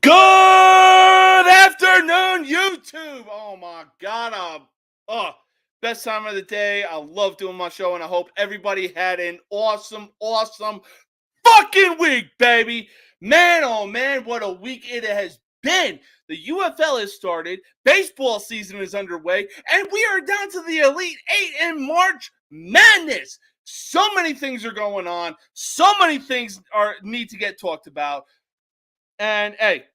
Good afternoon, YouTube. Oh my God. Best time of the day. I love doing my show, and I hope everybody had an awesome fucking week, baby. Man, oh man, what a week it has been. The UFL has started, baseball season is underway, and we are down to the Elite Eight in March Madness. So many things are going on. So many things need to get talked about. And hey,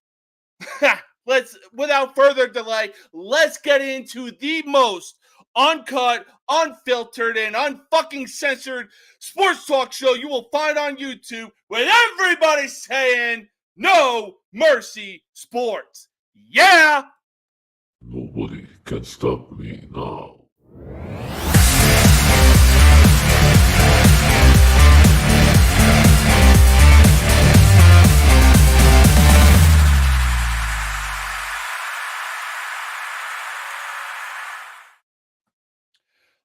without further delay, let's get into the most uncut, unfiltered, and unfucking censored sports talk show you will find on YouTube, with everybody saying no mercy sports. Yeah. Nobody can stop me now.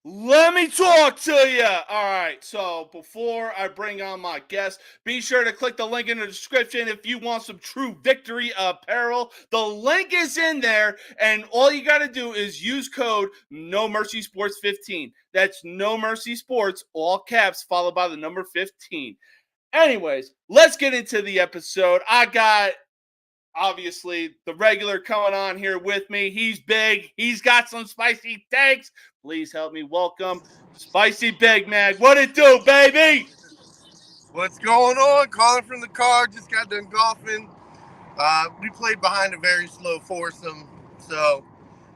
Let me talk to you. All right, so before I bring on my guest, be sure to click the link in the description if you want some True Victory apparel. The link is in there, and all you got to do is use code No Mercy Sports 15. That's No Mercy Sports, all caps, followed by the number 15. Anyways, let's get into the episode. I got, obviously, the regular coming on here with me. He's big. He's got some spicy takes. Please help me welcome Spicy Big Man. What it do, baby? What's going on? Calling from the car. Just got done golfing. We played behind a very slow foursome. So,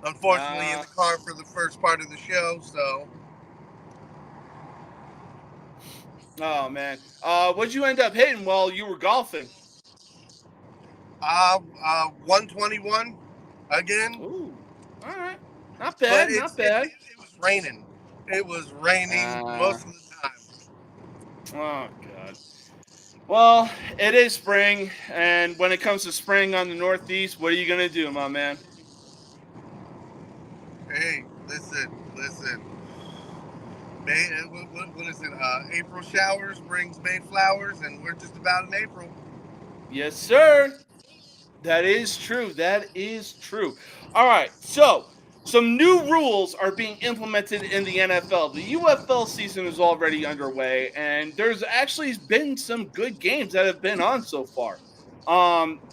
unfortunately, in the car for the first part of the show. So. Oh, man. What'd you end up hitting while you were golfing? 121 again. Ooh, all right. Not bad, not bad. It was raining. It was raining most of the time. Oh, God. Well, it is spring, and when it comes to spring on the Northeast, what are you going to do, my man? Hey, listen. May, what is it? April showers brings May flowers, and we're just about in April. Yes, sir. That is true. All right, so some new rules are being implemented in the NFL. The UFL season is already underway, and there's actually been some good games that have been on so far.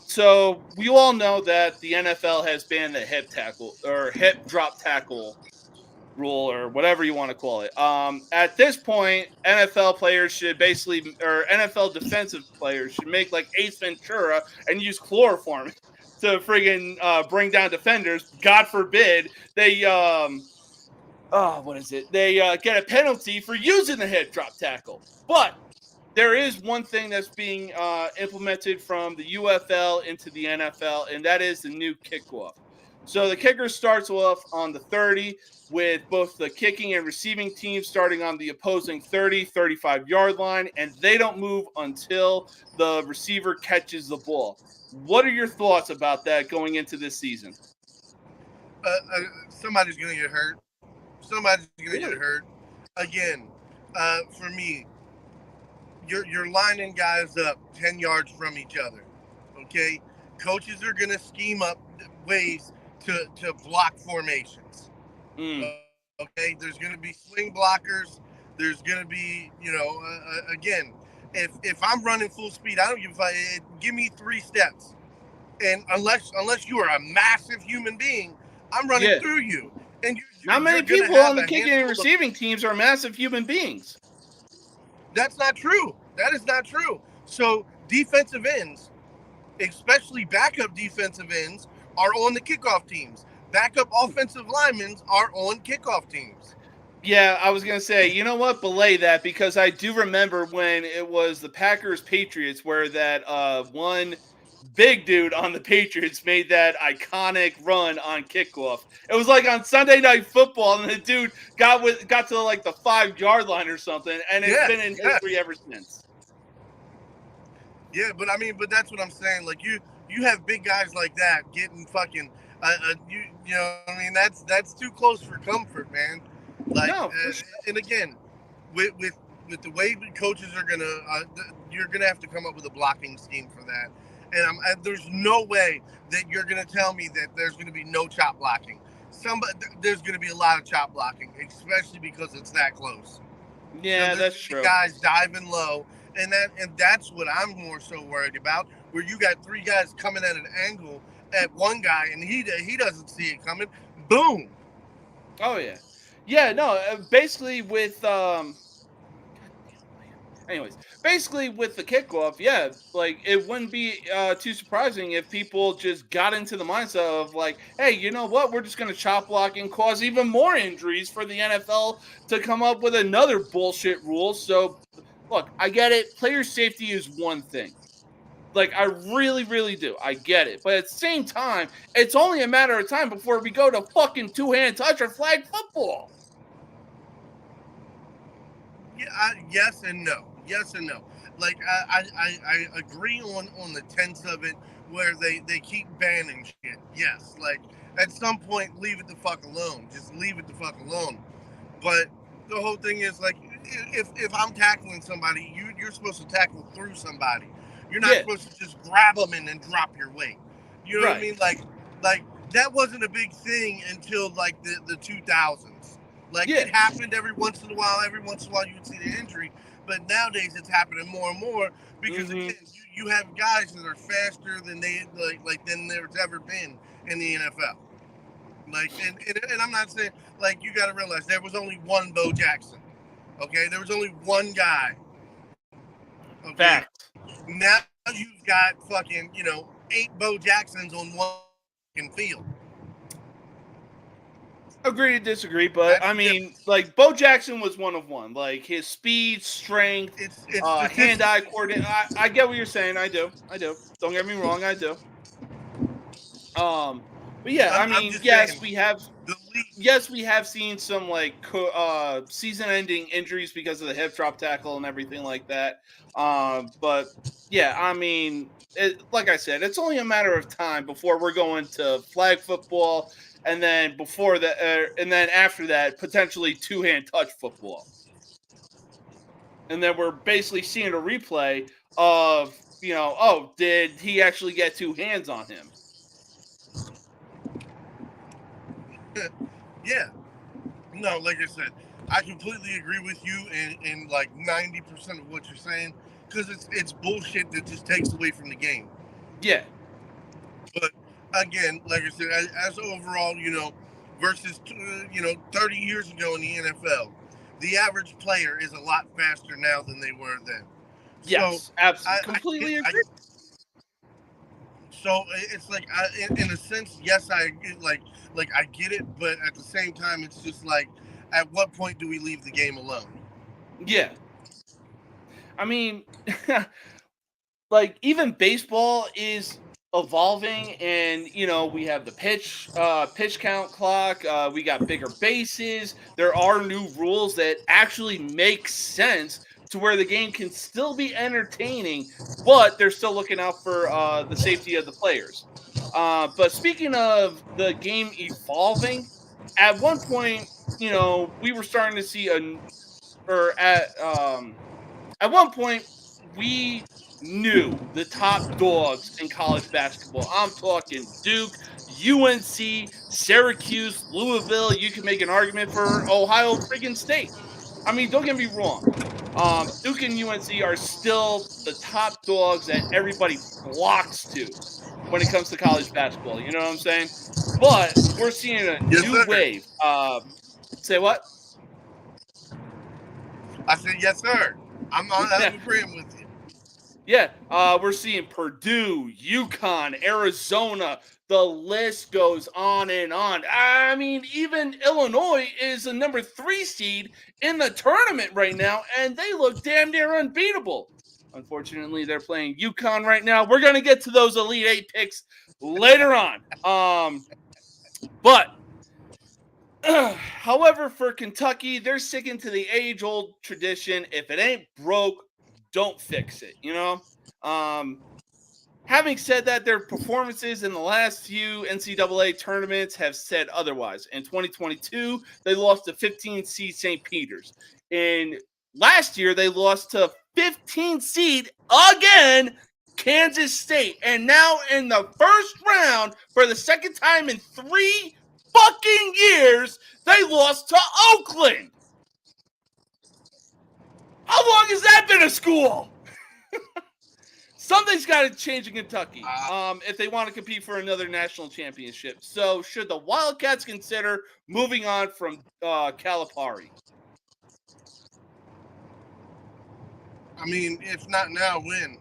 So we all know that the NFL has banned the hip tackle or hip drop tackle rule, or whatever you want to call it. At this point, NFL players should NFL defensive players should make like Ace Ventura and use chloroform to friggin' bring down defenders. God forbid they get a penalty for using the hip drop tackle. But there is one thing that's being implemented from the UFL into the NFL, and that is the new kickoff. So the kicker starts off on the 30, with both the kicking and receiving teams starting on the opposing 30, 35-yard line, and they don't move until the receiver catches the ball. What are your thoughts about that going into this season? Somebody's going to get hurt. Get hurt. Again, for me, you're lining guys up 10 yards from each other, okay? Coaches are going to scheme up ways to block formations. Okay, there's going to be swing blockers. There's going to be, again, if I'm running full speed, I don't give a fuck. Give me 3 steps, and unless you are a massive human being, I'm running through you. And not many people on the kicking and receiving teams are massive human beings. That's not true. That is not true. So defensive ends, especially backup defensive ends, are on the kickoff teams. Backup offensive linemen are on kickoff teams. Yeah, I was going to say, you know what? Belay that, because I do remember when it was the Packers-Patriots where that one big dude on the Patriots made that iconic run on kickoff. It was like on Sunday Night Football, and the dude got to like the 5-yard line or something, and it's been in history ever since. Yeah, but that's what I'm saying. Like you have big guys like that getting fucking. That's too close for comfort, man. Like, no, and again, with the way coaches are gonna, you're gonna have to come up with a blocking scheme for that. and there's no way that you're going to tell me that there's going to be no chop blocking. There's going to be a lot of chop blocking, especially because it's that close. Yeah, that's true. Guys diving low, and that's what I'm more so worried about. Where you got three guys coming at an angle at one guy, and he doesn't see it coming. Boom. Oh yeah, yeah. No, basically with anyways, basically with the kickoff, yeah, like it wouldn't be too surprising if people just got into the mindset of like, hey, you know what? We're just going to chop block and cause even more injuries for the NFL to come up with another bullshit rule. So, look, I get it. Player safety is one thing. Like, I really, really do. I get it. But at the same time, it's only a matter of time before we go to fucking two-hand touch or flag football. Yeah, yes and no. Yes and no. Like I agree on the tenets of it where they keep banning shit. Yes, like at some point leave it the fuck alone. Just leave it the fuck alone. But the whole thing is like if I'm tackling somebody, you're supposed to tackle through somebody. You're not supposed to just grab them and then drop your weight. You know what I mean? Like that wasn't a big thing until like the 2000s. Like it happened every once in a while. Every once in a while you would see the injury. But nowadays it's happening more and more because again, you have guys that are faster than than there's ever been in the NFL. Like and I'm not saying like you got to realize there was only one Bo Jackson. Okay, there was only one guy. Okay. Fact. Now you've got fucking 8 Bo Jacksons on one field. Agree to disagree, but I mean, like Bo Jackson was one of one. Like his speed, strength, hand-eye coordination. I get what you're saying. I do. Don't get me wrong. I do. But yeah, I mean, yes, we have seen some like season-ending injuries because of the hip drop tackle and everything like that. But yeah, I mean, like I said, it's only a matter of time before we're going to flag football. And then before that, and then after that, potentially two-hand touch football. And then we're basically seeing a replay of, did he actually get two hands on him? Yeah. No, like I said, I completely agree with you in like 90% of what you're saying because it's bullshit that just takes away from the game. Yeah. But again, like I said, as overall, versus 30 years ago in the NFL, the average player is a lot faster now than they were then. Yes, so absolutely, completely agree. So it's like, in a sense, yes, I get it, but at the same time, it's just like, at what point do we leave the game alone? Yeah. I mean, like even baseball is evolving, and we have the pitch count clock. We got bigger bases. There are new rules that actually make sense to where the game can still be entertaining, but they're still looking out for the safety of the players. But speaking of the game evolving, at one point, we were starting to see at one point we knew the top dogs in college basketball. I'm talking Duke, UNC, Syracuse, Louisville. You can make an argument for Ohio freaking State. I mean, don't get me wrong. Duke and UNC are still the top dogs that everybody flocks to when it comes to college basketball. You know what I'm saying? But we're seeing a new wave. Say what? I said, yes, sir. I'm agreeing with you. Yeah, we're seeing Purdue, UConn, Arizona. The list goes on and on. I mean, even Illinois is the number 3 seed in the tournament right now, and they look damn near unbeatable. Unfortunately, they're playing UConn right now. We're going to get to those Elite 8 picks later on. But however, for Kentucky, they're sticking to the age-old tradition. If it ain't broke, don't fix it, Having said that, their performances in the last few NCAA tournaments have said otherwise. In 2022, they lost to 15 seed St. Peter's. In last year, they lost to 15 seed again Kansas State. And now in the first round, for the second time in 3 fucking years, they lost to Oakland. How long has that been a school? Something's got to change in Kentucky if they want to compete for another national championship. So should the Wildcats consider moving on from Calipari? I mean, if not now, when?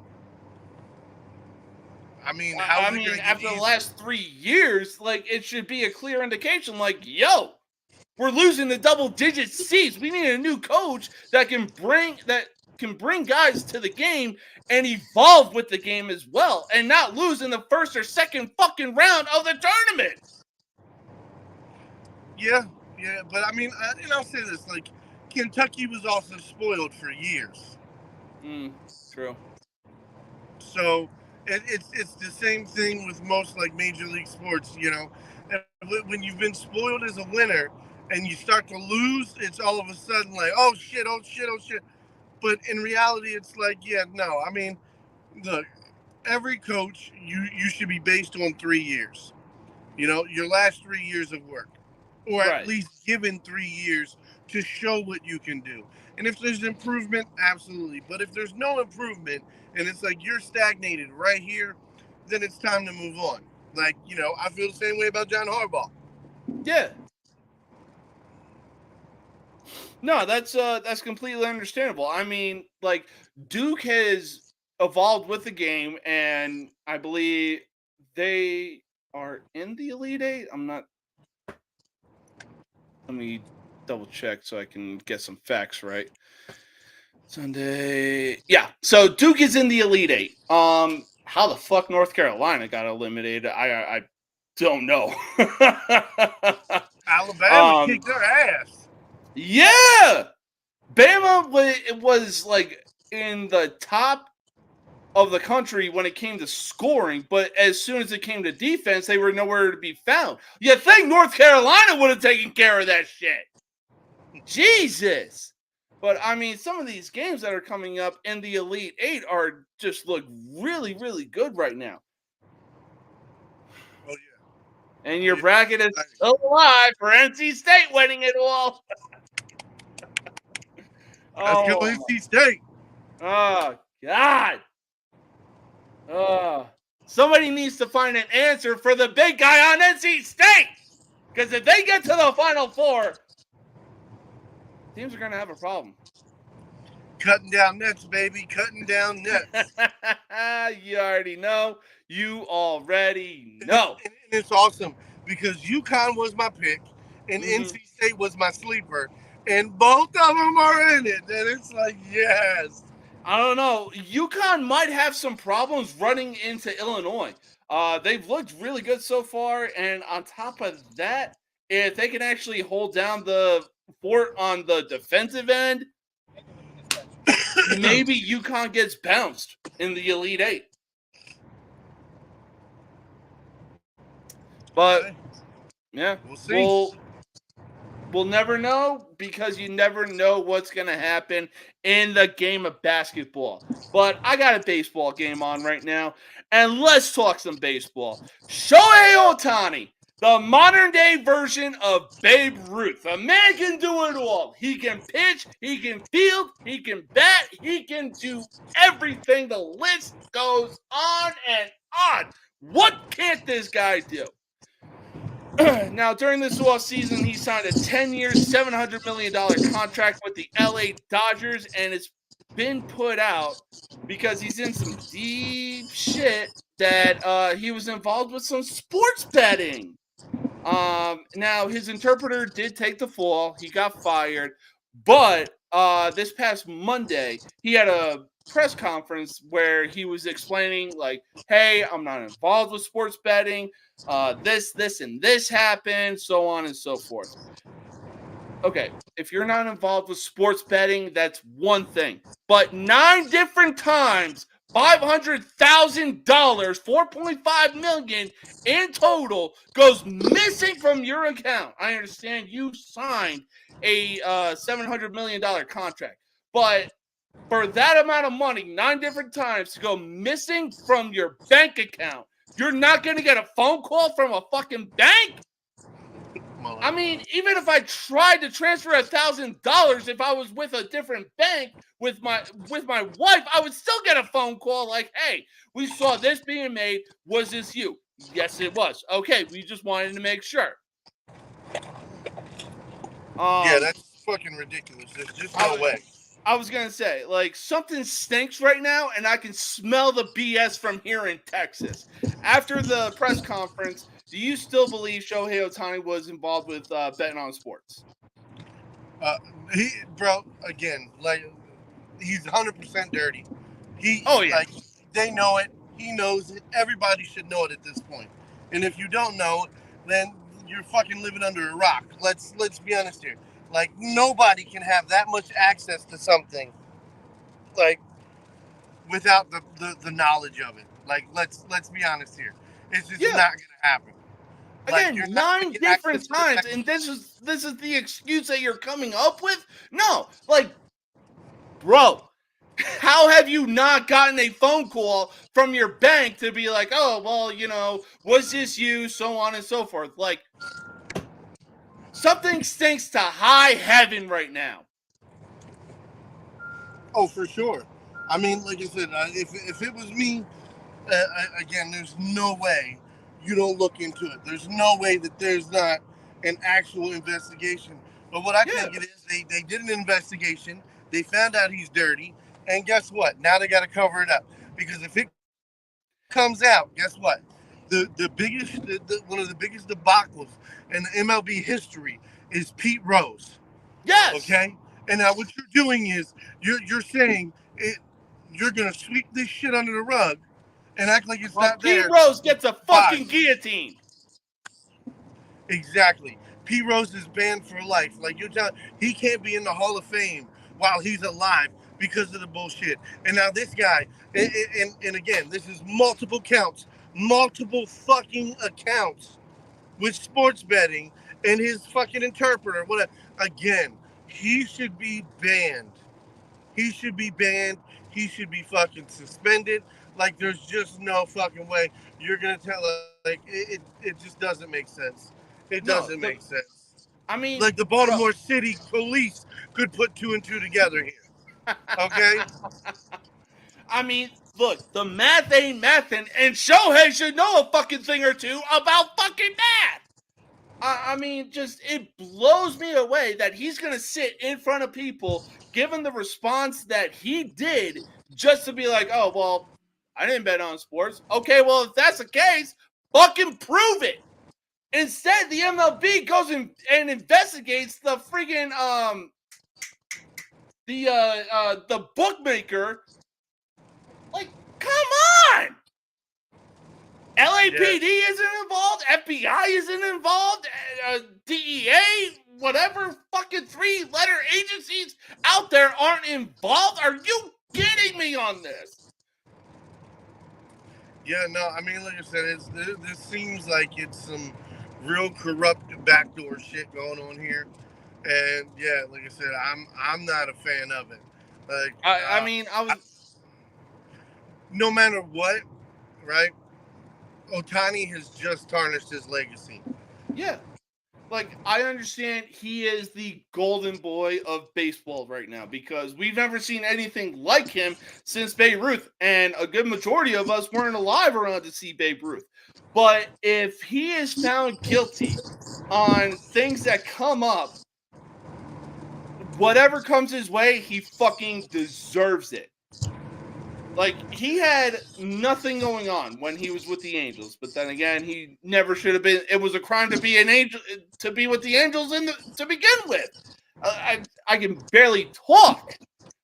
I mean, After the last 3 years, like, it should be a clear indication, like, yo, we're losing the double-digit seeds. We need a new coach that can bring guys to the game and evolve with the game as well, and not lose in the first or second fucking round of the tournament. Yeah, but I mean, and I'll say this: like, Kentucky was also spoiled for years. True. So it's the same thing with most like major league sports. You know, when you've been spoiled as a winner and you start to lose, it's all of a sudden like, oh shit. But in reality, it's like, yeah, no. I mean, look, every coach, you should be based on 3 years. You know, your last 3 years of work, or at least given 3 years to show what you can do. And if there's improvement, absolutely. But if there's no improvement and it's like you're stagnated right here, then it's time to move on. Like, you know, I feel the same way about John Harbaugh. Yeah. No, that's completely understandable. I mean, like, Duke has evolved with the game, and I believe they are in the Elite Eight. Let me double check so I can get some facts right. Sunday. Yeah. So Duke is in the Elite Eight. How the fuck North Carolina got eliminated, I don't know. Alabama kicked their ass. Yeah. Bama was like in the top of the country when it came to scoring, but as soon as it came to defense, they were nowhere to be found. You think North Carolina would have taken care of that shit? Jesus. But I mean, some of these games that are coming up in the Elite Eight are just look really, really good right now. Oh yeah. And your bracket is still alive for NC State winning it all. Let's go NC State. Oh God. Somebody needs to find an answer for the big guy on NC State. Because if they get to the Final Four, teams are going to have a problem. Cutting down nets, baby. Cutting down nets. You already know. You already know. And it's awesome because UConn was my pick and NC State was my sleeper. And both of them are in it. And it's like, yes. I don't know. UConn might have some problems running into Illinois. They've looked really good so far. And on top of that, if they can actually hold down the fort on the defensive end, maybe UConn gets bounced in the Elite Eight. But, yeah, we'll see. We'll never know because you never know what's going to happen in the game of basketball. But I got a baseball game on right now, and let's talk some baseball. Shohei Ohtani, the modern-day version of Babe Ruth. A man can do it all. He can pitch, he can field, he can bat, he can do everything. The list goes on and on. What can't this guy do? Now, during this offseason, he signed a 10-year, $700 million contract with the LA Dodgers, and it's been put out because he's in some deep shit that he was involved with some sports betting. Now, his interpreter did take the fall. He got fired. But this past Monday, he had a press conference where he was explaining, like, hey, I'm not involved with sports betting. This, and this happened, so on and so forth. Okay, if you're not involved with sports betting, that's one thing. But 9 different times, $500,000, $4.5 million in total goes missing from your account. I understand you signed a $700 million contract, but for that amount of money 9 different times to go missing from your bank account, you're not going to get a phone call from a fucking bank? I mean, even if I tried to transfer $1,000, if I was with a different bank with my wife, I would still get a phone call like, "Hey, we saw this being made. Was this you?" Yes, it was. Okay, we just wanted to make sure. Yeah, that's fucking ridiculous. There's just no way. I was gonna say, like, something stinks right now, and I can smell the BS from here in Texas. After the press conference, do you still believe Shohei Ohtani was involved with betting on sports? Bro, again, like, he's 100% dirty. Yeah. They know it. He knows it. Everybody should know it at this point. And if you don't know, then you're fucking living under a rock. Let's be honest here. Like, nobody can have that much access to something, like, without the knowledge of it. Like, let's be honest here. It's just not gonna happen. Again, like, 9 different times, and this is the excuse that you're coming up with? No, like, bro, how have you not gotten a phone call from your bank to be like, "Oh, well, you know, was this you?" So on and so forth. Like, something stinks to high heaven right now. Oh, for sure. I mean, like I said, if it was me, again, there's no way you don't look into it. There's no way that there's not an actual investigation. But what I think it is, they did an investigation. They found out he's dirty. And guess what? Now they got to cover it up. Because if it comes out, guess what? The biggest, one of the biggest debacles in MLB history is Pete Rose. Yes. Okay? And now what you're doing is you're saying you're going to sweep this shit under the rug and act like it's not there. Pete Rose gets a fucking guillotine. Exactly. Pete Rose is banned for life. Like, you're telling, he can't be in the Hall of Fame while he's alive because of the bullshit. And now this guy, and again, this is multiple counts, multiple fucking accounts with sports betting and his fucking interpreter. Whatever. Again, he should be banned. He should be banned. He should be fucking suspended. Like, there's just no fucking way you're gonna tell. Like, it just doesn't make sense. It doesn't make sense. I mean, like, the Baltimore City Police could put 2 and 2 together here. Okay. I mean, look, the math ain't mathin', and Shohei should know a fucking thing or two about fucking math. I mean, just, it blows me away that he's going to sit in front of people, given the response that he did, just to be like, "Oh, well, I didn't bet on sports." Okay, well, if that's the case, fucking prove it. Instead, the MLB goes and investigates the freaking, the bookmaker. Like, come on! LAPD isn't involved. FBI isn't involved. DEA, whatever fucking 3-letter agencies out there aren't involved. Are you kidding me on this? Yeah, no, I mean, like I said, this seems like it's some real corrupt backdoor shit going on here. And yeah, like I said, I'm not a fan of it. Like, I mean, no matter what, right? Ohtani has just tarnished his legacy. Yeah. Like, I understand he is the golden boy of baseball right now because we've never seen anything like him since Babe Ruth. And a good majority of us weren't alive around to see Babe Ruth. But if he is found guilty on things that come up, whatever comes his way, he fucking deserves it. Like, he had nothing going on when he was with the Angels, but then again, he never should have been. It was a crime to be an Angel, to be with the Angels to begin with. I can barely talk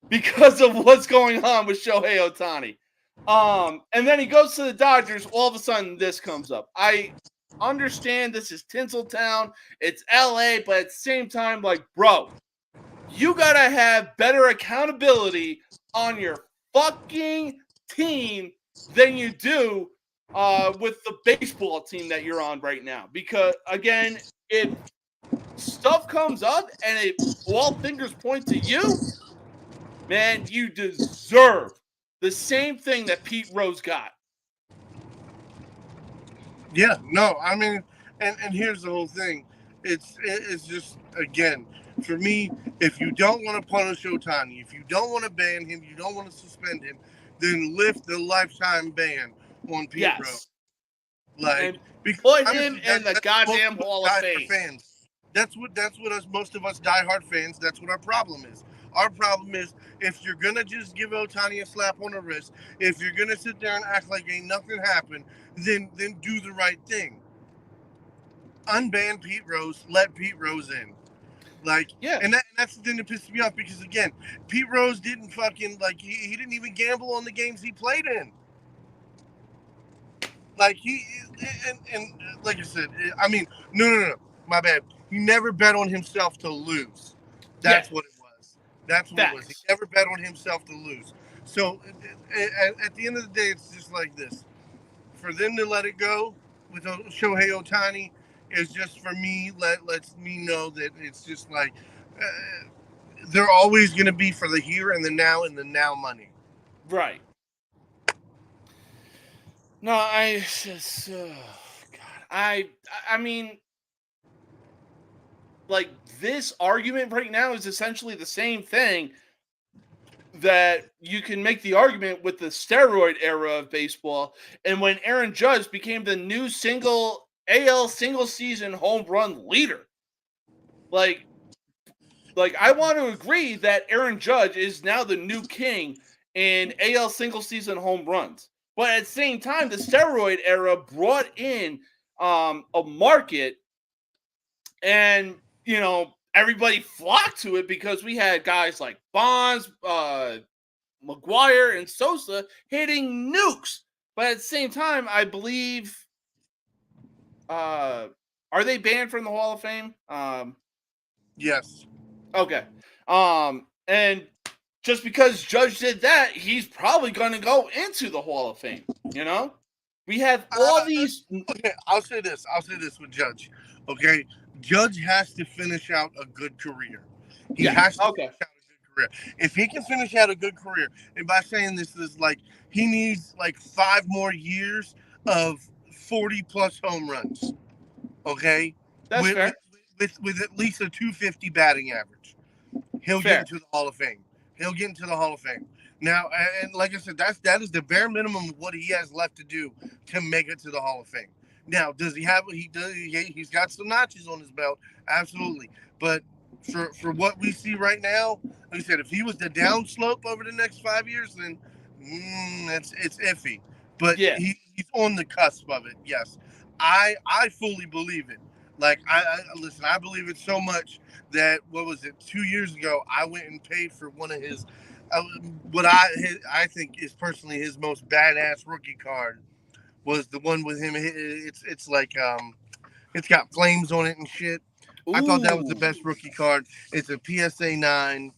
because of what's going on with Shohei Ohtani. And then he goes to the Dodgers. All of a sudden, this comes up. I understand this is Tinseltown, it's LA, but at the same time, like, bro, you gotta have better accountability on your fucking team than you do with the baseball team that you're on right now. Because, again, if stuff comes up and all fingers point to you, man, you deserve the same thing that Pete Rose got. Yeah, no, I mean, and here's the whole thing. It's just, again, for me, if you don't want to punish Ohtani, if you don't want to ban him, you don't want to suspend him, then lift the lifetime ban on Pete Rose. Like, and because put honestly, him in the goddamn Hall of Fame. Fans. That's what most of us diehard fans. That's what our problem is. Our problem is, if you're gonna just give Ohtani a slap on the wrist, if you're gonna sit there and act like ain't nothing happened, then do the right thing. Unban Pete Rose, let Pete Rose in. Like, yeah, and that's the thing that pisses me off, because again, Pete Rose didn't fucking, like, he didn't even gamble on the games he played in. Like, and like I said, I mean, no, my bad. He never bet on himself to lose. That's what it was. That's what it was. He never bet on himself to lose. So at the end of the day, it's just like this. For them to let it go with Shohei Ohtani is just, for me, lets me know that it's just like, they're always going to be for the here and the now money. Right. No, I just, God, I mean, like, this argument right now is essentially the same thing that you can make the argument with the steroid era of baseball, and when Aaron Judge became the new AL single season home run leader. Like I want to agree that Aaron Judge is now the new king in AL single season home runs. But at the same time, the steroid era brought in a market, and, you know, everybody flocked to it because we had guys like Bonds, McGuire, and Sosa hitting nukes. But at the same time, I believe, are they banned from the Hall of Fame? Yes. Okay. And just because Judge did that, he's probably going to go into the Hall of Fame. You know, we have all these. Okay, I'll say this with Judge. Okay, Judge has to finish out a good career. He has to finish out a good career. If he can finish out a good career, and by saying this is like, he needs like 5 more years of 40+ home runs. Okay, That's fair. With at least a 250 batting average, he'll get into the Hall of Fame. Now, and like I said, that is the bare minimum of what he has left to do to make it to the Hall of Fame. Now, does he have? He's got some notches on his belt, absolutely. But for what we see right now, like I said, if he was the downslope over the next 5 years, then it's iffy. But he's on the cusp of it. Yes, I fully believe it. Like, listen, I believe it so much that, what was it, 2 years ago, I went and paid for one of his, what I think is personally his most badass rookie card, was the one with him. It's like, it's got flames on it and shit. Ooh. I thought that was the best rookie card. It's a PSA 9.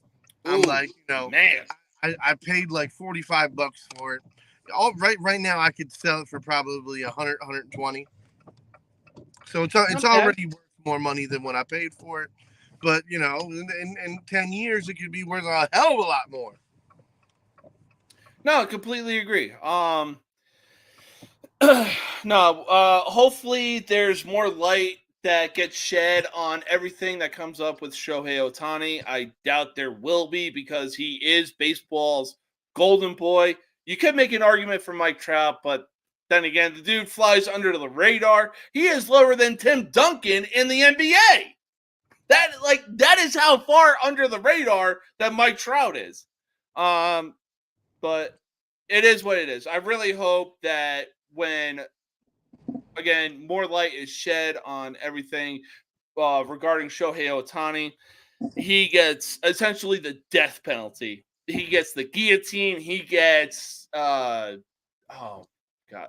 Ooh, I'm like, man, I paid like $45 for it. Right now, I could sell it for probably 100, 120. So it's already worth more money than what I paid for it. But, in 10 years, it could be worth a hell of a lot more. No, I completely agree. Hopefully there's more light that gets shed on everything that comes up with Shohei Ohtani. I doubt there will be, because he is baseball's golden boy. You could make an argument for Mike Trout, but then again, the dude flies under the radar. He is lower than Tim Duncan in the NBA. That is how far under the radar that Mike Trout is. But it is what it is. I really hope that when, again, more light is shed on everything regarding Shohei Ohtani, he gets essentially the death penalty. He gets the guillotine. He gets,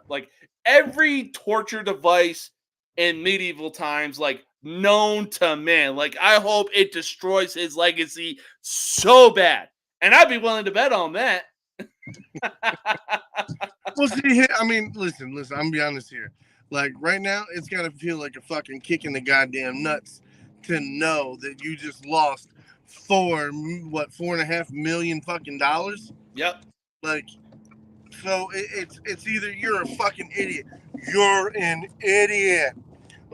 like every torture device in medieval times, like, known to man. Like, I hope it destroys his legacy so bad. And I'd be willing to bet on that. Well, see, I mean, listen, I'm going to be honest here. Like, right now, it's got to feel like a fucking kick in the goddamn nuts to know that you just lost for $4.5 million fucking dollars. Yep. Like, so it's either you're a fucking idiot, you're an idiot.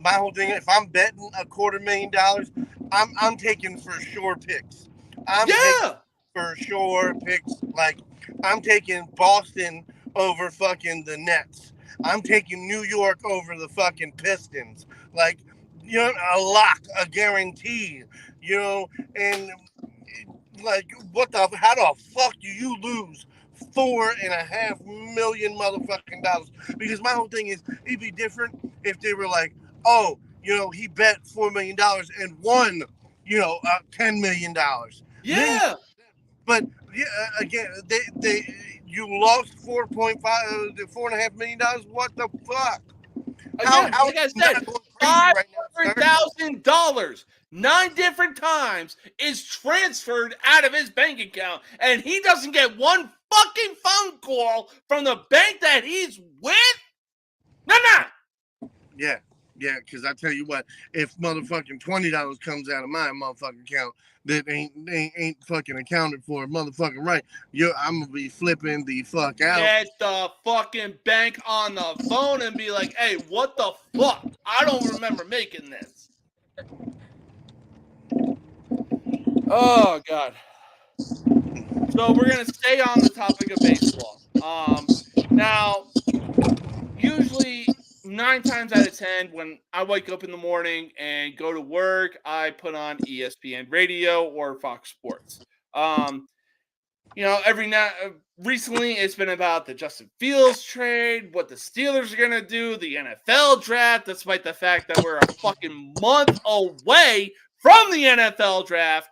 My whole thing, if I'm betting $250,000, I'm taking for sure picks. I'm taking for sure picks. Like, I'm taking Boston over fucking the Nets. I'm taking New York over the fucking Pistons. Like, you know, a lock, a guarantee, you know, and like, how the fuck do you lose $4.5 million motherfucking dollars? Because my whole thing is, it'd be different if they were like, oh, you know, he bet $4 million and won, you know, $10 million. Yeah. Then, but yeah, again, you lost $4.5 million. What the fuck? Again, like I said, $500,000 9 different times is transferred out of his bank account, and he doesn't get one fucking phone call from the bank that he's with? Nah. Yeah, because I tell you what, if motherfucking $20 comes out of my motherfucking account that ain't fucking accounted for, motherfucking right, I'm gonna be flipping the fuck out. Get the fucking bank on the phone and be like, hey, what the fuck? I don't remember making this. Oh, God. So we're going to stay on the topic of baseball. Now, usually 9 times out of 10, when I wake up in the morning and go to work, I put on ESPN Radio or Fox Sports. You know, recently it's been about the Justin Fields trade, what the Steelers are going to do, the NFL draft, despite the fact that we're a fucking month away from the NFL draft.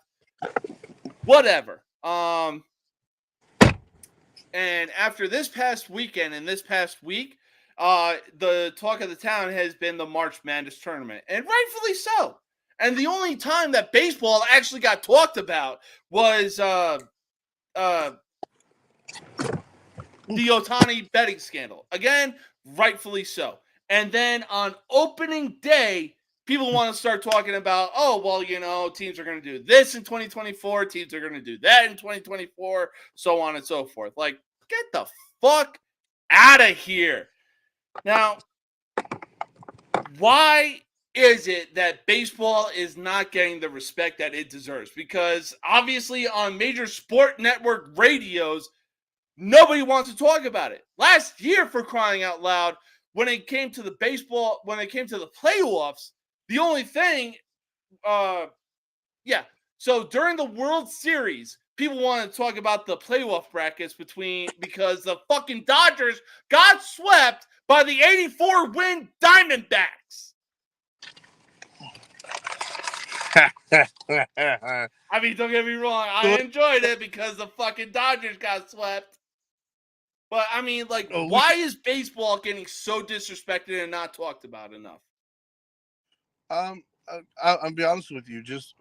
Whatever. And after this past weekend and this past week, the talk of the town has been the March Madness tournament, and rightfully so. And the only time that baseball actually got talked about was the Ohtani betting scandal. Again, rightfully so. And then on opening day, people want to start talking about, oh, well, you know, teams are going to do this in 2024, teams are going to do that in 2024, so on and so forth. Like, get the fuck out of here. Now, why is it that baseball is not getting the respect that it deserves? Because obviously on major sport network radios, nobody wants to talk about it. Last year, for crying out loud, when it came to the playoffs, the only thing, so during the World Series, people wanted to talk about the playoff brackets because the fucking Dodgers got swept by the 84-win Diamondbacks. I mean, don't get me wrong. I enjoyed it because the fucking Dodgers got swept. But, I mean, like, why is baseball getting so disrespected and not talked about enough? I'll be honest with you. Just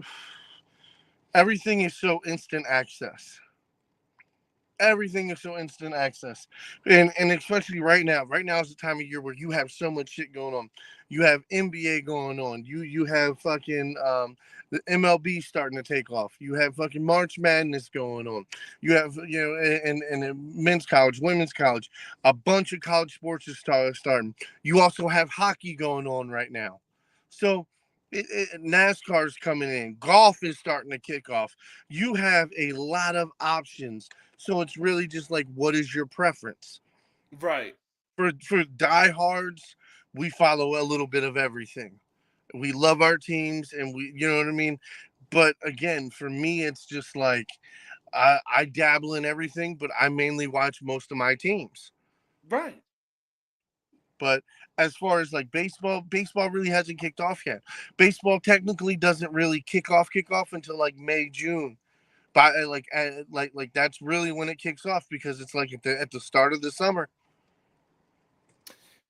everything is so instant access. Everything is so instant access. And especially right now. Right now is the time of year where you have so much shit going on. You have NBA going on. You have fucking the MLB starting to take off. You have fucking March Madness going on. You have, you know, and men's college, women's college. A bunch of college sports is starting. You also have hockey going on right now. So NASCAR's coming in. Golf is starting to kick off. You have a lot of options. So it's really just like, what is your preference? Right. For diehards, we follow a little bit of everything. We love our teams, and you know what I mean? But again, for me, it's just like, I dabble in everything, but I mainly watch most of my teams. Right. But as far as like baseball really hasn't kicked off yet. Baseball technically doesn't really kick off until like May, June. But like that's really when it kicks off, because it's like at the start of the summer.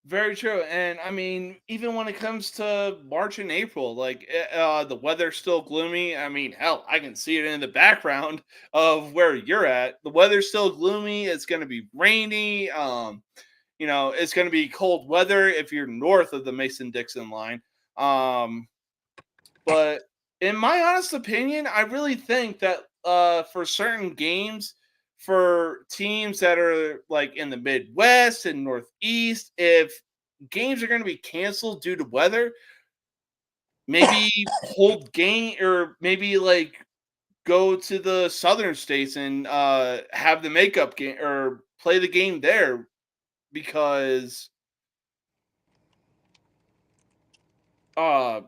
Very true. And I mean, even when it comes to March and April, like the weather's still gloomy. I mean, hell, I can see it in the background of where you're at. The weather's still gloomy. It's going to be rainy. You know, it's going to be cold weather if you're north of the Mason-Dixon line. But in my honest opinion, I really think that for certain games, for teams that are like in the Midwest and Northeast, if games are going to be canceled due to weather, maybe hold game or maybe like go to the southern states and have the makeup game or play the game there because uh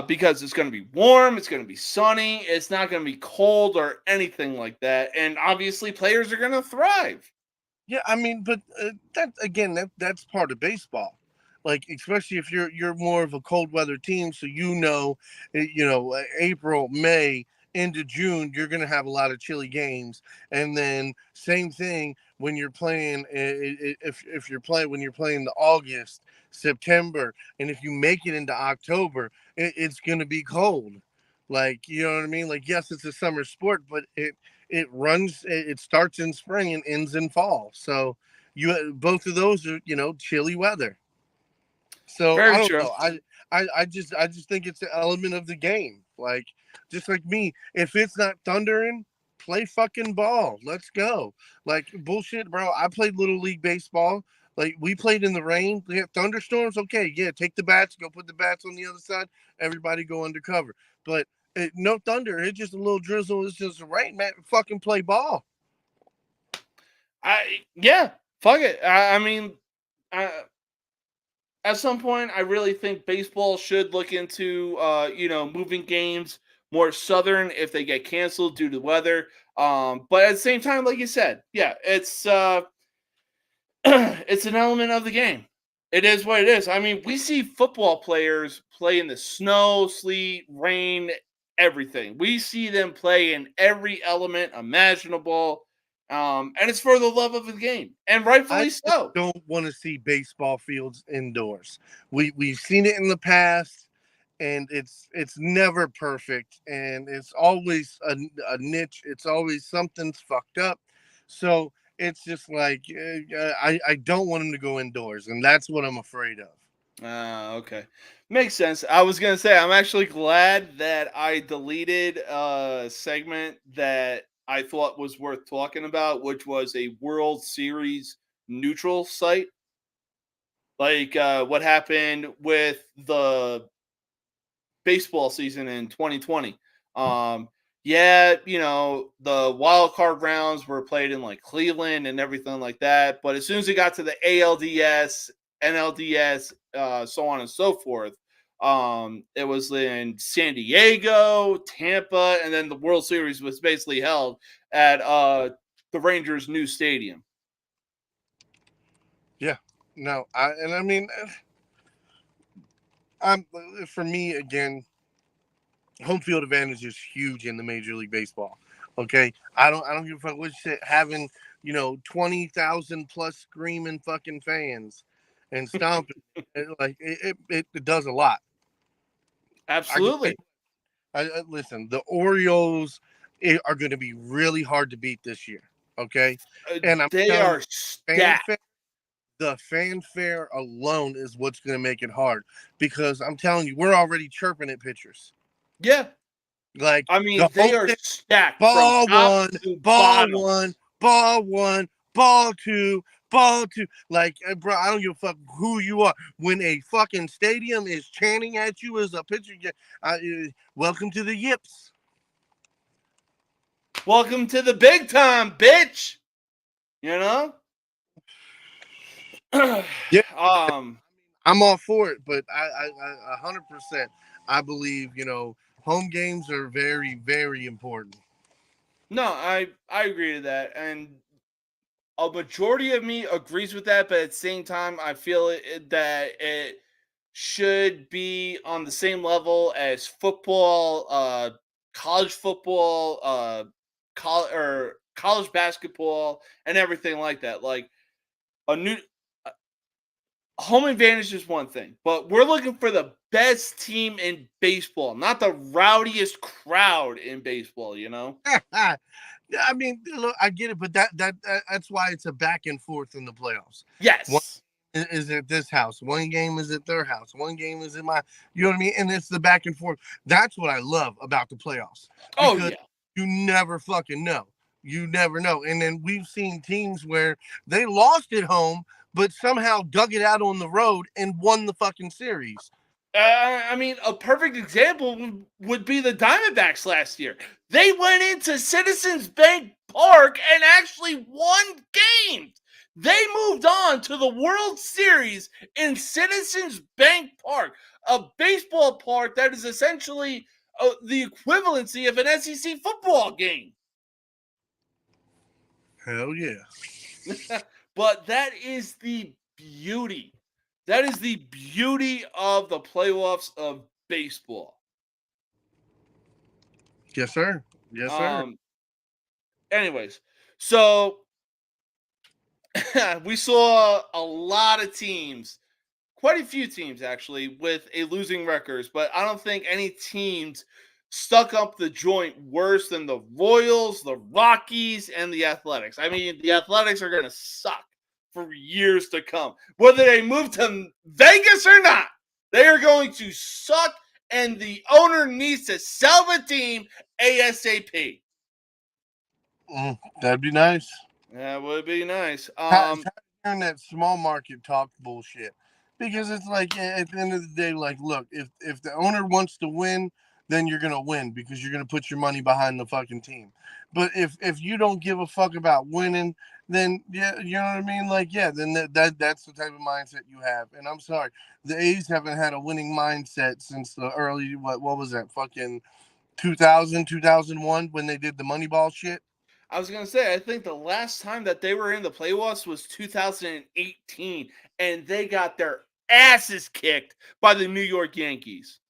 because it's going to be warm, it's going to be sunny, it's not going to be cold or anything like that, and obviously players are going to thrive. Yeah, I mean, but that again, that's part of baseball. Like, especially if you're more of a cold weather team, so April, May into June, you're going to have a lot of chilly games, and then same thing when you're playing. If you're playing when you're playing the August, September, and if you make it into October, it's going to be cold. Like, you know what I mean? Like, yes, it's a summer sport, but it starts in spring and ends in fall. So you both of those are chilly weather. So I Very don't true. know. I just think it's an element of the game. Like, just like me, if it's not thundering, play fucking ball. Let's go. Like, bullshit, bro. I played little league baseball. Like, we played in the rain. We had thunderstorms. Okay, yeah, take the bats, go put the bats on the other side. Everybody go undercover. But no thunder. It's just a little drizzle. It's just rain, man. Fucking play ball. Yeah, fuck it. I mean, I, at some point, I really think baseball should look into moving games more southern if they get canceled due to weather. But at the same time, like you said, yeah, it's it's an element of the game. It is what it is. I mean, we see football players play in the snow, sleet, rain, everything. We see them play in every element imaginable. And it's for the love of the game, and I rightfully just so. don't want to see baseball fields indoors. We've seen it in the past, and it's never perfect, and it's always a niche. It's always something's fucked up. So it's just like I don't want them to go indoors, and that's what I'm afraid of. Okay. Makes sense. I was gonna say I'm actually glad that I deleted a segment that I thought was worth talking about, which was a World Series neutral site. Like what happened with the baseball season in 2020. Yeah, the wild card rounds were played in like Cleveland and everything like that. But as soon as it got to the ALDS, NLDS, so on and so forth, it was in San Diego, Tampa, and then the World Series was basically held at the Rangers' new stadium. Yeah. No, I mean, I'm for me again. Home field advantage is huge in the Major League Baseball. Okay, I don't give a fuck what shit having 20,000 plus screaming fucking fans and stomping. It does a lot. I can tell Absolutely. you, listen. The Orioles are going to be really hard to beat this year. Okay, and I'm They telling you, are stacked. fanfare. The fanfare alone is what's going to make it hard because I'm telling you, we're already chirping at pitchers. Yeah. Like I the mean, they whole are thing, stacked from ball top one, to ball bottom. one, ball one, ball two, ball two. Like, bro, I don't give a fuck who you are. When a fucking stadium is chanting at you as a pitcher, welcome to the yips. Welcome to the big time, bitch. You know? Yeah, um, I'm all for it, but I 100%. I believe home games are very, very important. no, I agree to that. And a majority of me agrees with that, but at the same time, I feel that it should be on the same level as football, college football, college basketball, and everything like that. Like a new home advantage is one thing, but we're looking for the best team in baseball, not the rowdiest crowd in baseball, you know? Yeah, I mean, look, I get it, but that's why it's a back and forth in the playoffs. One Yes. is at this house. One game is at their house. One game is at my. You know what I mean? And it's the back and forth. That's what I love about the playoffs. Oh Because yeah. you never fucking know. You never know. And then we've seen teams where they lost at home, but somehow dug it out on the road and won the fucking series. I mean, a perfect example would be the Diamondbacks last year. They went into Citizens Bank Park and actually won games. They moved on to the World Series in Citizens Bank Park, a baseball park that is essentially the equivalency of an SEC football game. Hell yeah. But that is the beauty. That is the beauty of the playoffs of baseball. Yes, sir. Yes, sir. Anyways, so we saw a lot of teams, quite a few teams actually, with a losing records, but I don't think any teams stuck up the joint worse than the Royals, the Rockies, and the Athletics. I mean, the Athletics are going to suck for years to come. Whether they move to Vegas or not, they are going to suck, and the owner needs to sell the team ASAP. That'd be nice. That would be nice. Hearing that small market talk bullshit, because it's like at the end of the day, like, look, if the owner wants to win, then you're gonna win because you're gonna put your money behind the fucking team. But if you don't give a fuck about winning, then yeah, you know what I mean. Like, yeah, then that's the type of mindset you have. And I'm sorry, the A's haven't had a winning mindset since the early what was that fucking 2000 2001 when they did the Moneyball shit. I was going to say, I think the last time that they were in the playoffs was 2018, and they got their asses kicked by the New York Yankees.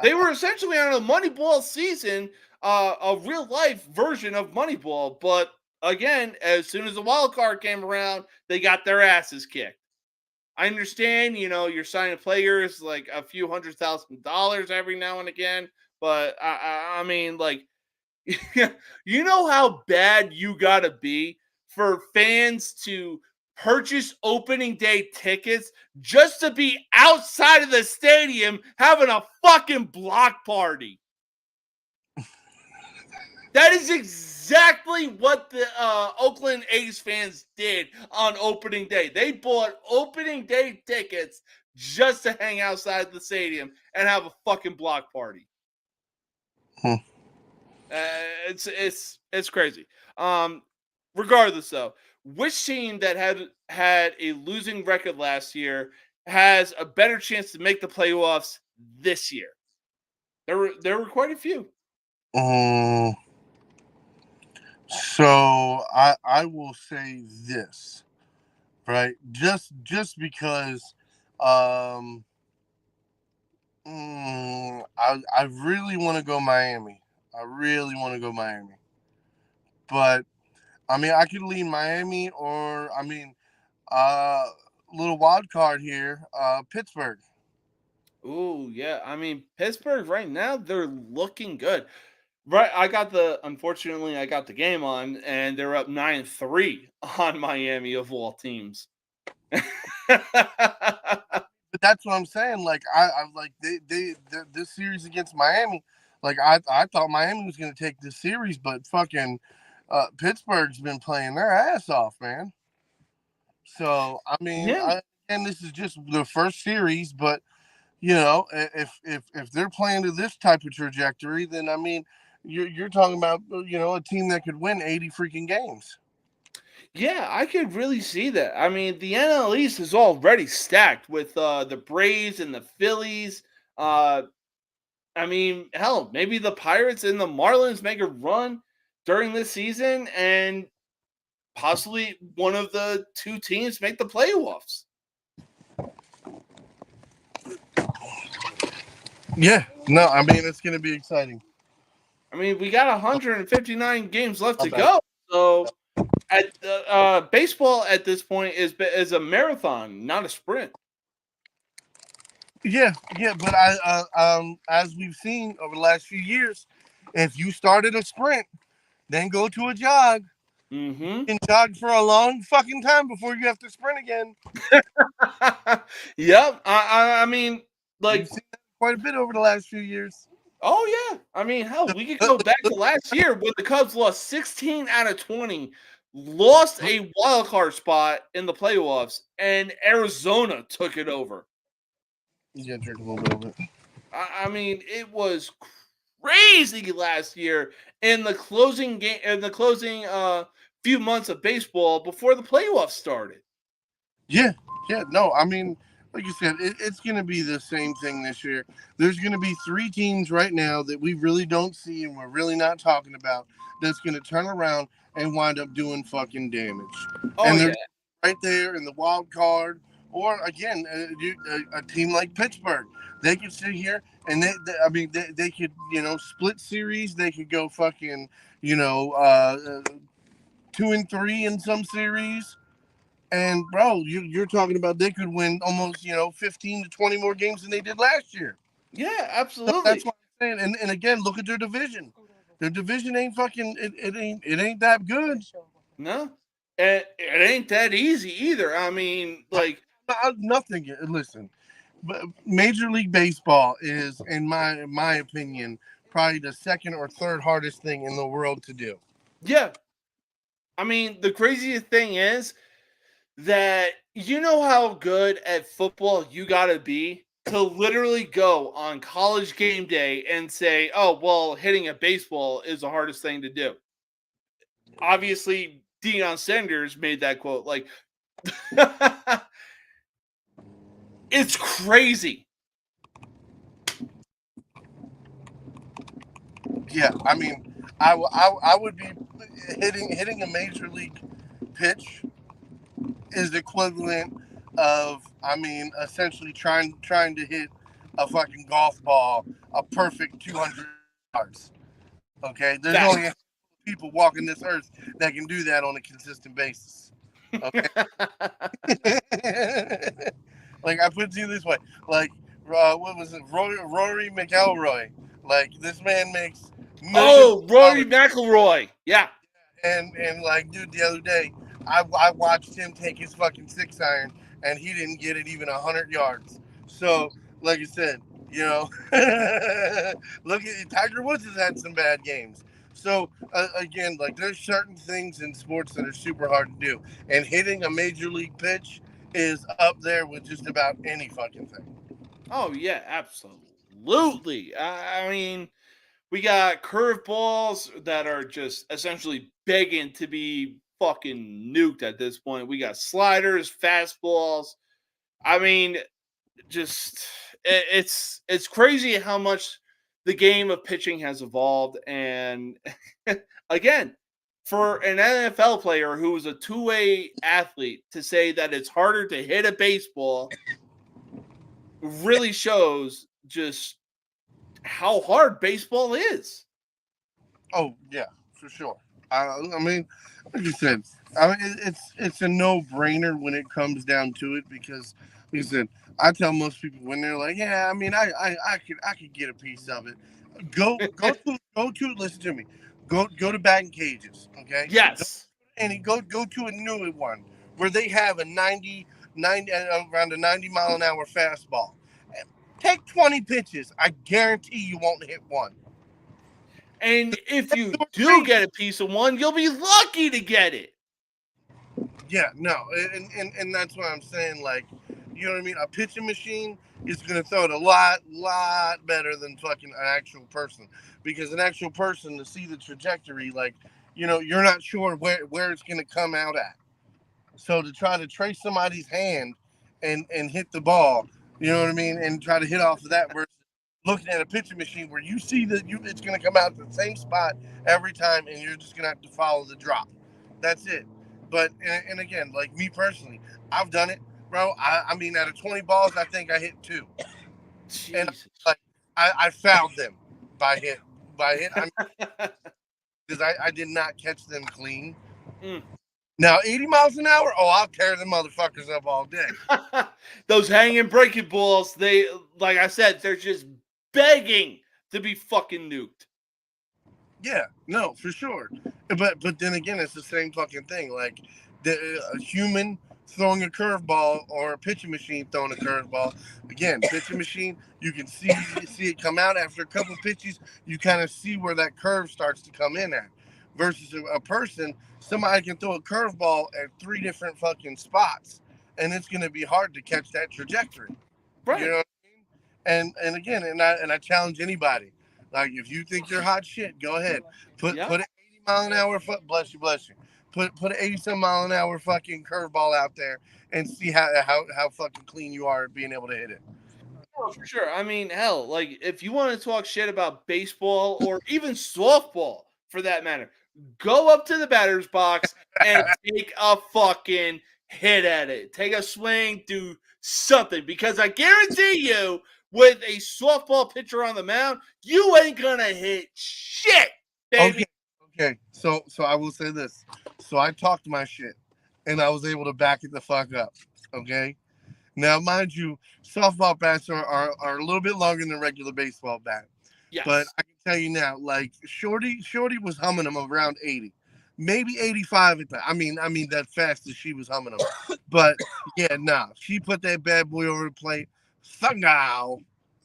They were essentially on a Moneyball season, a real-life version of Moneyball, but again, as soon as the wild card came around, they got their asses kicked. I understand, you're signing players like a few $100,000 every now and again, but I mean, like, you know how bad you gotta be for fans to purchase opening day tickets just to be outside of the stadium having a fucking block party. That is exactly what the Oakland A's fans did on opening day. They bought opening day tickets just to hang outside the stadium and have a fucking block party. It's crazy. Regardless, though, which team that had a losing record last year has a better chance to make the playoffs this year? There were quite a few. So I will say this, right? Just because I really want to go Miami. I really want to go Miami. But I mean, I could lean Miami, or I mean, little wild card here, Pittsburgh. Ooh, yeah. I mean, Pittsburgh right now, they're looking good. Right, unfortunately, I got the game on, and they're up 9-3 on Miami of all teams. But that's what I'm saying. Like I like this series against Miami. Like I thought Miami was going to take this series, but fucking Pittsburgh's been playing their ass off, man. So I mean, Yeah. and this is just the first series, but if they're playing to this type of trajectory, then I mean, you're talking about a team that could win 80 freaking games. Yeah, I could really see that. I mean, the NL East is already stacked with the Braves and the Phillies. I mean, hell, maybe the Pirates and the Marlins make a run during this season, and possibly one of the two teams make the playoffs. Yeah, no, I mean, it's going to be exciting. I mean, we got 159 games left to go, so at baseball at this point is a marathon, not a sprint. Yeah, but as we've seen over the last few years, if you started a sprint, then go to a jog, Mm-hmm. You can jog for a long fucking time before you have to sprint again. Yep. I mean, like, You've seen that quite a bit over the last few years. oh yeah. I mean, hell, we could go back to last year when the Cubs lost 16 out of 20, lost a wild card spot in the playoffs, and Arizona took it over. You gotta drink a little bit of it. I mean, it was crazy last year in the closing game, in the closing few months of baseball before the playoffs started. Yeah. No, I mean, like you said, it's going to be the same thing this year. There's going to be 3 teams right now that we really don't see and we're really not talking about that's going to turn around and wind up doing fucking damage. Oh And they're yeah. right there in the wild card. Or again, a team like Pittsburgh, they could sit here and they could, split series. They could go fucking, 2-3 in some series. And bro, you're talking about they could win almost 15 to 20 more games than they did last year. Yeah, So absolutely. that's what I'm saying. And again, look at their division. Their division ain't fucking it ain't that good. No, it ain't that easy either. I mean, like, Nothing. Listen, but Major League Baseball is, in my opinion, probably the second or third hardest thing in the world to do. yeah. I mean, the craziest thing is that you know how good at football you got to be to literally go on college game day and say, oh, well, hitting a baseball is the hardest thing to do. Obviously, Deion Sanders made that quote. Like, it's crazy. Yeah, I mean, I would be hitting a major league pitch is equivalent of, I mean, essentially trying to hit a fucking golf ball a perfect 200 yards. Okay, there's only people walking this earth that can do that on a consistent basis. Okay, like I put it to you this way, like what was it, Rory McIlroy? Like this man makes Oh, Rory McIlroy. Yeah. And like, dude, the other day, I watched him take his fucking 6-iron, and he didn't get it even 100 yards. So, like I said, look at Tiger Woods has had some bad games. So again, like there's certain things in sports that are super hard to do, and hitting a major league pitch is up there with just about any fucking thing. Oh yeah, absolutely. I mean, we got curveballs that are just essentially begging to be fucking nuked at this point. We got sliders, fastballs. I mean, just it's crazy how much the game of pitching has evolved. And again, for an NFL player who is a two-way athlete to say that it's harder to hit a baseball really shows just how hard baseball is. Oh yeah, for sure. I mean, like you said, I mean it's a no-brainer when it comes down to it because, like I said, I tell most people when they're like, yeah, I mean, I could get a piece of it. Go to listen to me. Go to batting cages, okay? Yes. And go to a new one where they have a 90 around a 90-mile-an-hour fastball. Take 20 pitches. I guarantee you won't hit one. And if you do get a piece of one, you'll be lucky to get it. Yeah, no, and that's what I'm saying. Like, you know what I mean? A pitching machine is going to throw it a lot better than fucking an actual person, because an actual person, to see the trajectory, like, you're not sure where it's going to come out at. So to try to trace somebody's hand and hit the ball, you know what I mean, and try to hit off of that versus looking at a pitching machine where you see that it's going to come out at the same spot every time, and you're just going to have to follow the drop. That's it. But and again, like me personally, I've done it, bro. I mean, out of 20 balls, I think I hit 2, Jesus. and like I fouled them by hit. I mean, because I did not catch them clean. Now 80 miles an hour, oh, I'll tear them motherfuckers up all day. Those hanging breaking balls, they, like I said, they're just begging to be fucking nuked. Yeah, no, for sure. But then again, it's the same fucking thing. Like a human throwing a curveball or a pitching machine throwing a curveball. Again, pitching machine, you can see it come out after a couple pitches. You kind of see where that curve starts to come in at. Versus a person, somebody can throw a curveball at 3 different fucking spots, and it's going to be hard to catch that trajectory. You Right. know what I mean? And again, I challenge anybody. Like if you think you're hot shit, go ahead. Put Yeah. put an 80 mile an hour bless you. Put an 80 some mile an hour fucking curveball out there and see how fucking clean you are at being able to hit it. Oh, for sure. I mean, hell, like if you want to talk shit about baseball or even softball for that matter, go up to the batter's box and take a fucking hit at it. Take a swing, do something. Because I guarantee you, with a softball pitcher on the mound, you ain't gonna hit shit, baby. Okay. So I will say this. So I talked my shit and I was able to back it the fuck up. Okay. Now, mind you, softball bats are a little bit longer than regular baseball bat. But Yes. I can tell you now, like Shorty was humming them around 80, maybe 85 at that. I mean that fast as she was humming them. But yeah, nah, she put that bad boy over the plate. Thungow,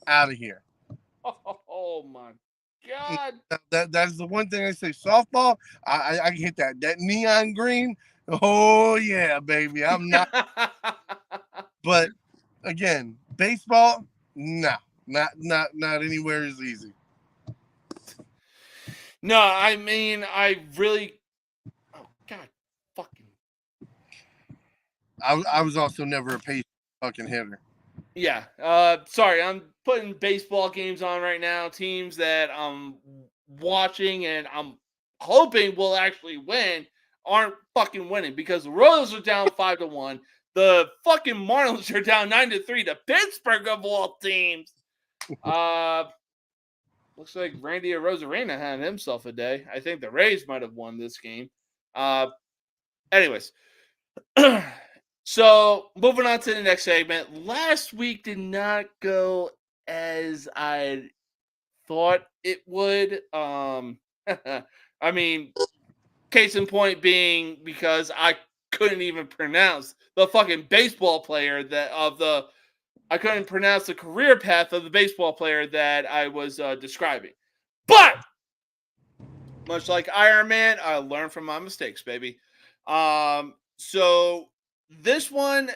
out of here. Oh my god. That's the one thing I say. Softball, I hit that neon green. Oh yeah, baby. I'm not. But again, baseball, no, not anywhere as easy. No, I mean, I really. Oh God, fucking I was also never a patient fucking hitter. yeah. Sorry, I'm putting baseball games on right now. Teams that I'm watching and I'm hoping will actually win aren't fucking winning because the Royals are down 5-1. The fucking Marlins are down 9-3 to Pittsburgh of all teams. Uh, Looks like Randy Arozarena had himself a day. I think the Rays might have won this game. Uh, Anyways, so moving on to the next segment. Last week did not go as I thought it would. I mean, case in point being because I couldn't even pronounce the fucking baseball player that of the. I couldn't pronounce the career path of the baseball player that I was describing. But much like Iron Man, I learned from my mistakes, baby. So this one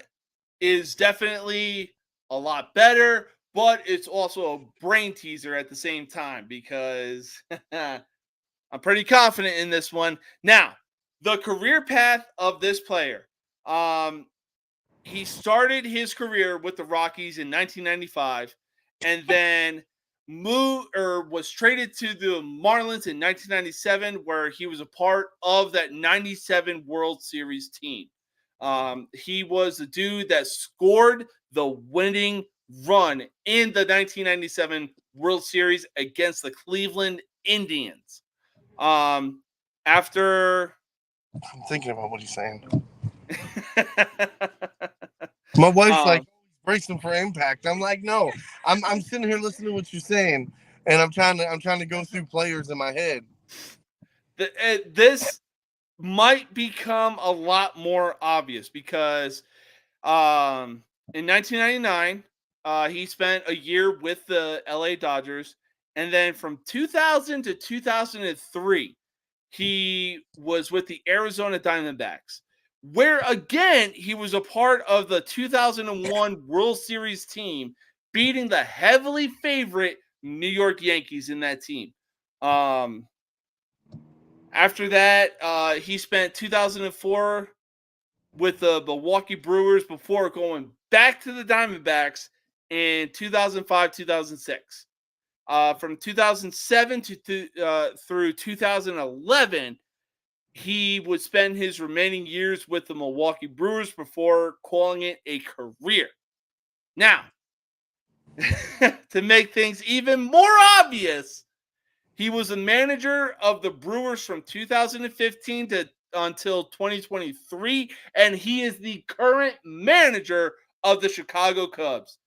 is definitely a lot better, but it's also a brain teaser at the same time because I'm pretty confident in this one. Now, the career path of this player. Um, he started his career with the Rockies in 1995 and then moved or was traded to the Marlins in 1997 where he was a part of that 97 World Series team. He was the dude that scored the winning run in the 1997 World Series against the Cleveland Indians. After I'm thinking about what he's saying. My wife's like bracing for impact. I'm like, no. I'm sitting here listening to what you're saying, and I'm trying to go through players in my head. This might become a lot more obvious because in 1999, he spent a year with the LA Dodgers. And then from 2000 to 2003, he was with the Arizona Diamondbacks, where again, he was a part of the 2001 World Series team, beating the heavily favorite New York Yankees in that team. After that, he spent 2004 with the Milwaukee Brewers before going back to the Diamondbacks in 2005, 2006. From 2007 through 2011, he would spend his remaining years with the Milwaukee Brewers before calling it a career. Now, to make things even more obvious, he was a manager of the Brewers from 2015 to until 2023, and he is the current manager of the Chicago Cubs.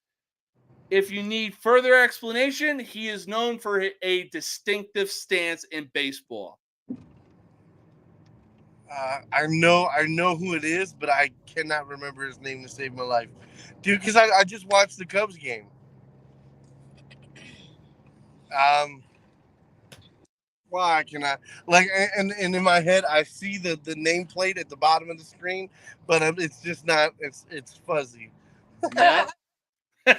If you need further explanation, he is known for a distinctive stance in baseball. I know who it is, but I cannot remember his name to save my life, dude. Because I just watched the Cubs game. Why can I like and in my head I see the nameplate at the bottom of the screen, but it's just not. It's fuzzy. Yeah. Go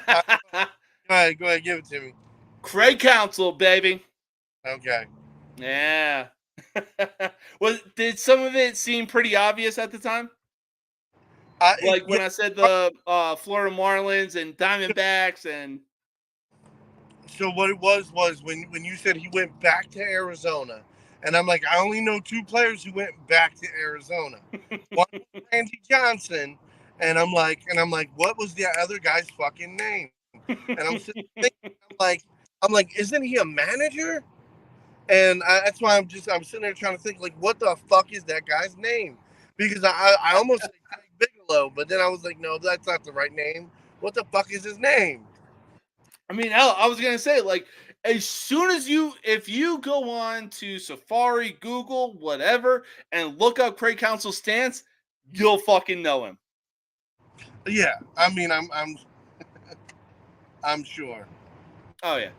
ahead, give it to me. Craig Counsell, baby. Okay. Yeah. Did some of it seem pretty obvious at the time? Like when I said the Florida Marlins and Diamondbacks and. So what it was when you said he went back to Arizona, and I'm like, I only know 2 players who went back to Arizona. One was Randy Johnson, and I'm like, what was the other guy's fucking name? And I'm sitting thinking, I'm like, isn't he a manager? And that's why I'm sitting there trying to think, like, what the fuck is that guy's name? Because I almost said Craig Bigelow, but then I was like, no, that's not the right name. What the fuck is his name? I mean, hell, I was gonna say, like, as soon as if you go on to Safari, Google, whatever, and look up Craig Counsell's stance, you'll fucking know him. Yeah, I mean, I'm sure. Oh yeah.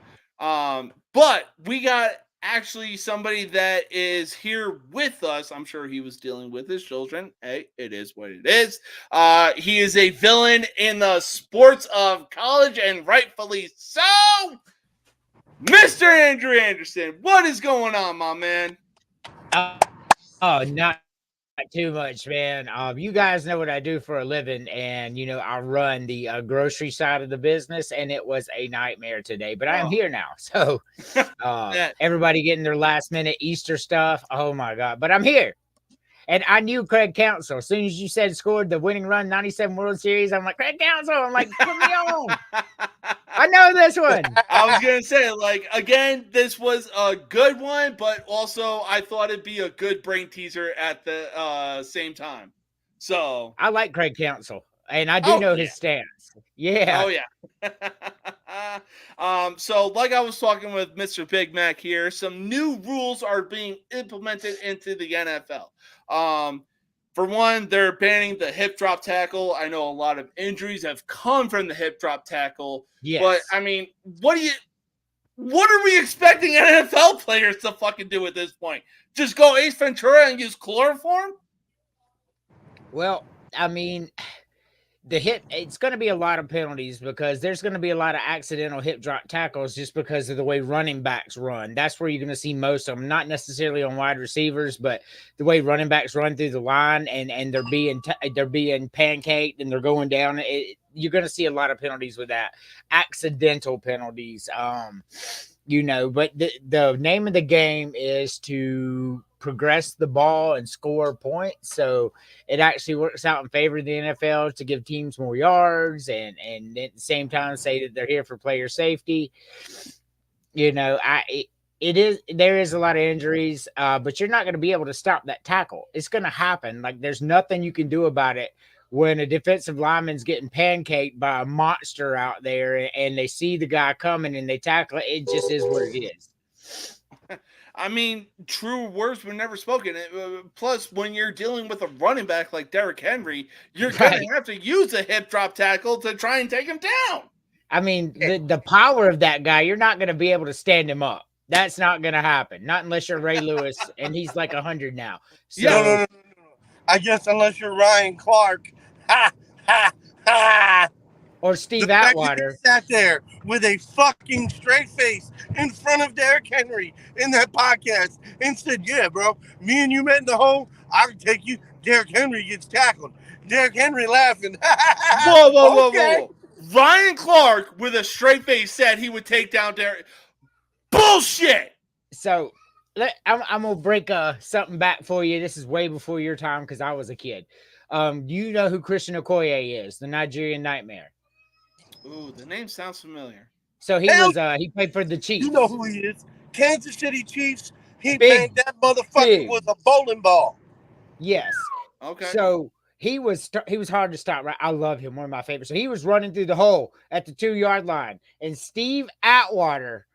But we got actually somebody that is here with us. I'm sure he was dealing with his children. Hey, it is what it is. He is a villain in the sports of college, and rightfully so. Mr. Andrew Anderson, what is going on, my man? Oh, not too much, man. You guys know what I do for a living, and I run the grocery side of the business, and it was a nightmare today. But I am here now, so everybody getting their last minute Easter stuff. Oh my god! But I'm here, and I knew Craig Counsell as soon as you said scored the winning run, 97 World Series. I'm like, Craig Counsell. I'm like, put me on. I know this one. I was gonna say, like, again, this was a good one, but also I thought it'd be a good brain teaser at the same time. So I like Craig Counsell, and I do know his stance. Yeah. Oh yeah. So like I was talking with Mr. Big Mac here, some new rules are being implemented into the NFL. For one, they're banning the hip drop tackle. I know a lot of injuries have come from the hip drop tackle. Yes. But I mean, what are we expecting NFL players to fucking do at this point? Just go Ace Ventura and use chloroform? Well, I mean, it's going to be a lot of penalties because there's going to be a lot of accidental hip drop tackles just because of the way running backs run. That's where you're going to see most of them, not necessarily on wide receivers, but the way running backs run through the line and they're being pancaked and they're going down. You're going to see a lot of penalties with that, accidental penalties. But the name of the game is to progress the ball and score points. So it actually works out in favor of the NFL to give teams more yards and at the same time say that they're here for player safety. There is a lot of injuries, but you're not going to be able to stop that tackle. It's going to happen. Like, there's nothing you can do about it when a defensive lineman's getting pancaked by a monster out there and they see the guy coming and they tackle it. It just is what it is. I mean, true words were never spoken. Plus, when you're dealing with a running back like Derrick Henry, you're going to have to use a hip drop tackle to try and take him down. I mean, the power of that guy, you're not going to be able to stand him up. That's not going to happen. Not unless you're Ray Lewis, and he's like 100 now. So, No. I guess unless you're Ryan Clark. Ha, ha, ha. Or Steve Atwater. Sat there with a fucking straight face in front of Derrick Henry in that podcast and said, yeah, bro, me and you met in the hole. I can take you. Derrick Henry gets tackled. Derrick Henry laughing. Whoa. Ryan Clark with a straight face said he would take down Derrick. Bullshit. So I'm going to break something back for you. This is way before your time because I was a kid. Do you know who Christian Okoye is, the Nigerian Nightmare? Ooh, the name sounds familiar. So he played for the Chiefs. You know who he is. Kansas City Chiefs. That motherfucker was a bowling ball. Yes. Okay. So he was hard to stop, right? I love him. One of my favorites. So he was running through the hole at the 2-yard line. And Steve Atwater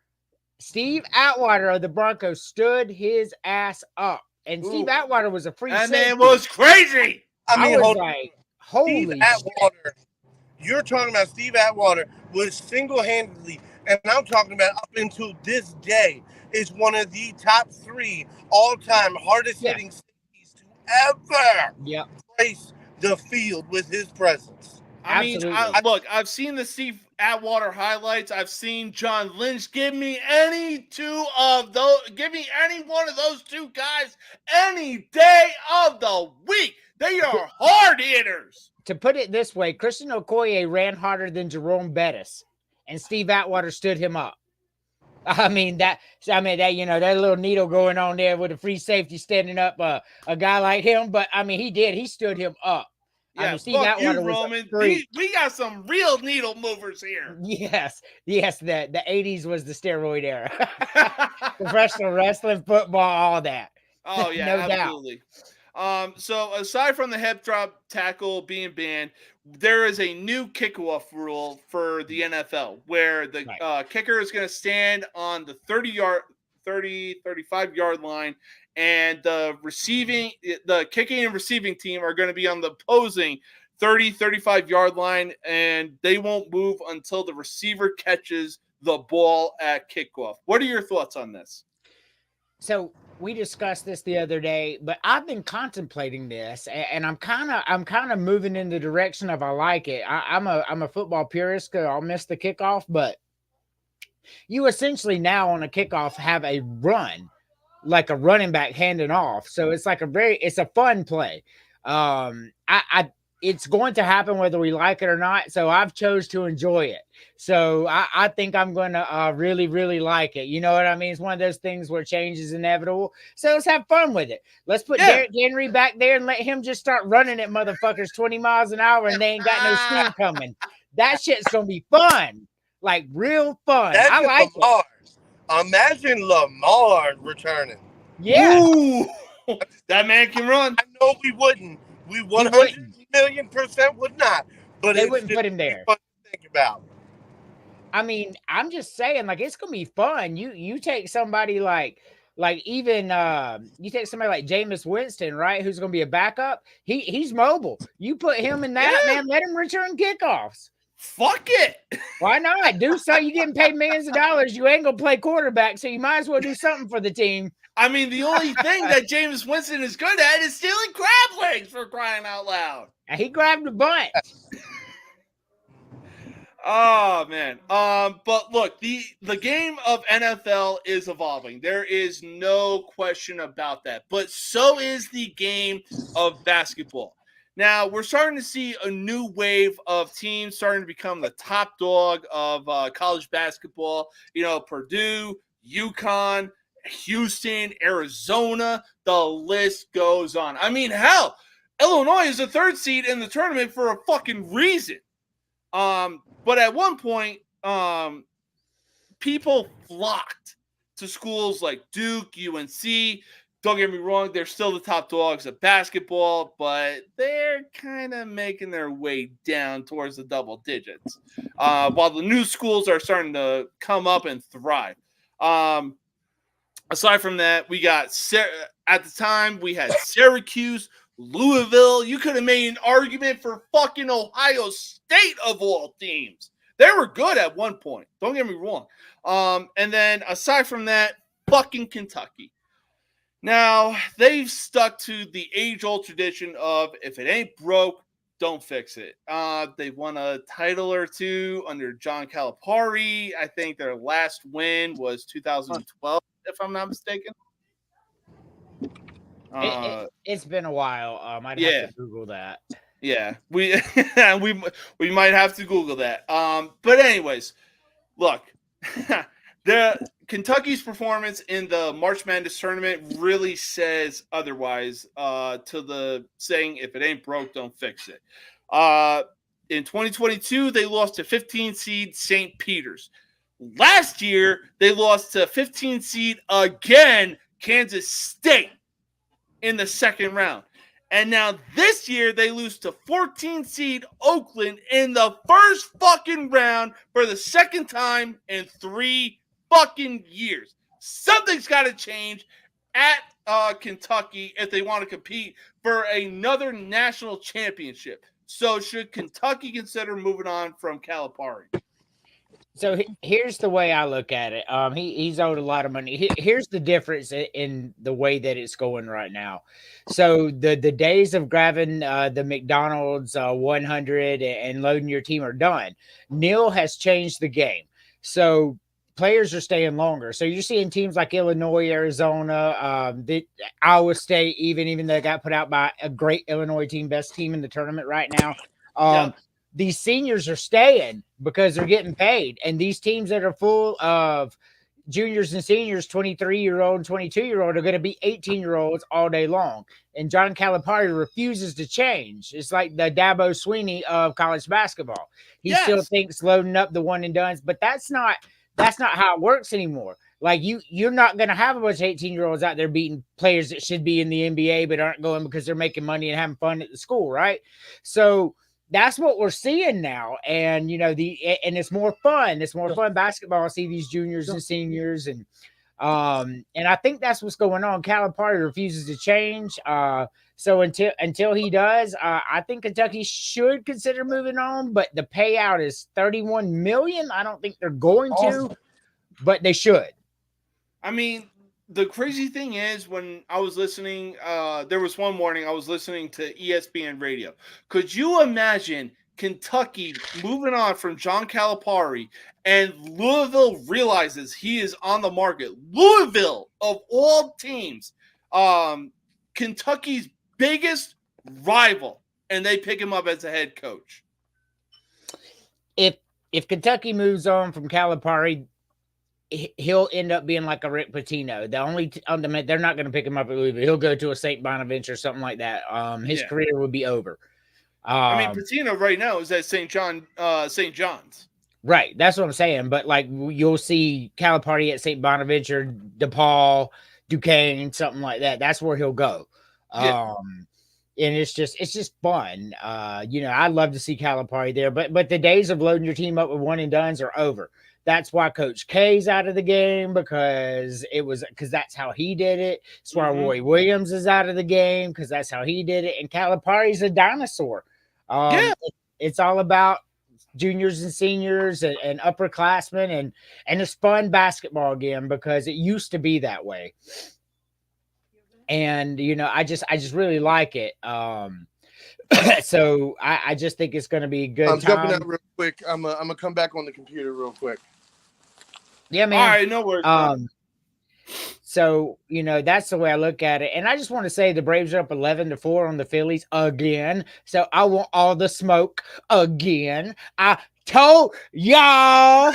of the Broncos stood his ass up And Ooh. Steve Atwater was a free That safety. man was crazy. I mean, was hold on. like, holy Steve shit. Atwater. You're talking about Steve Atwater was single-handedly, and I'm talking about up until this day, is one of the top 3 all-time hardest-hitting safeties to ever Yep. grace the field with his presence. I mean, Absolutely. look, I've seen the Steve Atwater highlights. I've seen John Lynch. Give me any one of those 2 guys any day of the week. They are hard hitters. To put it this way, Christian Okoye ran harder than Jerome Bettis, and Steve Atwater stood him up. That that little needle going on there with a free safety standing up a guy like him. But I mean, he stood him up. Yeah, I mean, Steve Atwater was Roman. a freak. We got some real needle movers here. Yes. The 80s was the steroid era. Professional wrestling, football, all that. Oh yeah, No absolutely. So aside from the hip drop tackle being banned, there is a new kickoff rule for the NFL where the kicker is going to stand on the 35-yard line, and the kicking and receiving team are going to be on the opposing 35-yard line, and they won't move until the receiver catches the ball at kickoff. What are your thoughts on this? So we discussed this the other day, but I've been contemplating this, and I'm kind of moving in the direction of I like it. I'm a football purist because I'll miss the kickoff, but you essentially now on a kickoff have a run, like a running back handing off. So it's like it's a fun play. It's going to happen whether we like it or not. So I've chose to enjoy it. So I think I'm going to really, really like it. You know what I mean? It's one of those things where change is inevitable. So let's have fun with it. Let's put Derrick Henry back there and let him just start running at motherfuckers 20 miles an hour and they ain't got no steam coming. That shit's going to be fun. Like real fun. I like Lamar. It. Imagine Lamar returning. Yeah. Ooh, that man can run. I know we wouldn't. We 100,000,000% would not. But they wouldn't put him there. Fun to think about. I mean, I'm just saying, like, it's gonna be fun. You take somebody like even you take somebody like Jameis Winston, right? Who's gonna be a backup. He's mobile. You put him in that, man, let him return kickoffs. Fuck it. Why not? Do so. You getting paid millions of dollars. You ain't gonna play quarterback, so you might as well do something for the team. I mean, the only thing that Jameis Winston is good at is stealing crab legs, for crying out loud. And he grabbed a bunch. Oh man. But look, the game of NFL is evolving. There is no question about that. But so is the game of basketball. Now, we're starting to see a new wave of teams starting to become the top dog of college basketball. You know, Purdue, UConn, Houston, Arizona, the list goes on. I mean, hell, Illinois is the 3rd seed in the tournament for a fucking reason. But at one point, people flocked to schools like Duke, UNC. Don't get me wrong, they're still the top dogs of basketball, but they're kind of making their way down towards the double digits, while the new schools are starting to come up and thrive. Aside from that, we got at the time we had Syracuse, Louisville. You could have made an argument for fucking Ohio State of all teams. They were good at one point. Don't get me wrong. And then aside from that, fucking Kentucky. Now, they've stuck to the age-old tradition of if it ain't broke, don't fix it. They won a title or 2 under John Calipari. I think their last win was 2012, if I'm not mistaken. It's been a while. I'd have to Google that. Yeah, we might have to Google that. But anyways, look, the Kentucky's performance in the March Madness tournament really says otherwise. To the saying, if it ain't broke, don't fix it. In 2022, they lost to 15 seed St. Peter's. Last year, they lost to 15 seed again Kansas State in the second round. And now this year, they lose to 14 seed Oakland in the first fucking round for the second time in 3 fucking years. Something's got to change at Kentucky if they want to compete for another national championship. So should Kentucky consider moving on from Calipari? So here's the way I look at it. He's owed a lot of money. Here's the difference in the way that it's going right now. So the days of grabbing the McDonald's 100 and loading your team are done. Neil has changed the game. So players are staying longer. So you're seeing teams like Illinois, Arizona, Iowa State, even though they got put out by a great Illinois team, best team in the tournament right now. Yep. These seniors are staying because they're getting paid. And these teams that are full of juniors and seniors, 23-year-old and 22-year-old, are going to be 18-year-olds all day long. And John Calipari refuses to change. It's like the Dabo Sweeney of college basketball. He still thinks loading up the one and dones, but that's not how it works anymore. Like you're not going to have a bunch of 18-year-olds out there beating players that should be in the NBA but aren't going because they're making money and having fun at the school, right? So that's what we're seeing now. And, and it's more fun. It's more fun basketball. I see these juniors and seniors. And I think that's what's going on. Calipari refuses to change. So until he does, I think Kentucky should consider moving on, but the payout is $31 million. I don't think they're going to, but they should. I mean, the crazy thing is when I was listening, there was one morning I was listening to ESPN radio. Could you imagine Kentucky moving on from John Calipari and Louisville realizes he is on the market? Louisville, of all teams, Kentucky's biggest rival, and they pick him up as a head coach. If Kentucky moves on from Calipari, he'll end up being like a Rick Pitino. They're not going to pick him up at Louisville. He'll go to a St. Bonaventure or something like that. His career would be over. Pitino right now is at St. John's. Right. That's what I'm saying. But like you'll see Calipari at St. Bonaventure, DePaul, Duquesne, something like that. That's where he'll go. And it's just fun. I'd love to see Calipari there, but the days of loading your team up with one and dones are over. That's why Coach K's out of the game because that's how he did it. That's why Roy Williams is out of the game because that's how he did it. And Calipari's a dinosaur. It's all about juniors and seniors and upperclassmen and it's fun basketball again because it used to be that way. And I just really like it. So I just think it's going to be a good time. Jumping out real quick. I'm gonna come back on the computer real quick. Yeah, man. All right, no worries. So that's the way I look at it. And I just want to say the Braves are up 11-4 on the Phillies again. So I want all the smoke again. I told y'all.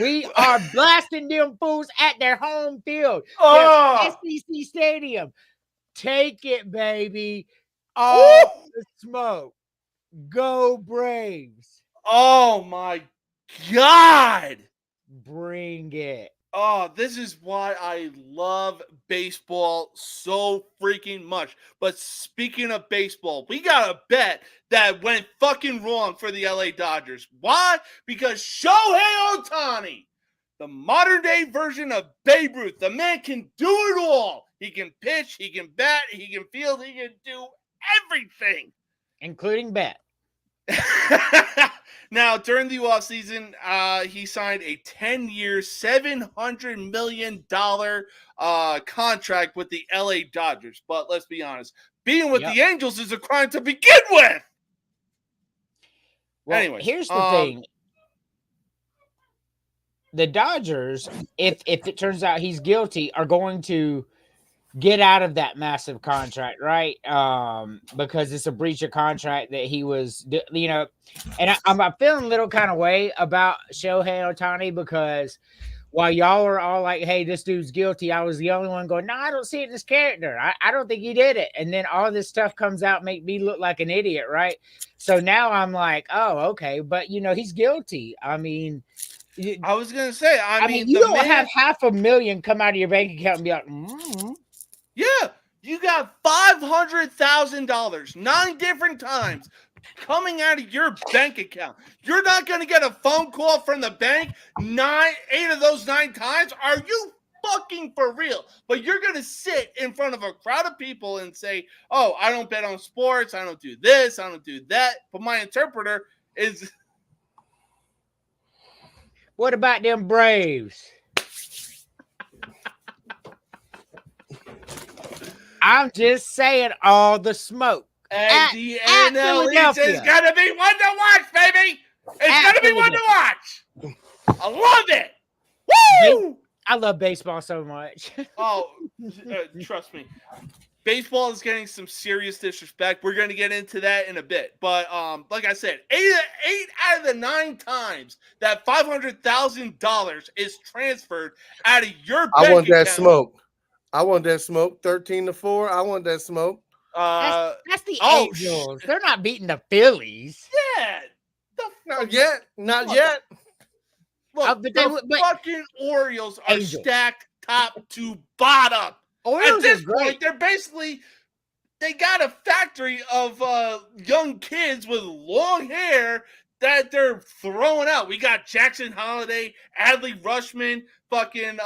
We are blasting them fools at their home field. Their SEC Stadium. Take it, baby. All the smoke. Go Braves. Oh, my God. Bring it. Oh, this is why I love baseball so freaking much. But speaking of baseball, we got a bet that went fucking wrong for the LA Dodgers. Why? Because Shohei Ohtani, the modern day version of Babe Ruth, the man can do it all. He can pitch, he can bat, he can field, he can do everything. Including bet. Now, during the offseason, he signed a 10-year, $700 million contract with the LA Dodgers. But let's be honest, being with the Angels is a crime to begin with. Well, anyway, here's the thing. The Dodgers, if it turns out he's guilty, are going to get out of that massive contract, right? Because it's a breach of contract that he was, and I'm feeling a little kind of way about Shohei Ohtani because while y'all are all like, hey, this dude's guilty, I was the only one going, no, I don't see it in his character. I don't think he did it. And then all this stuff comes out, make me look like an idiot, right? So now I'm like, oh, okay. But, he's guilty. I mean, I was going to say, I mean, you don't have $500,000 come out of your bank account and be like, Yeah, you got $500,000 9 different times coming out of your bank account. You're not going to get a phone call from the bank 8 of those 9 times? Are you fucking for real. But you're going to sit in front of a crowd of people and say, oh, I don't bet on sports. I don't do this. I don't do that. But my interpreter is... What about them Braves? I'm just saying all the smoke. And the NL East is going to be one to watch, baby. It's going to be one to watch. I love it. Woo! I love baseball so much. Oh, trust me. Baseball is getting some serious disrespect. We're going to get into that in a bit. But like I said, eight out of the 9 times that $500,000 is transferred out of your bank I want that account, smoke. I want that smoke. 13-4. I want that smoke. That's the Angels. They're not beating the Phillies. Yeah. Not yet. Not yet. Look, the fucking Orioles are stacked top to bottom. Orioles At this point, they got a factory of young kids with long hair that they're throwing out. We got Jackson Holiday, Adley Rushman, fucking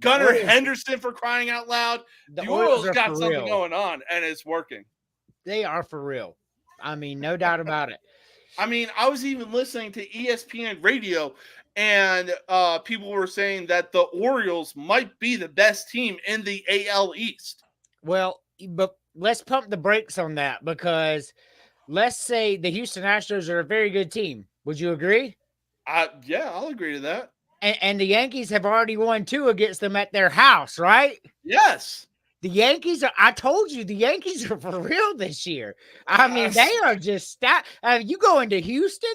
Gunnar Henderson, for crying out loud. The Orioles got something going on, and it's working. They are for real. I mean, no doubt about it. I mean, I was even listening to ESPN radio, and people were saying that the Orioles might be the best team in the AL East. Well, but let's pump the brakes on that, because let's say the Houston Astros are a very good team. Would you agree? Yeah, I'll agree to that. And the Yankees have already won 2 against them at their house, right? Yes. The Yankees are, I told you, the Yankees are for real this year. I mean, they are just you go into Houston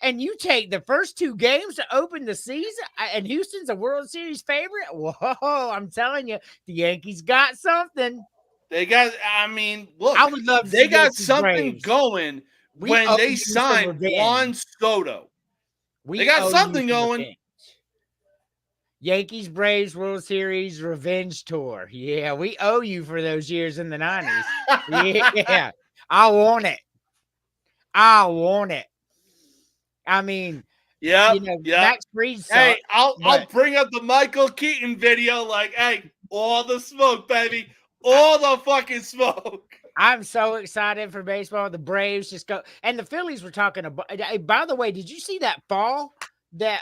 and you take the first 2 games to open the season, and Houston's a World Series favorite. Whoa, I'm telling you, the Yankees got something. They got, I mean, look, I would love to they got something going when they signed Juan Soto. They got something going. Yankees Braves World Series revenge tour. Yeah, we owe you for those years in the 90s. Yeah, I want it. I want it. I mean, Max Fried sucked, hey, I'll bring up the Michael Keaton video. Like, hey, all the smoke, baby, all the fucking smoke. I'm so excited for baseball. The Braves just go, and the Phillies were talking about. By the way, did you see that fall that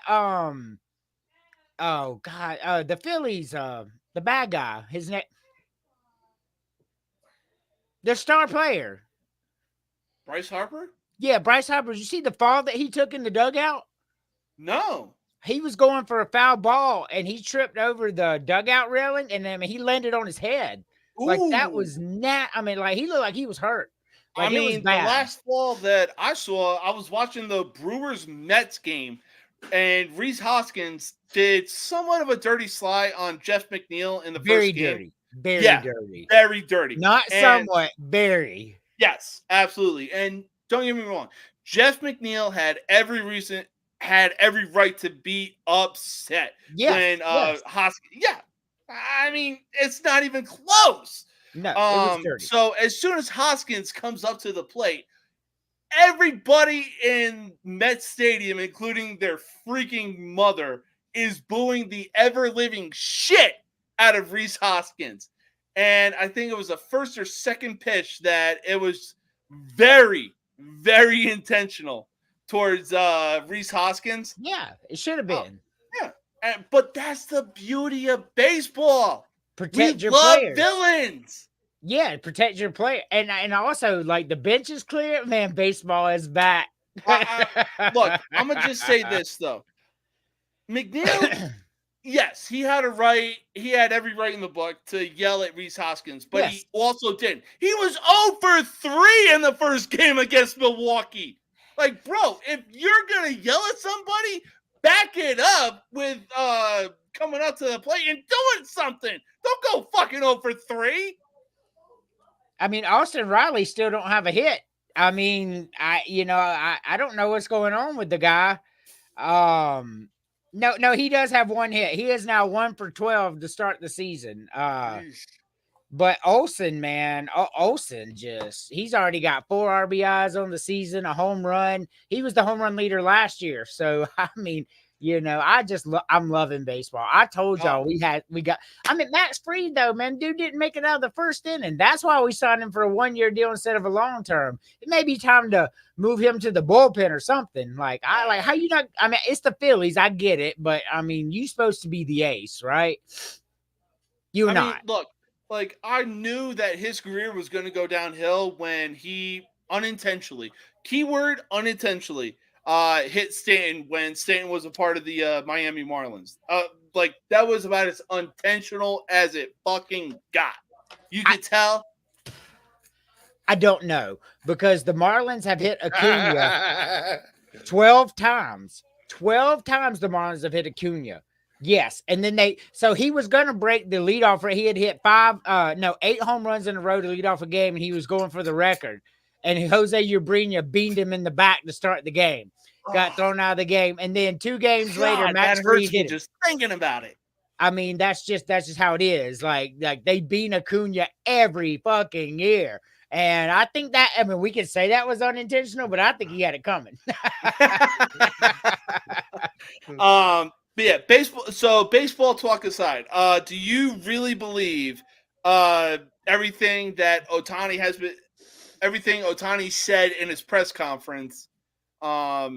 oh God, the Phillies, the bad guy, his name, their star player, Bryce Harper? Yeah, Bryce Harper. Did you see the fall that he took in the dugout? No. He was going for a foul ball, and he tripped over the dugout railing, and then he landed on his head. Ooh. Like, that was I mean, like, he looked like he was hurt. Like, I mean, the last fall that I saw, I was watching the Brewers-Mets game, and Rhys Hoskins did somewhat of a dirty slide on Jeff McNeil in the first game. Very dirty. Very dirty. Not somewhat, very. Yes, absolutely. And don't get me wrong, Jeff McNeil had every right to be upset when Hoskins. Yeah, I mean, it's not even close. No, it was dirty. So as soon as Hoskins comes up to the plate, everybody in Mets Stadium, including their freaking mother, is booing the ever-living shit out of Rhys Hoskins. And I think it was a first or second pitch that it was very, very intentional towards Rhys Hoskins. Yeah, it should have been. But that's the beauty of baseball. Protect your players. Villains. Yeah, protect your player. And also, like, the bench is clear. Man, baseball is back. Look, I'm going to just say this, though. McNeil, yes, he had every right in the book to yell at Rhys Hoskins, but he also didn't. He was 0 for 3 in the first game against Milwaukee. Like, bro, if you're going to yell at somebody, back it up with coming up to the plate and doing something. Don't go fucking 0 for 3. I mean, Austin Riley still don't have a hit. I mean, I don't know what's going on with the guy. No, he does have one hit. He is now 1 for 12 to start the season. But Olsen, man, he's already got 4 RBIs on the season, a home run. He was the home run leader last year. So, I mean, You know, I'm loving baseball. I told y'all we got. I mean, Max Fried though, man, dude didn't make it out of the first inning. That's why we signed him for a 1-year deal instead of a long term. It may be time to move him to the bullpen or something. Like how you not? I mean, it's the Phillies. I get it, but I mean, you supposed to be the ace, right? You're not. Mean, look, like I knew that his career was going to go downhill when he unintentionally, keyword unintentionally, hit Stanton when Stanton was a part of the Miami Marlins. Like that was about as intentional as it fucking got. You could tell. I don't know because the Marlins have hit Acuna 12 times. 12 times the Marlins have hit Acuna. Yes, and then he was going to break the leadoff. He had hit 8 home runs in a row to lead off a game, and he was going for the record. And Jose Urbina beaned him in the back to start the game. Got thrown out of the game, and then 2 games later, Max Fried hit just thinking about it. I mean, that's just how it is. Like they beat Acuna every fucking year. And I think that, I mean, we could say that was unintentional, but I think he had it coming. But yeah, baseball. So baseball talk aside, do you really believe everything Ohtani said in his press conference, for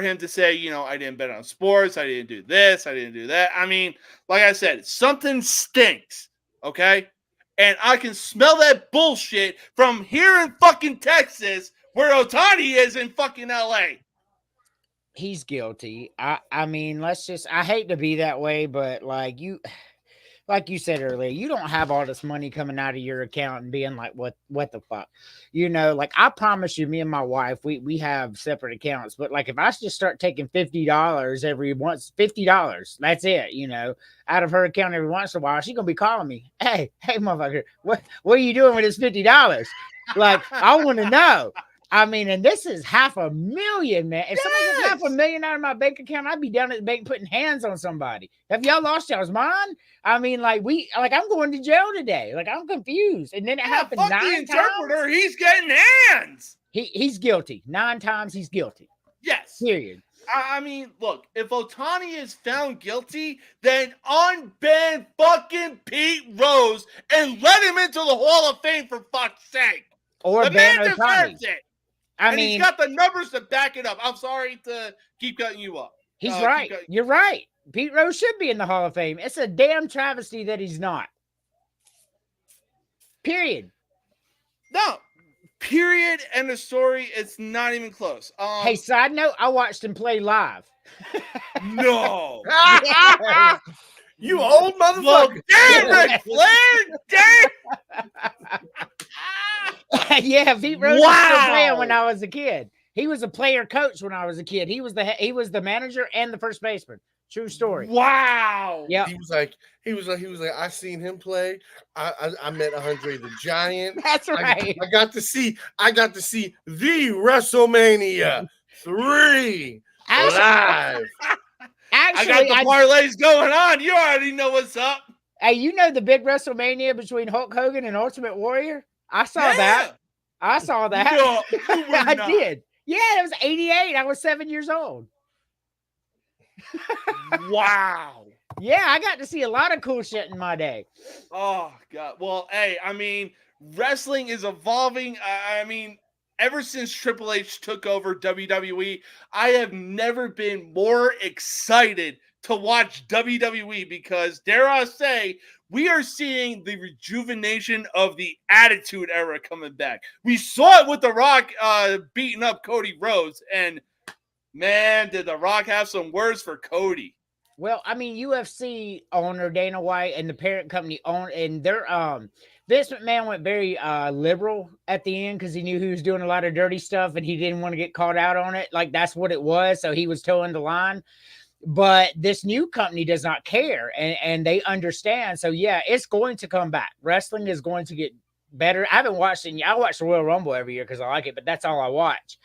him to say, you know, I didn't bet on sports, I didn't do this, I didn't do that. I mean, like I said, something stinks, okay? And I can smell that bullshit from here in fucking Texas, where Ohtani is in fucking LA. He's guilty. I mean, I hate to be that way, but like you said earlier, you don't have all this money coming out of your account and being like, what the fuck? You know, like I promise you, me and my wife, we have separate accounts, but like if I just start taking $50 every once, $50, that's it, you know, out of her account every once in a while, she's gonna be calling me, hey motherfucker, what are you doing with this $50? Like, I want to know. I mean, and this is $500,000, man. If somebody gets $500,000 out of my bank account, I'd be down at the bank putting hands on somebody. Have y'all lost y'all's mind? I mean, I'm going to jail today. Like, I'm confused. And then it happened 9 times. Interpreter, he's getting hands. He's guilty. 9 times he's guilty. Yes. Period. I mean, look, if Ohtani is found guilty, then unban fucking Pete Rose and let him into the Hall of Fame for fuck's sake. Or the ban man Ohtani. deserves it. I mean, he's got the numbers to back it up. I'm sorry to keep cutting you up. He's right. You're right. Pete Rose should be in the Hall of Fame. It's a damn travesty that he's not. Period. No. Period. End of story. It's not even close. Hey, side note, I watched him play live. No. You old motherfucker. Well, damn it, Flair. Damn. Yeah, Pete Rose was still playing when I was a kid. He was a player coach when I was a kid. He was the manager and the first baseman. True story. Wow. Yeah. He was like, I seen him play. I met Andre the Giant. That's right. I got to see the WrestleMania 3 live. Actually, I got the parlays going on. You already know what's up. Hey, you know the big WrestleMania between Hulk Hogan and Ultimate Warrior? I saw that. I saw that. No, I did. Yeah, it was 88. I was 7 years old. Wow. Yeah, I got to see a lot of cool shit in my day. Oh, God. Well, hey, I mean, wrestling is evolving. I mean, ever since Triple H took over WWE, I have never been more excited to watch WWE because, dare I say, we are seeing the rejuvenation of the Attitude Era coming back. We saw it with The Rock beating up Cody Rhodes, and man, did The Rock have some words for Cody. Well, I mean, UFC owner Dana White and the parent company and their Vince McMahon went very liberal at the end because he knew he was doing a lot of dirty stuff and he didn't want to get caught out on it. Like, that's what it was. So he was towing the line. But this new company does not care and they understand. So, yeah, it's going to come back. Wrestling is going to get better. I haven't watched it. I watch the Royal Rumble every year because I like it, but that's all I watch.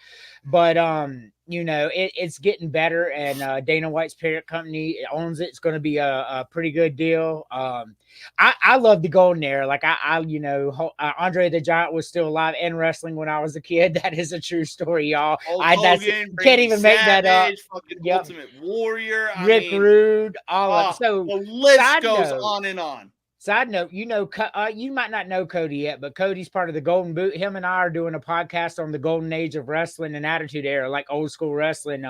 But you know, it's getting better, and Dana White's parent company owns it. It's going to be a pretty good deal. I love the golden era. Like I you know, Andre the Giant was still alive and wrestling when I was a kid. That is a true story, y'all. Hogan, Can't even make that up. Fucking Yep. Ultimate Warrior, Rick Rude, all of so. The list goes note, on and on. Side note, you know, you might not know Cody yet, but Cody's part of the Golden Boot. Him and I are doing a podcast on the golden age of wrestling and attitude era, like old school wrestling.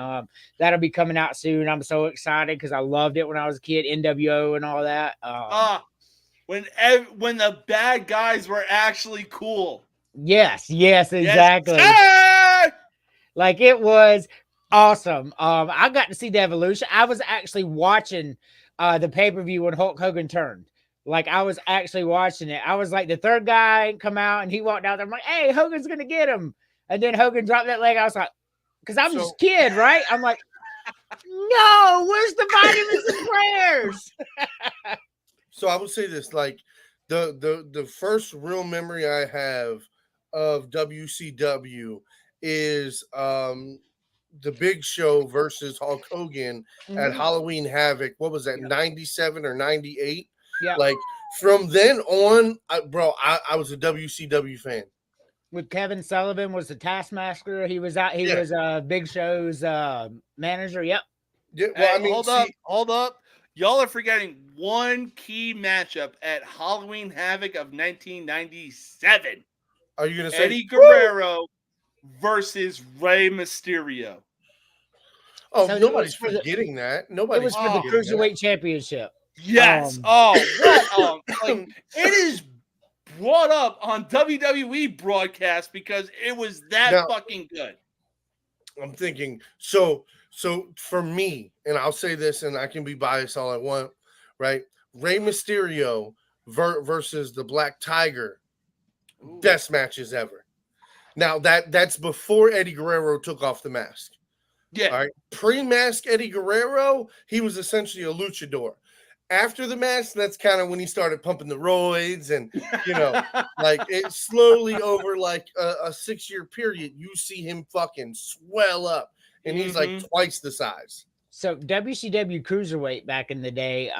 That'll be coming out soon. I'm so excited because I loved it when I was a kid, NWO and all that. When the bad guys were actually cool. Yes, exactly. Yes, like it was awesome. I got to see the evolution. I was actually watching the pay-per-view when Hulk Hogan turned. Like I was actually watching it. I was like the third guy come out and he walked out there. I'm like, hey, Hogan's gonna get him. And then Hogan dropped that leg. I was like, because I'm just a kid, right? I'm like, no, where's the vitamins and prayers? So I would say this, like the first real memory I have of WCW is the Big Show versus Hulk Hogan at Halloween Havoc. What was that, 97 or 98? Yeah. Like from then on, I was a WCW fan. With Kevin Sullivan was the Taskmaster. He was out. He was Big Show's manager. Yep. Yeah. Well, hey, I mean, hold up. Y'all are forgetting one key matchup at Halloween Havoc of 1997. Are you going to say Eddie Guerrero versus Rey Mysterio? Oh, so nobody's forgetting that. Nobody. It was for the Cruiserweight Championship. Yes. Like, it is brought up on WWE broadcast because it was that fucking good. I'm thinking so for me, and I'll say this, and I can be biased all I want, right? Rey Mysterio versus the Black Tiger, best matches ever. Now that's before Eddie Guerrero took off the mask. Yeah. All right. Pre-mask Eddie Guerrero, he was essentially a luchador. After the mask, that's kind of when he started pumping the roids, and you know, like it slowly over like a 6-year period, you see him fucking swell up, and he's like twice the size. So WCW Cruiserweight back in the day,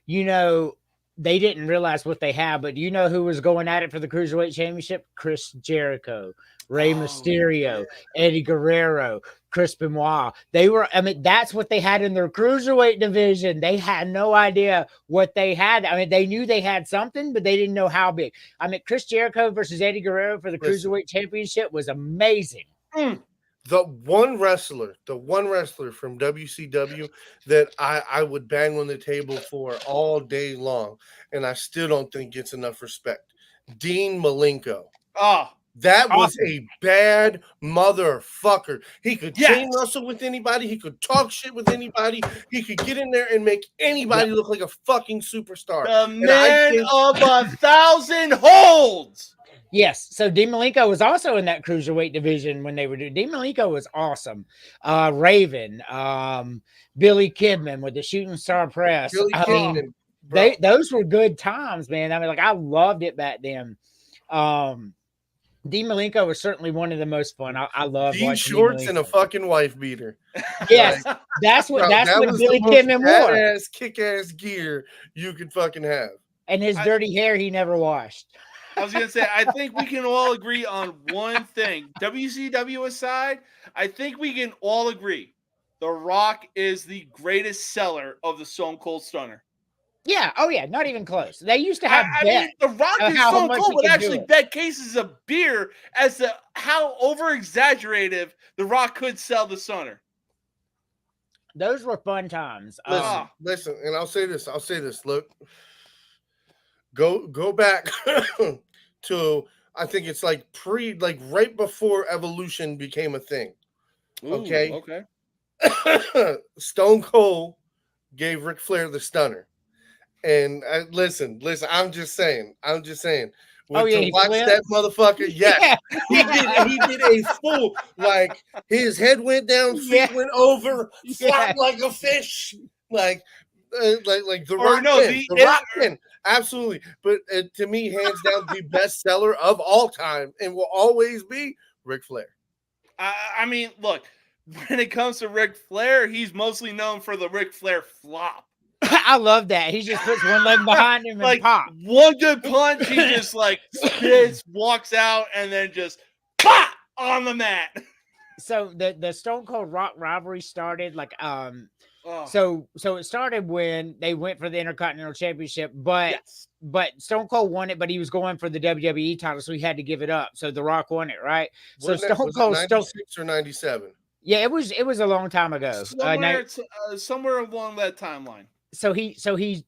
you know, they didn't realize what they had, but do you know who was going at it for the Cruiserweight Championship? Chris Jericho, Rey Mysterio, Eddie Guerrero, Chris Benoit. They were, I mean, that's what they had in their Cruiserweight division. They had no idea what they had. I mean, they knew they had something, but they didn't know how big. I mean, Chris Jericho versus Eddie Guerrero for the Cruiserweight Championship was amazing. The one wrestler from WCW that I would bang on the table for all day long, and I still don't think gets enough respect, Dean Malenko. That was a bad motherfucker. He could chain wrestle with anybody. He could talk shit with anybody. He could get in there and make anybody look like a fucking superstar. The man of 1,000 holds. Yes. So Dean Malenko was also in that Cruiserweight division when they were doing. Dean Malenko was awesome. Raven, Billy Kidman with the Shooting Star Press. Those were good times, man. I mean, like I loved it back then. Dean Malenko was certainly one of the most fun. I love Dean shorts and a fucking wife beater. Yes, that's what Billy Kidman wore. Kick-ass gear you could fucking have. And his dirty hair he never washed. I was going to say, I think we can all agree on one thing. WCW aside, I think we can all agree The Rock is the greatest seller of the Stone Cold Stunner. Yeah. Oh, yeah. Not even close. They used to have I mean, The Rock and Stone Cold would actually bet cases of beer as to how over-exaggerative The Rock could sell the Stunner. Those were fun times. Listen, and I'll say this. Look, go back to, I think it's like right before Evolution became a thing. Okay. Stone Cold gave Ric Flair the Stunner. And listen, I'm just saying. To watch that motherfucker, yes. Yeah. He did a full, like, his head went down, feet went over, flopped like a fish, like The Rock. absolutely. But to me, hands down, the best seller of all time and will always be Ric Flair. I mean, look, when it comes to Ric Flair, he's mostly known for the Ric Flair flop. I love that. He just puts one leg behind him and Like pop. one good punch, he just like spits, walks out, and then just pop on the mat. So the Stone Cold Rock rivalry started like Oh, so it started when they went for the Intercontinental Championship, but yes. but Stone Cold won it, but he was going for the WWE title, so he had to give it up. So The Rock won it, right? So Wasn't Stone was Cold it 96 or 97? Yeah, it was a long time ago. Somewhere along that timeline. So he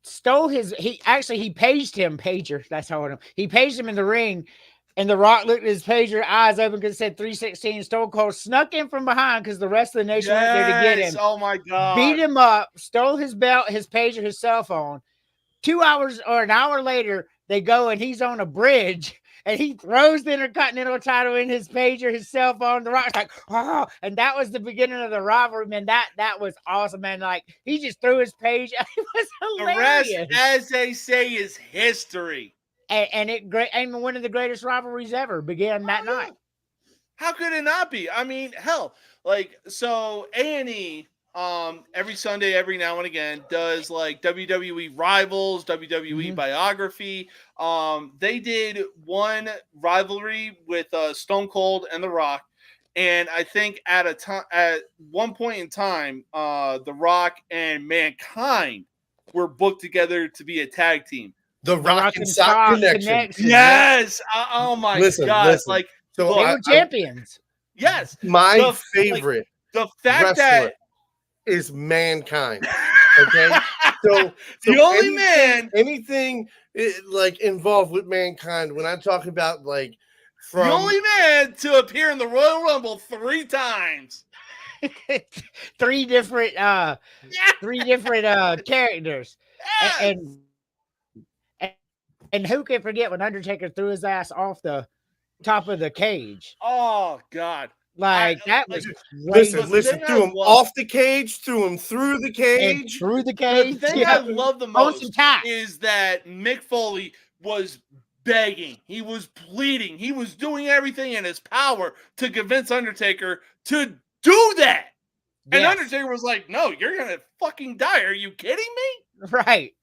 stole his he paged him, pager. That's how he paged him in the ring, and The Rock looked at his pager, eyes open, because it said 316. Stone Cold snuck in from behind because the rest of the nation went there to get him. Oh my god! Beat him up, stole his belt, his pager, his cell phone. 2 hours or an hour later, they go and he's on a bridge. And he throws the Intercontinental title in his pager, his cell phone. The Rock's like, oh, and that was the beginning of the rivalry, man. That was awesome, man. Like, he just threw his page. It was hilarious. The rest, as they say, is history. And one of the greatest rivalries ever began that night. How could it not be? I mean, hell, like, so A&E, every Sunday, every now and again, does like WWE Rivals, WWE Biography. They did one rivalry with Stone Cold and The Rock, and I think at one point in time, The Rock and Mankind were booked together to be a tag team. The Rock and Sock Connection. Yes. Oh my god! Listen. Like, so they were champions. Yes. My favorite. The fact that is Mankind. Okay, so the only man, anything like involved with Mankind. When I talk about like the only man to appear in the Royal Rumble 3 times, three different characters, yes. and who can forget when Undertaker threw his ass off the top of the cage? Oh God. Like that was listen, threw him off the cage, threw him through the cage. Through the cage. The thing I love the most is that Mick Foley was begging, he was pleading, he was doing everything in his power to convince Undertaker to do that. Yes. And Undertaker was like, no, you're gonna fucking die. Are you kidding me? Right.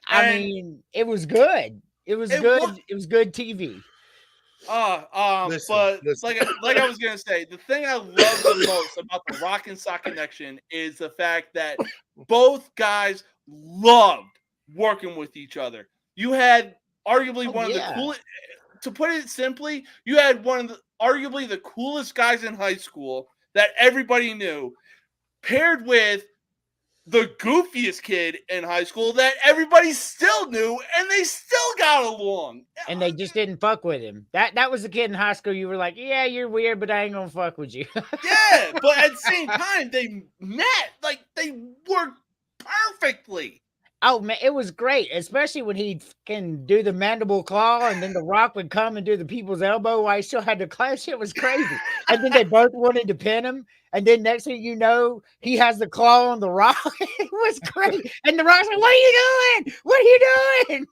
I mean, it was good. It was good. It was good TV. But like I was gonna say, the thing I love the most about the Rock and Sock Connection is the fact that both guys loved working with each other. You had arguably one of the coolest. To put it simply, you had one of the arguably the coolest guys in high school that everybody knew, paired with the goofiest kid in high school that everybody still knew, and they still got along. And they just didn't fuck with him. That was the kid in high school. You were like, yeah, you're weird, but I ain't gonna fuck with you. Yeah, but at the same time, they met. Like, they worked perfectly. Oh man, it was great, especially when he can do the mandible claw, and then The Rock would come and do the people's elbow while he still had the claw. Shit was crazy. And then they both wanted to pin him, and then next thing you know, he has the claw on The Rock. It was great. And The Rock's like, "What are you doing? What are you doing?"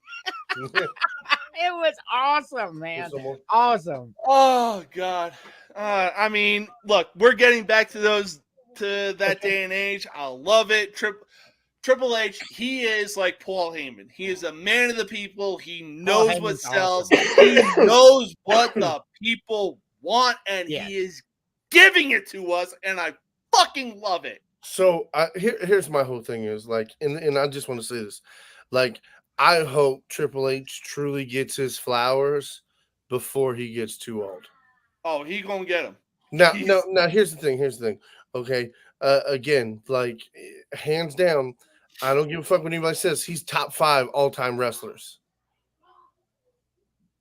It was awesome, man. Awesome. Oh God. I mean, look, we're getting back to that day and age. I love it. Triple H, he is like Paul Heyman. He is a man of the people. He knows what sells. Awesome. He knows what the people want, and he is giving it to us, and I fucking love it. So here's my whole thing is like, and I just want to say this, like, I hope Triple H truly gets his flowers before he gets too old. Oh, he gonna get them. Now, here's the thing. Okay, again, like, hands down, I don't give a fuck what anybody says. He's top 5 all-time wrestlers.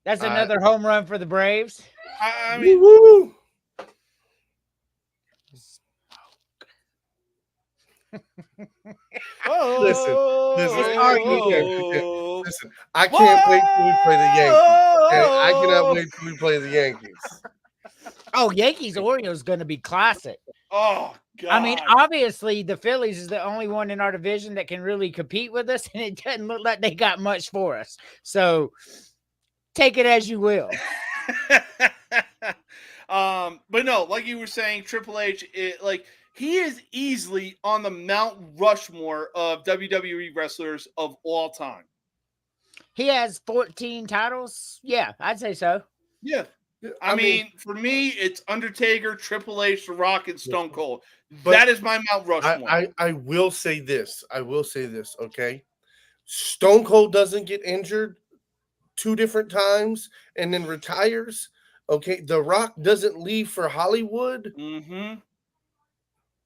That's another home run for the Braves. I mean, woo-hoo. Listen. I can't wait till we play the Yankees. Okay? I cannot wait till we play the Yankees. Oh, Yankees Orioles going to be classic. Oh God. I mean, obviously, the Phillies is the only one in our division that can really compete with us, and it doesn't look like they got much for us. So take it as you will. But no, like you were saying, Triple H, he is easily on the Mount Rushmore of WWE wrestlers of all time. He has 14 titles. Yeah, I'd say so. Yeah. I mean, for me, it's Undertaker, Triple H, The Rock, and Stone Cold. That is my Mount Rushmore. I will say this. Okay. Stone Cold doesn't get injured 2 different times and then retires. Okay. The Rock doesn't leave for Hollywood. Mm-hmm.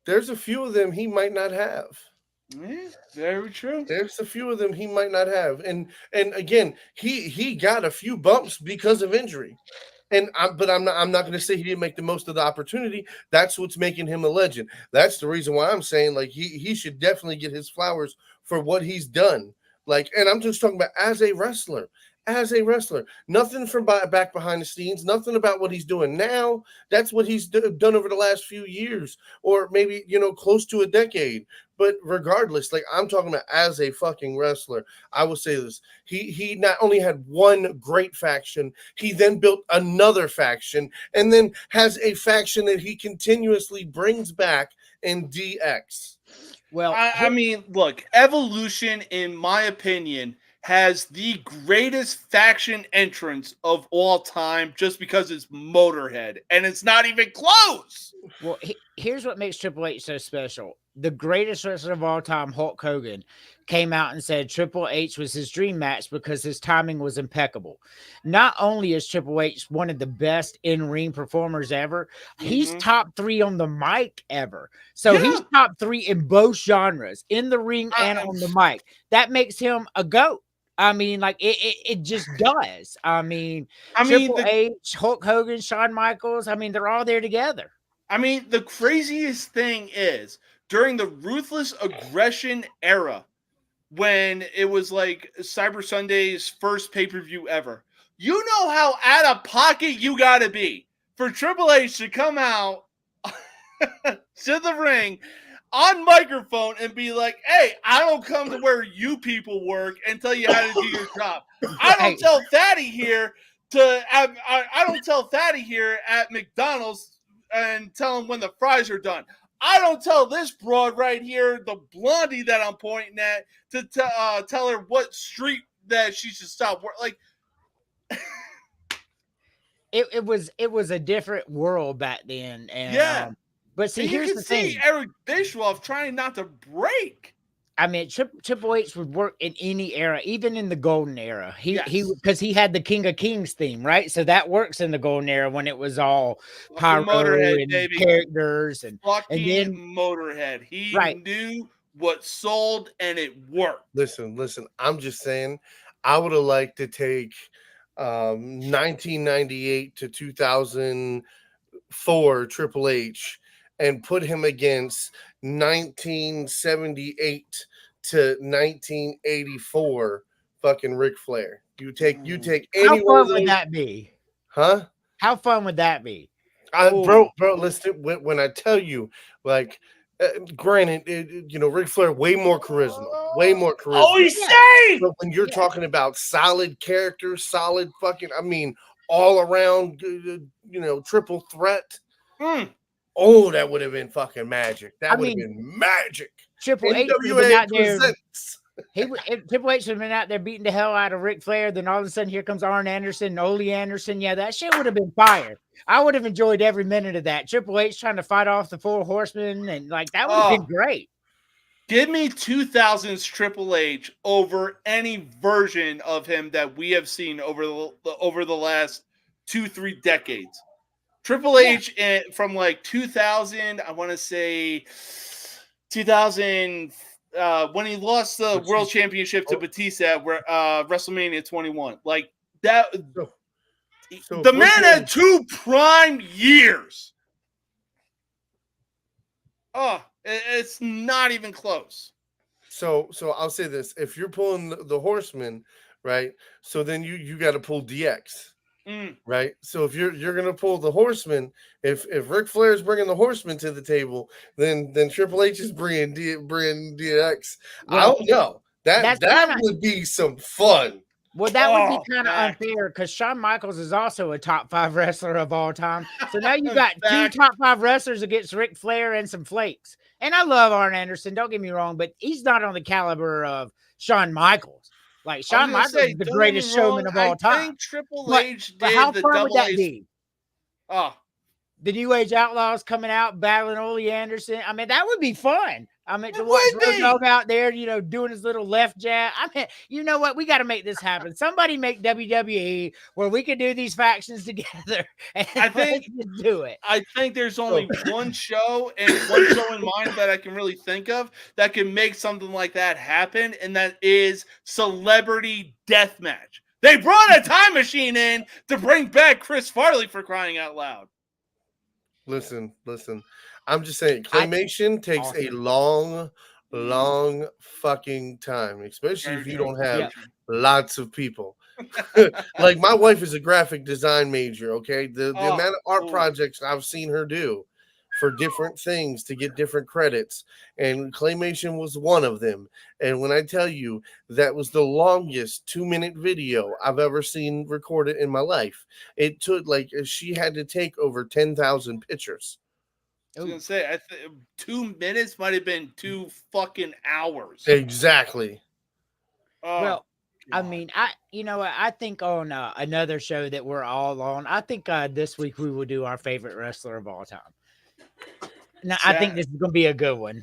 There's a few of them he might not have. Yeah, very true. There's a few of them he might not have. And again, he got a few bumps because of injury. But I'm not going to say he didn't make the most of the opportunity. That's what's making him a legend. That's the reason why I'm saying like he should definitely get his flowers for what he's done. Like, and I'm just talking about as a wrestler. Nothing from back behind the scenes, nothing about what he's doing now. That's what he's done over the last few years, or maybe, close to a decade. But regardless, like I'm talking about as a fucking wrestler, I will say this. He not only had one great faction, he then built another faction and then has a faction that he continuously brings back in DX. Well, I mean, look, Evolution, in my opinion, has the greatest faction entrance of all time just because it's Motorhead, and it's not even close. Well, here's what makes Triple H so special. The greatest wrestler of all time, Hulk Hogan, came out and said Triple H was his dream match because his timing was impeccable. Not only is Triple H one of the best in-ring performers ever, he's top 3 on the mic ever. So he's top 3 in both genres, in the ring and on the mic. That makes him a GOAT. I mean, like it just does. I mean, Triple H, Hulk Hogan, Shawn Michaels. I mean, they're all there together. I mean, the craziest thing is during the Ruthless Aggression era, when it was like Cyber Sunday's first pay-per-view ever. You know how out of pocket you got to be for Triple H to come out to the ring on microphone and be like, hey, I don't come to where you people work and tell you how to do your job. I don't tell Fatty here I don't tell Fatty here at McDonald's and tell him when the fries are done. I don't tell this broad right here, the blondie that I'm pointing at, to tell her what street that she should stop. Like, it was a different world back then, and but see, here's the thing: Eric Bischoff trying not to break. I mean, Triple H would work in any era, even in the golden era. He because he had the King of Kings theme, right? So that works in the golden era when it was all pyro and baby. Characters and then Motorhead. He knew what sold and it worked. Listen. I'm just saying, I would have liked to take 1998 to 2004 Triple H and put him against 1978 to 1984 fucking Ric Flair. You take any. How fun would that be? Huh? How fun would that be? Bro, listen, when I tell you, like, granted, Ric Flair, way more charisma. Oh, he's safe! But when you're talking about solid characters, solid fucking, I mean, all around, triple threat. Oh, that would have been fucking magic. That would have been magic. Triple H would have been out there. Triple H would have been out there beating the hell out of Ric Flair. Then all of a sudden, here comes Arn Anderson and Ole Anderson. Yeah, that shit would have been fire. I would have enjoyed every minute of that. Triple H trying to fight off the 4 Horsemen, and like that would have been great. Give me 2000s Triple H over any version of him that we have seen over the last 2-3 decades. Triple H from like 2000, I want to say 2000, when he lost the World Championship to Batista at WrestleMania 21. Like that, the man had 2 prime years. Oh, it's not even close. So I'll say this: if you're pulling the Horsemen, right? So then you got to pull DX. Right. So if you're gonna pull the Horseman, if Ric Flair is bringing the Horseman to the table, then Triple H is bringing DX. I Well, don't know. that's That kinda would be some fun. well, that would be Oh, kind of facts. unfair because Shawn Michaels is also a top 5 wrestler of all time. So now you got 2 Facts. top 5 wrestlers against Ric Flair and some flakes. And I love Arn Anderson, don't get me wrong, but he's not on the caliber of Shawn Michaels. Like I was Shawn gonna Michaels say, is the don't get me greatest wrong, showman of I all time. think Triple But H but how did the fun would that double A. be? Oh, The New Age Outlaws coming out battling Ole Anderson. I mean, that would be fun. I mean, to It watch would be. Road Dogg out there, doing his little left jab. I mean, you know what? We got to make this happen. Somebody make WWE where we can do these factions together. And I think- let's just do it. I think there's only one show and one show in mind that I can really think of that can make something like that happen, and that is Celebrity Deathmatch. They brought a time machine in to bring back Chris Farley, for crying out loud. Listen. I'm just saying, claymation takes a long fucking time, especially Very if you true. don't have Yep. lots of people. Like my wife is a graphic design major. Okay, the Oh, amount of art cool. projects I've seen her do for different things to get different credits, and claymation was one of them. And when I tell you that was the longest 2-minute video I've ever seen recorded in my life, it took she had to take over 10,000 pictures. I was gonna say, 2 minutes might have been 2 fucking hours. Exactly. Oh, Well, I God. mean, I think on another show that we're all on, I think this week we will do our favorite wrestler of all time. Now, I think this is going to be a good one.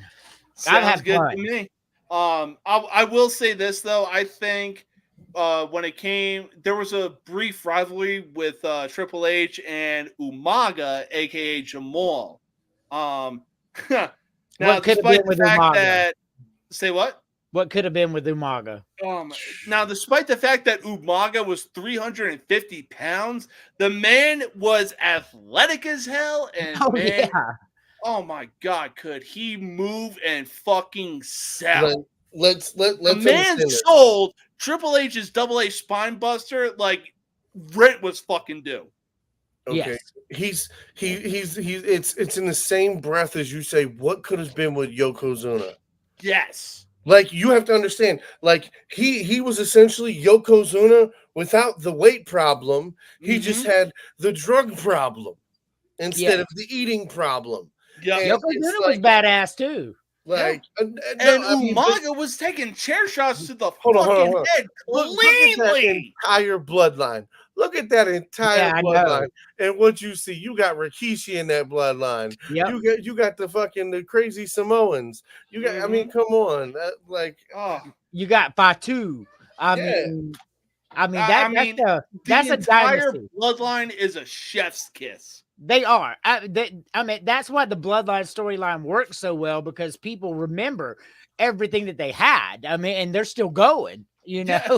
Sounds had good fun. to me. I will say this though. I think when it came, there was a brief rivalry with Triple H and Umaga, aka Jamal. Now, What could have despite been with the fact Umaga? that, say what? What could have been with Umaga? Now, despite the fact that Umaga was 350 pounds, the man was athletic as hell, and Oh, man, yeah. oh my God, could he move and fucking sell? Let's The man understand this. sold Triple H's Double A spine buster like rent was fucking due. Okay, Yes. he's it's in the same breath as you say, what could have been with Yokozuna? Yes. Like, you have to understand, like, he was essentially Yokozuna without the weight problem. He just had the drug problem instead of the eating problem. Yeah. And Yokozuna it's was badass too. like, And I mean, but Umaga was taking chair shots to the Hold on, fucking hold on. head look at that cleanly. entire bloodline. Look at that entire Yeah, I know. bloodline. And what you see, you got Rikishi in that bloodline. Yep. You got the crazy Samoans. You got, I mean, come on. Oh, You got Fatu. I Yeah. mean, the that's a entire dynasty. bloodline is a chef's kiss. They are. I mean, that's why the bloodline storyline works so well, because people remember everything that they had. I mean, and they're still going. Yeah.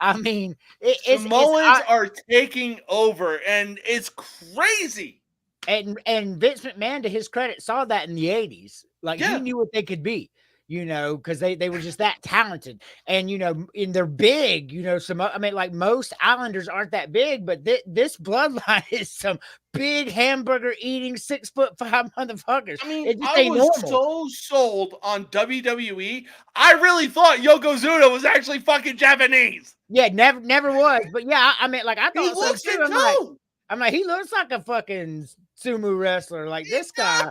I mean, Samoans are taking over, and it's crazy. and Vince McMahon, to his credit, saw that in the 80s. Like, he knew what they could be, because they were just that talented. And, and they're big, I mean, like, most Islanders aren't that big, but this bloodline is some big hamburger eating 6'5" motherfuckers. I mean, It just I ain't was normal. so sold on WWE. I really thought Yokozuna was actually fucking Japanese. Yeah, never was. But yeah, I mean, like, I He thought looks so it too. too. I'm like, he looks like a fucking sumo wrestler. Like, this guy,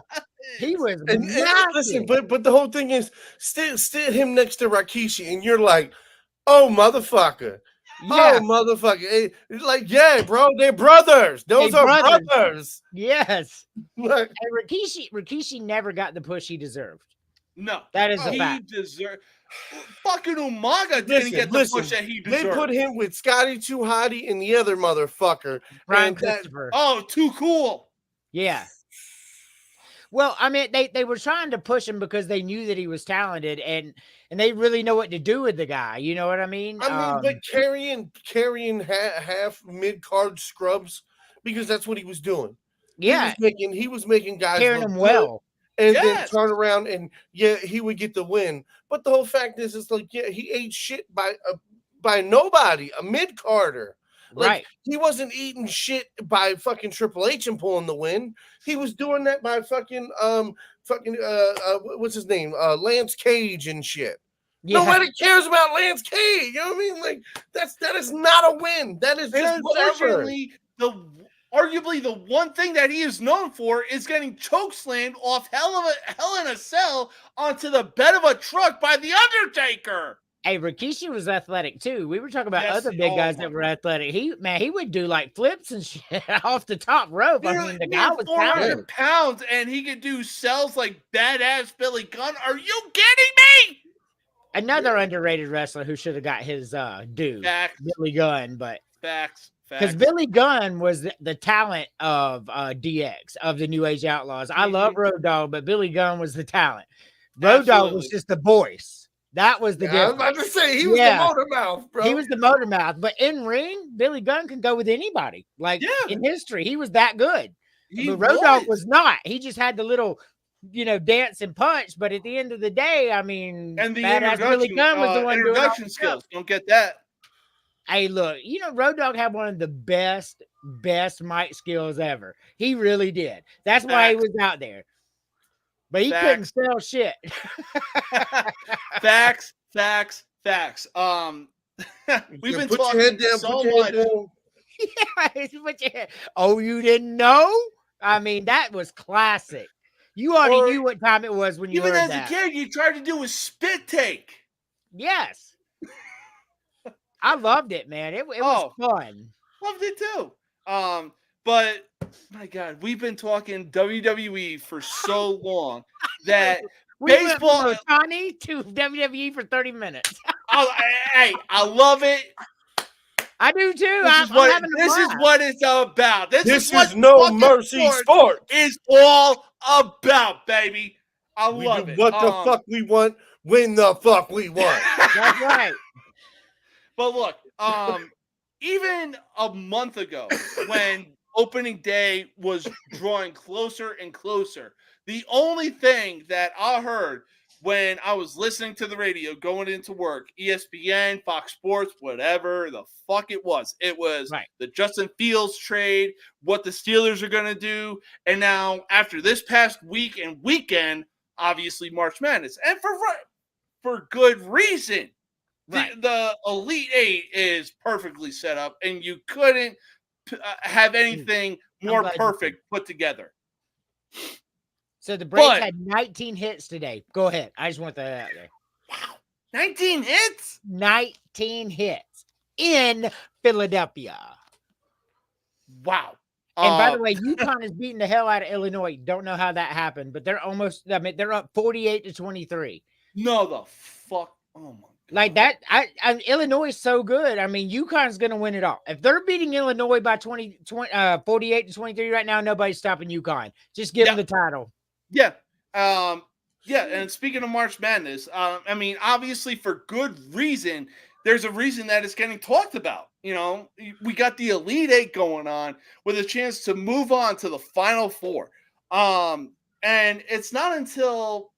he was And listen, but the whole thing is, still him next to Rikishi, and you're like, oh, motherfucker. Yeah. Oh, motherfucker. It's like, yeah, bro, they're brothers. Those are brothers. Yes. Like, And Rikishi never got the push he deserved. No, that is a fact. He deserved. Fucking Umaga didn't get the push that he deserved. They put him with Scotty Too Hottie and the other motherfucker. Brian Christopher. Oh, too cool. Yeah. Well, I mean, they were trying to push him because they knew that he was talented, and they really know what to do with the guy. You know what I mean? But carrying half mid-card scrubs, because that's what he was doing. Yeah. He was making guys carrying look them good, well. and then turn around and he would get the win. But the whole fact is, it's like, he ate shit by nobody, a mid-carder. Like, Right. he wasn't eating shit by fucking Triple H and pulling the win. He was doing that by fucking what's his name? Lance Cage and shit. Yeah. Nobody cares about Lance Cage. You know what I mean? Like, that is not a win. That is just whatever. Unfortunately, arguably the one thing that he is known for is getting chokeslammed off Hell in a Cell onto the bed of a truck by the Undertaker. Hey, Rikishi was athletic too. We were talking about Yes, other big guys that were athletic. He would do like flips and shit off the top rope. I mean, the guy was 400 pounds, and he could do cells like badass Billy Gunn. Are you kidding me? Another underrated wrestler who should have got his due, Facts. Billy Gunn, but Facts. because Billy Gunn was the talent of DX, of the New Age Outlaws. I love Road Dogg, but Billy Gunn was the talent. Road Dogg was just the voice. That was the difference. I was about to say, he was the motor mouth, bro. He was the motor mouth. But in ring, Billy Gunn can go with anybody. Like, in history, he was that good. But Road Dogg was not. He just had the little, dance and punch. But at the end of the day, I mean, and the badass Billy Gunn was the one doing introduction skills. Don't get that. Hey, look, Road Dogg had one of the best mic skills ever. He really did. That's why he was out there. But he couldn't sell shit. Facts. We've been talking so much. Yeah, oh, you didn't know? I mean, that was classic. You already knew what time it was when you heard that. Even as a kid, you tried to do a spit take. Yes. I loved it, man. It was fun. Loved it too. But my God, we've been talking WWE for so long that baseball went from Otani to WWE for 30 minutes. I love it. I do too. This is what it's about. This is No Mercy Sports. It's all about, baby. I love it. What the fuck we want, when the fuck we want. That's right. But look, even a month ago, when opening day was drawing closer and closer, the only thing that I heard when I was listening to the radio going into work, ESPN, Fox Sports, whatever the fuck it was the Justin Fields trade, what the Steelers are going to do. And now after this past week and weekend, obviously March Madness, and for good reason. Right. The Elite Eight is perfectly set up, and you couldn't have anything more perfect put together. So the Braves had 19 hits today. Go ahead. I just want that out there. Wow. 19 hits? 19 hits in Philadelphia. Wow. And by the way, UConn is beating the hell out of Illinois. Don't know how that happened, but they're they're up 48-23. No, the fuck. Oh, my God. Like that, Illinois is so good. I mean, UConn's going to win it all. If they're beating Illinois by 48-23 right now, nobody's stopping UConn. Just give them the title. Yeah. And speaking of March Madness, I mean, obviously for good reason, there's a reason that it's getting talked about. We got the Elite Eight going on with a chance to move on to the Final Four. And it's not until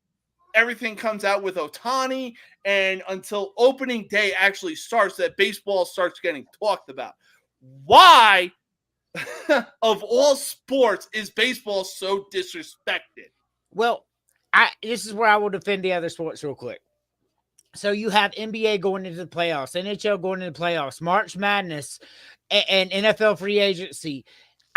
everything comes out with Otani and until opening day actually starts that baseball starts getting talked about. Why, of all sports, is baseball so disrespected? Well, this is where I will defend the other sports real quick. So you have NBA going into the playoffs, NHL going into the playoffs, March Madness, and NFL free agency.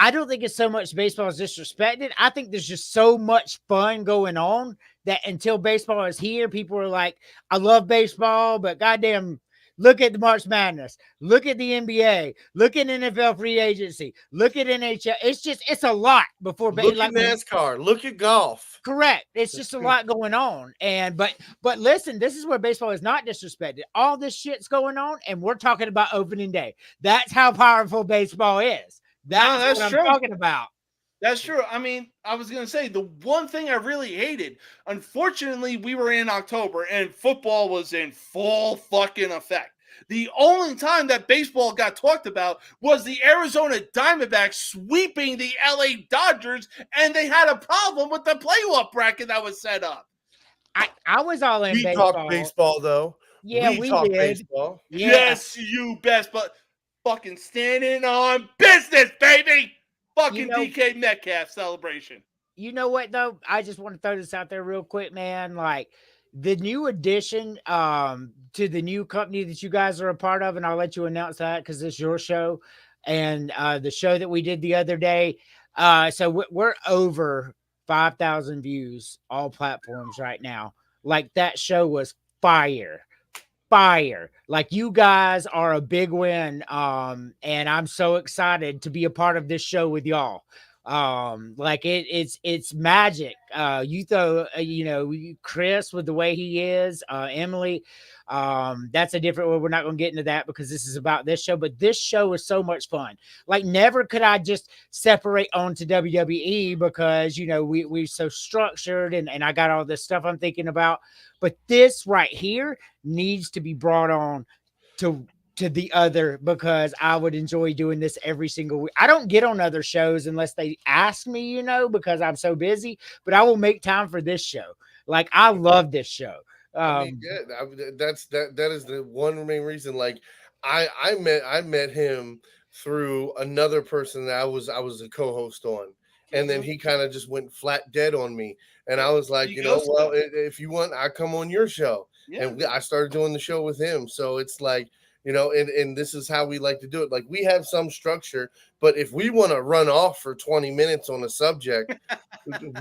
I don't think it's so much baseball is disrespected. I think there's just so much fun going on that until baseball is here, people are like, I love baseball, but goddamn, look at the March Madness. Look at the NBA. Look at NFL free agency. Look at NHL. It's a lot before. Look at NASCAR. Look at golf. Correct. It's just a lot going on. But listen, this is where baseball is not disrespected. All this shit's going on, and we're talking about opening day. That's how powerful baseball is. That's what I'm talking about. That's true. I mean, I was going to say the one thing I really hated, unfortunately, we were in October and football was in full fucking effect. The only time that baseball got talked about was the Arizona Diamondbacks sweeping the LA Dodgers, and they had a problem with the playoff bracket that was set up. I was all in baseball. We talked baseball, though. Yeah, we talked did. Baseball. Yeah. Yes, you best. But fucking standing on business, baby. Fucking DK Metcalf celebration. You know what though? I just want to throw this out there real quick, man. Like the new addition to the new company that you guys are a part of, and I'll let you announce that because it's your show and the show that we did the other day. So we're over 5,000 views, all platforms right now. Like that show was fire. Like you guys are a big win. And I'm so excited to be a part of this show with y'all. Like it's magic. You throw, Chris with the way he is, Emily, that's a different way. We're not going to get into that because this is about this show, but this show is so much fun. Like never could I just separate onto WWE because, we're so structured and I got all this stuff I'm thinking about, but this right here needs to be brought on to the other because I would enjoy doing this every single week. I don't get on other shows unless they ask me, because I'm so busy, but I will make time for this show. Like I love this show. That is the one main reason. Like I met him through another person that I was a co-host on. And then he kind of just went flat dead on me. And I was like, if you want, I come on your show. Yeah. And I started doing the show with him. So it's like, and this is how we like to do it. Like we have some structure, but if we want to run off for 20 minutes on a subject,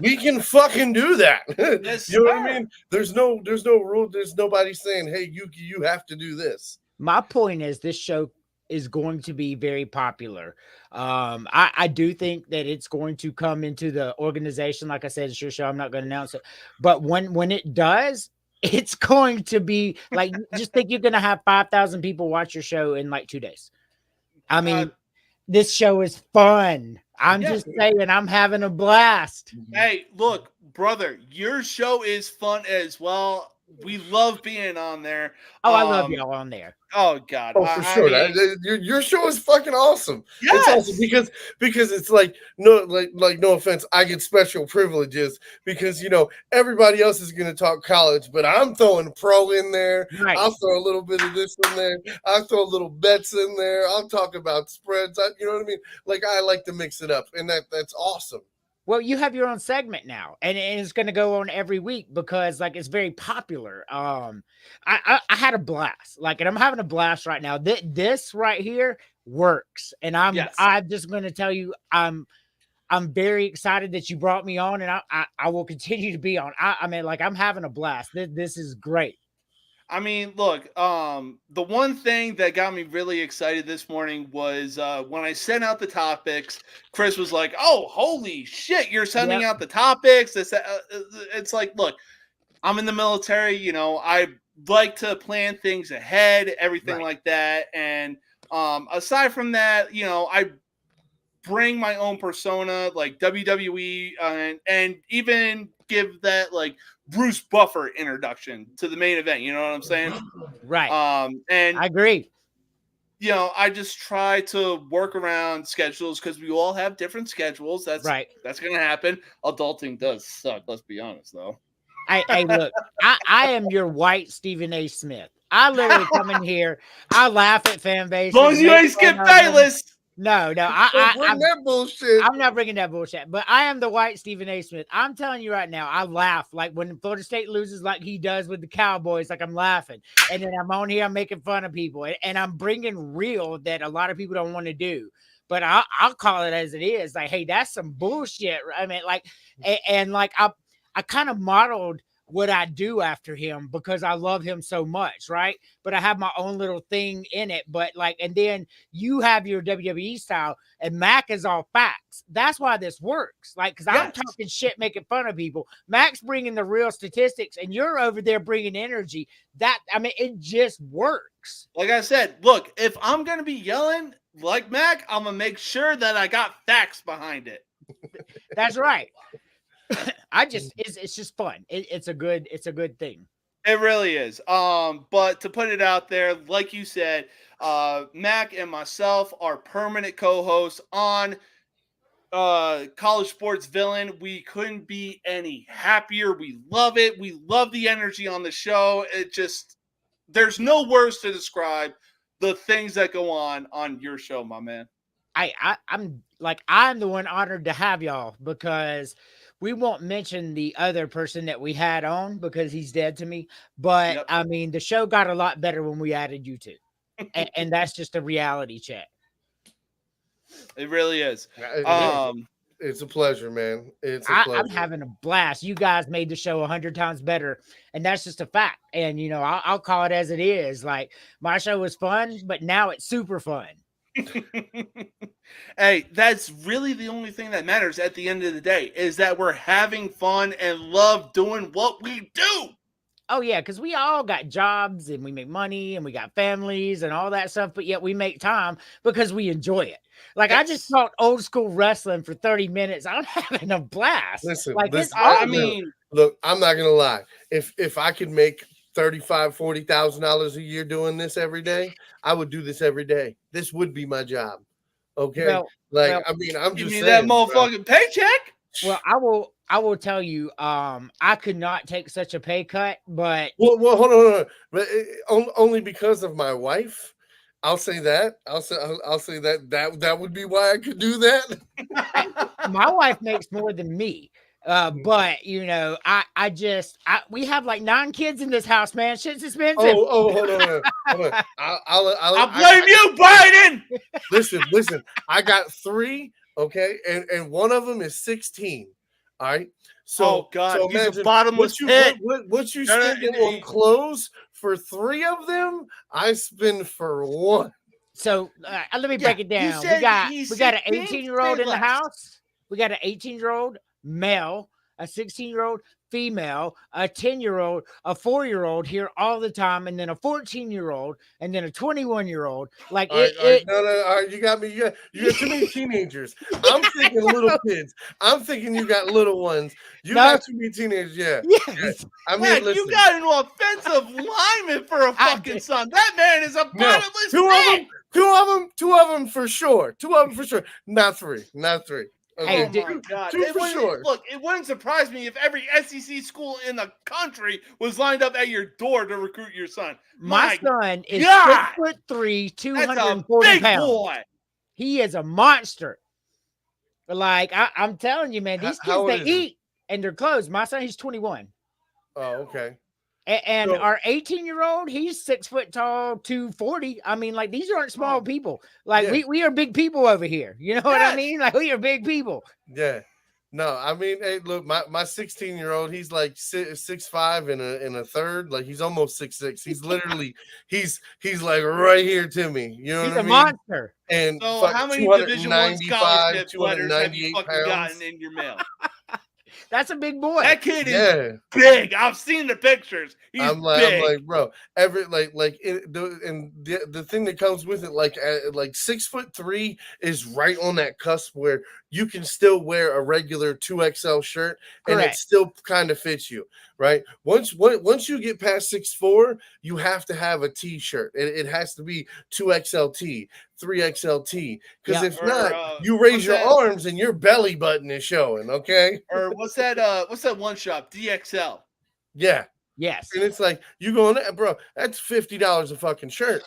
we can fucking do that. Yes, you know what I mean? There's no rule. There's nobody saying, hey, you have to do this. My point is this show is going to be very popular. I do think that it's going to come into the organization. Like I said, it's your show. I'm not going to announce it, but when it does, it's going to be like, just think you're going to have 5,000 people watch your show in like 2 days. I mean, this show is fun. I'm just saying, I'm having a blast. Hey, look, brother, your show is fun as well. We love being on there. Oh, I love y'all on there. Oh God! Oh, for sure. I mean, your show is fucking awesome. Yes! It's awesome because it's like no offense, I get special privileges because everybody else is going to talk college, but I'm throwing pro in there. Right. I'll throw a little bit of this in there. I'll throw a little bets in there. I'll talk about spreads. You know what I mean? Like I like to mix it up, and that's awesome. Well, you have your own segment now, and it's going to go on every week because, like, it's very popular. I had a blast, and I'm having a blast right now. This right here works, and I'm just going to tell you, I'm very excited that you brought me on, and I will continue to be on. I mean, I'm having a blast. This is great. I mean, look, the one thing that got me really excited this morning was when I sent out the topics, Chris was like, oh, holy shit, you're sending out the topics. It's like, look, I'm in the military, I like to plan things ahead, everything like that. And aside from that, I bring my own persona, like WWE, and even give that, Bruce Buffer introduction to the main event. You know what I'm saying? Right. And I agree. I just try to work around schedules because we all have different schedules. That's right. That's going to happen. Adulting does suck. Let's be honest, though. Hey, look, I am your white Stephen A. Smith. I literally come in here. I laugh at fan base. As long as you ain't Skip Bayless. No, that bullshit. I'm not bringing that bullshit, but I am the white Stephen A. Smith. I'm telling you right now, I laugh when Florida State loses like he does with the Cowboys. I'm laughing, and then I'm on here, I'm making fun of people, and I'm bringing real that a lot of people don't want to do. But I'll call it as it is. Like, hey, that's some bullshit. I mean, I kind of modeled what I do after him because I love him so much, right? But I have my own little thing in it. But and then you have your WWE style, and Mac is all facts. That's why this works. Because I'm talking shit, making fun of people. Mac's bringing the real statistics, and you're over there bringing energy. It just works. Like I said, look, if I'm gonna be yelling like Mac, I'm gonna make sure that I got facts behind it. That's right. It's just fun. It's a good thing. It really is. But to put it out there, like you said, Mac and myself are permanent co-hosts on College Sports Villain. We couldn't be any happier. We love it. We love the energy on the show. There's no words to describe the things that go on your show, my man. I'm the one honored to have y'all, because we won't mention the other person that we had on because he's dead to me. But Yep. I mean, the show got a lot better when we added you two, and that's just a reality check. It really is. It's a pleasure, man. It's a pleasure. I'm having a blast. You guys made the show 100 times better, and that's just a fact. And you know, I'll call it as it is. Like, my show was fun, but now it's super fun. Hey, that's really the only thing that matters at the end of the day, is that we're having fun and love doing what we do. Oh yeah, because we all got jobs and we make money and we got families and all that stuff, but yet we make time because we enjoy it. Like, Yes. I just talked old school wrestling for 30 minutes. I'm having a blast. Listen, it's I awesome. mean, look, I'm not gonna lie. If I could make $35,000-$40,000 a year doing this every day, I would do this every day. This would be my job. Okay, Well, I mean, I'm give just me saying, that motherfucking paycheck. Well, I will tell you, I could not take such a pay cut, but Well, hold on. But only because of my wife. I'll say that. I'll say that would be why I could do that. my wife makes more than me. But you know, we have like 9 kids in this house, man. Shit's expensive. Hold on. I blame you, Biden. Listen. I got 3. Okay, and one of them is 16. All right. So, oh God, so he's a bottomless pit. What you spending on clothes for 3 of them? I spend for 1. So let me break it down. We got an 18-year-old in the house. We got an 18-year-old male, a 16-year-old female, a 10-year-old, a 4-year-old here all the time, and then a 14-year-old, and then a 21-year-old. Like, all right, you got me. You got too many teenagers. I'm thinking little kids. I'm thinking you got little ones. You got too many teenagers. Yeah. Yes. I mean, listen, you got an offensive lineman for a fucking son. That man is a bottomless pit. Two of them for sure. Not 3. Okay. Hey, Oh my God. Two for sure. Look, it wouldn't surprise me if every SEC school in the country was lined up at your door to recruit your son. My son is God. 6'3", That's a 240 big pounds. boy. He is a monster. Like, I'm telling you, man, these kids, they eat and they're clothes. My son, he's 21. Oh, okay. And our 18-year-old, he's 6 foot tall, 240. I mean, like, these aren't small people. Like, we are big people over here. You know what I mean? Like, we are big people. Yeah. No, I mean, hey, look, my 16-year-old, he's like 6'5" in a third. Like, he's almost 6'6". He's literally, he's like right here to me. You know what I mean? He's a monster. And so how many Division I scholarship letters have you fucking gotten in your mail? That's a big boy. That kid is big. I've seen the pictures. I'm like, bro. The thing that comes with it, like 6'3" is right on that cusp where you can still wear a regular 2XL shirt and it still kind of fits you, right? Once you get past 6'4", you have to have a T-shirt. It has to be 2XLT, 3XLT, because if not, you raise your arms and your belly button is showing. Okay. Or what's that one shop? DXL. Yeah. Yes. And it's like, you going, bro, that's $50 a fucking shirt.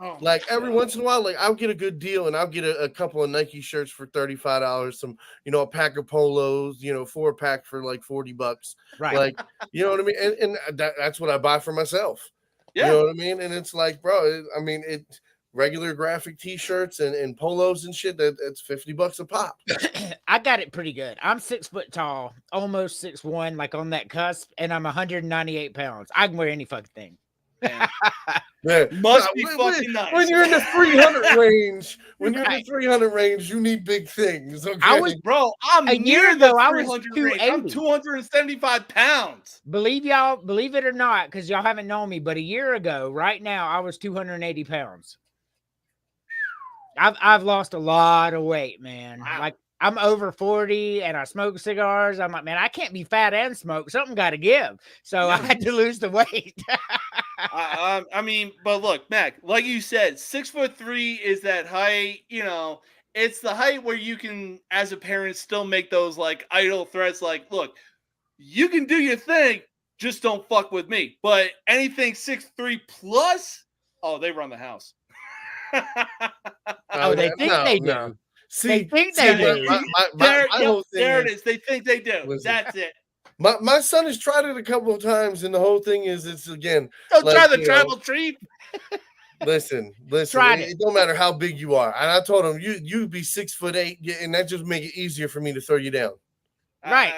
Oh, like every once in a while, like I'll get a good deal and I'll get a couple of Nike shirts for $35, some, a pack of polos, 4-pack for like $40. Right. Like, you know what I mean? And that's what I buy for myself. Yeah. You know what I mean? And it's like, bro, regular graphic t-shirts and polos and shit, that's $50 a pop. I got it pretty good. I'm 6 foot tall, almost 6'1", like on that cusp, and I'm 198 pounds. I can wear any fucking thing. Yeah. Must be fucking nice. When you're in the 300 range, in the 300 range, you need big things. Okay. I'm near the 300 range. I'm 275 pounds. Believe it or not, because y'all haven't known me, but a year ago, right now, I was 280 pounds. I've lost a lot of weight, man. Wow. Like, I'm over 40 and I smoke cigars. I'm like, man, I can't be fat and smoke. Something got to give. So I had to lose the weight. But look, Mac, like you said, 6'3" is that height, it's the height where you can, as a parent, still make those like idle threats. Like, look, you can do your thing, just don't fuck with me. But anything 6'3" plus, oh, they run the house. Oh, they think they do. No. See, They think they do. my whole thing there it is. They think they do. Listen. That's it. My son has tried it a couple of times, and the whole thing is it's again. Don't like, try the you know, tribal tree. Listen. Tried It don't matter how big you are. And I told him you be 6'8", and that just make it easier for me to throw you down. Right.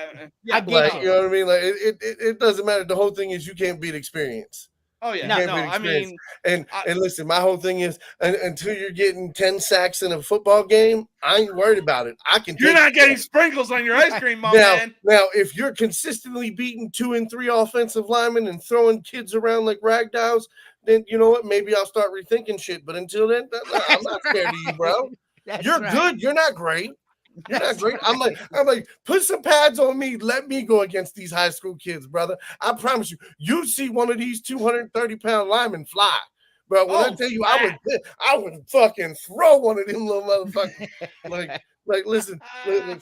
Yeah, I get Like, you. you know what I mean? Like it doesn't matter. The whole thing is you can't beat experience. Oh yeah. No, Can't No, beat I experience. mean, And listen, my whole thing is until you're getting 10 sacks in a football game, I ain't worried about it. I can. you're take not it. getting sprinkles on your ice cream, my man. Now, if you're consistently beating 2 and 3 offensive linemen and throwing kids around like rag dolls, then you know what? Maybe I'll start rethinking shit. But until then, I'm not scared of you, bro. You're good. You're not great. You're not great. I'm like, put some pads on me. Let me go against these high school kids, brother. I promise you. You see one of these 230-pound linemen fly. But when I tell you, I would fucking throw one of them little motherfuckers. like, listen,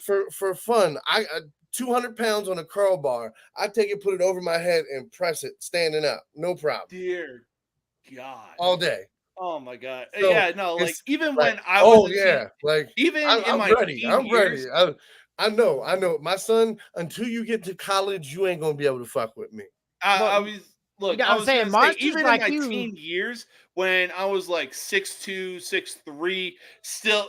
for fun, I 200 pounds on a curl bar. I take it, put it over my head, and press it standing up. No problem. Dear God. All day. Oh my God. So yeah, no, like even like, when I was even in I'm my ready. I'm years, ready. I know. My son, until you get to college, you ain't gonna be able to fuck with me. I was look, I'm I was saying gonna say, monsters even like in my you. teen years when I was like 6'2", 6'3", still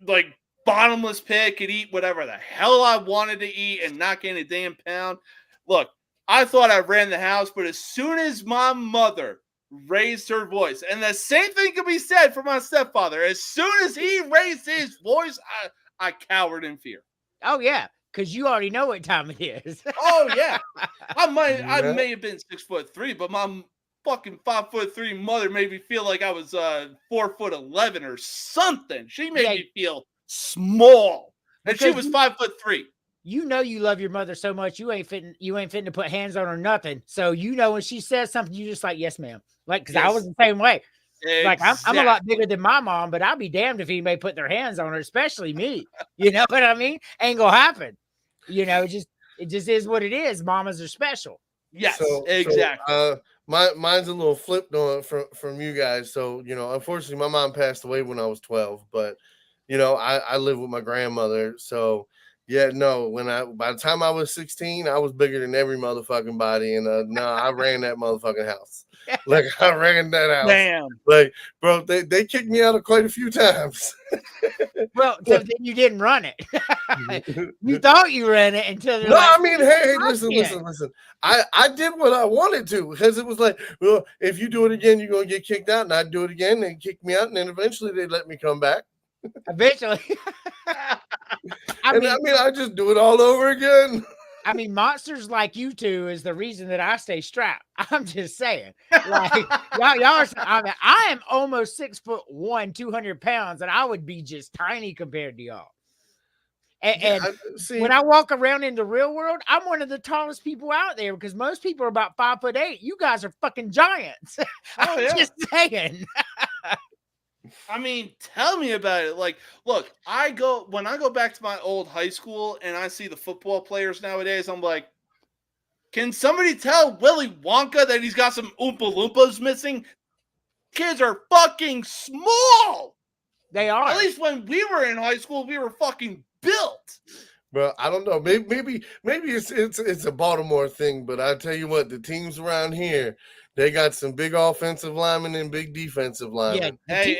like bottomless pit, could eat whatever the hell I wanted to eat and not gain a damn pound. Look, I thought I ran the house, but as soon as my mother raised her voice, and the same thing could be said for my stepfather, as soon as he raised his voice, I cowered in fear. Oh yeah, because you already know what time it is. Oh yeah, I may have been 6'3", but my fucking 5'3" mother made me feel like I was 4'11" or something. She made me feel small, and she was 5'3". You know you love your mother so much you ain't fitting to put hands on her nothing. So you know when she says something, you just like, yes, ma'am. Like, because I was the same way. Exactly. Like I'm a lot bigger than my mom, but I'll be damned if anybody put their hands on her, especially me. You know what I mean? Ain't gonna happen. You know, it just is what it is. Mamas are special. Yes, exactly. Mine's a little flipped on from you guys. So, you know, unfortunately my mom passed away when I was 12, but you know, I live with my grandmother. So yeah, no, by the time I was 16, I was bigger than every motherfucking body. And I ran that motherfucking house. Like I ran that house. Damn. Like, bro, they kicked me out of quite a few times. Well, so then you didn't run it. You thought you ran it until no, like, I mean, hey, listen. I did what I wanted to, because it was like, well, if you do it again, you're gonna get kicked out, and I'd do it again, and kick me out, and then eventually they'd let me come back. Eventually. I mean, I just do it all over again. I mean, monsters like you two is the reason that I stay strapped. I'm just saying. Like, y'all are, I am almost 6'1", 200 pounds, and I would be just tiny compared to y'all. And when I walk around in the real world, I'm one of the tallest people out there, because most people are about 5'8". You guys are fucking giants. I'm just saying. I mean, tell me about it. Like, look, when I go back to my old high school and I see the football players nowadays, I'm like, can somebody tell Willy Wonka that he's got some Oompa Loompas missing? Kids are fucking small. They are. At least when we were in high school, we were fucking built. Bro, I don't know. Maybe it's a Baltimore thing, but I tell you what, the teams around here, they got some big offensive linemen and big defensive linemen. Yeah,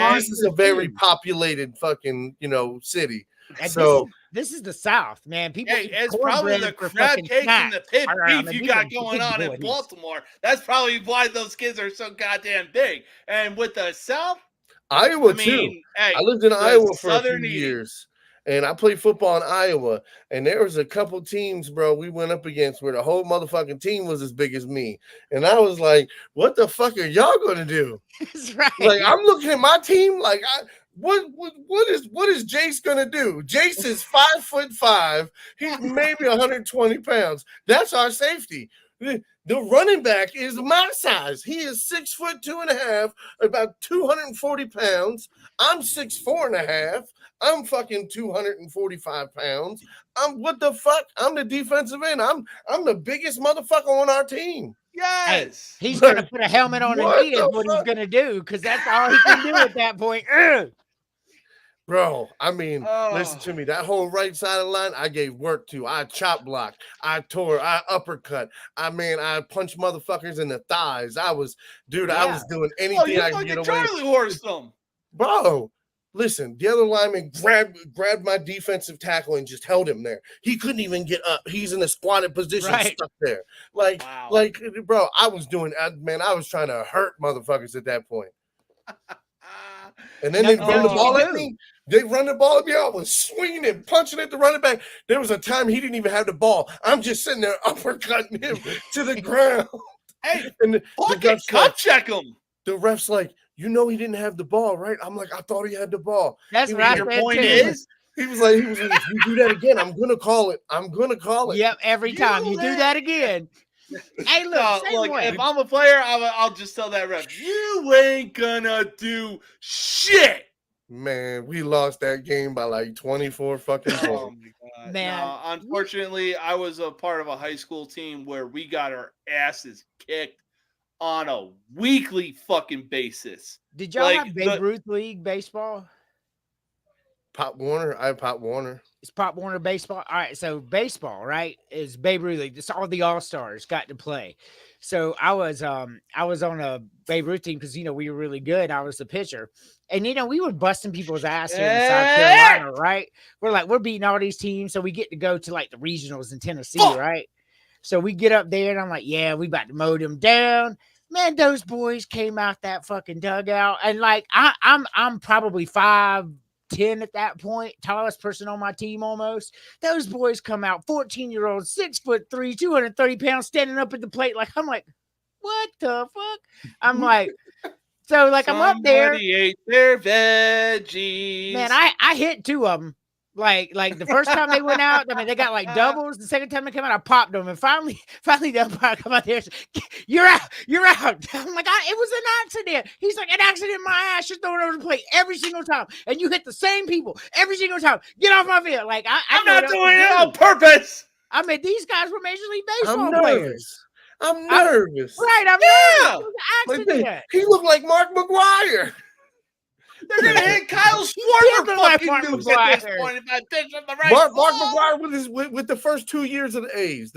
this is a very populated fucking, city. And so this is the South, man. People, it's probably the crab cakes and the pit beef you got going on in Baltimore. That's probably why those kids are so goddamn big. And with the South, Iowa too. I lived in Iowa for a few years. And I played football in Iowa, and there was a couple teams, bro, we went up against where the whole motherfucking team was as big as me. And I was like, what the fuck are y'all going to do? That's right. Like, I'm looking at my team like, what is Jace going to do? Jace is 5'5". He's maybe 120 pounds. That's our safety. The running back is my size. He is 6'2.5", about 240 pounds. I'm 6'4.5". I'm fucking 245 pounds. What the fuck? I'm the defensive end. I'm the biggest motherfucker on our team. Yes. He's going to put a helmet on a What knee is the what he's fuck? going to do because that's all he can do at that point. Ugh. Bro, I mean, listen Oh. to me. That whole right side of the line, I gave work to. I chop blocked. I tore. I uppercut. I punched motherfuckers in the thighs. I was doing Oh, anything you I could fucking get away. Charlie horse them. Bro, listen, the other lineman grabbed my defensive tackle and just held him there. He couldn't even get up. He's in a squatted position, Right. stuck there. Like, bro, I was trying to hurt motherfuckers at that point. And then they run the ball at me. They run the ball at me. I was swinging and punching at the running back. There was a time he didn't even have the ball. I'm just sitting there uppercutting him to the ground. Hey, and fucking cut check him. The ref's like, you know he didn't have the ball, right? I'm like, I thought he had the ball. That's what I Your said point too. is, he was like, if you do that again, I'm gonna call it. Yep, every time you do that again. Hey, look, if I'm a player, I'll just tell that ref, you ain't gonna do shit. Man, we lost that game by like 24 fucking points. Oh my god. Man. No, unfortunately, I was a part of a high school team where we got our asses kicked on a weekly fucking basis. Did y'all have Babe Ruth League baseball? Pop Warner. I have Pop Warner. It's Pop Warner baseball. All right, so baseball, right, is Babe Ruth League. It's all the All-Stars got to play. So I was on a Babe Ruth team because we were really good. I was the pitcher. And we were busting people's ass here in South Carolina, right? We're beating all these teams, so we get to go to like the regionals in Tennessee, right? So we get up there and I'm like, yeah, we about to mow them down. Man, those boys came out that fucking dugout. And like I'm probably 5'10" at that point, tallest person on my team almost. Those boys come out, 14-year-olds, 6'3", 230 pounds, standing up at the plate. Like, I'm like, what the fuck? I'm like, so like I'm up there. Somebody ate their veggies. Man, I hit 2 of them. Like the first time they went out, I mean, they got like doubles. The second time they came out, I popped them. And finally the umpire come out there and said, you're out. I'm like, it was an accident. He's like, an accident in my ass. You're throwing over the plate every single time. And you hit the same people every single time. Get off my field. Like, I'm not doing it on purpose. I mean, these guys were Major League Baseball players. I'm nervous. Right, I'm nervous. It was an accident. He looked like Mark McGuire. They're gonna hit Kyle Schwarber fucking news at this point if I pitch on the right. Mark McGuire with the first 2 years of the A's.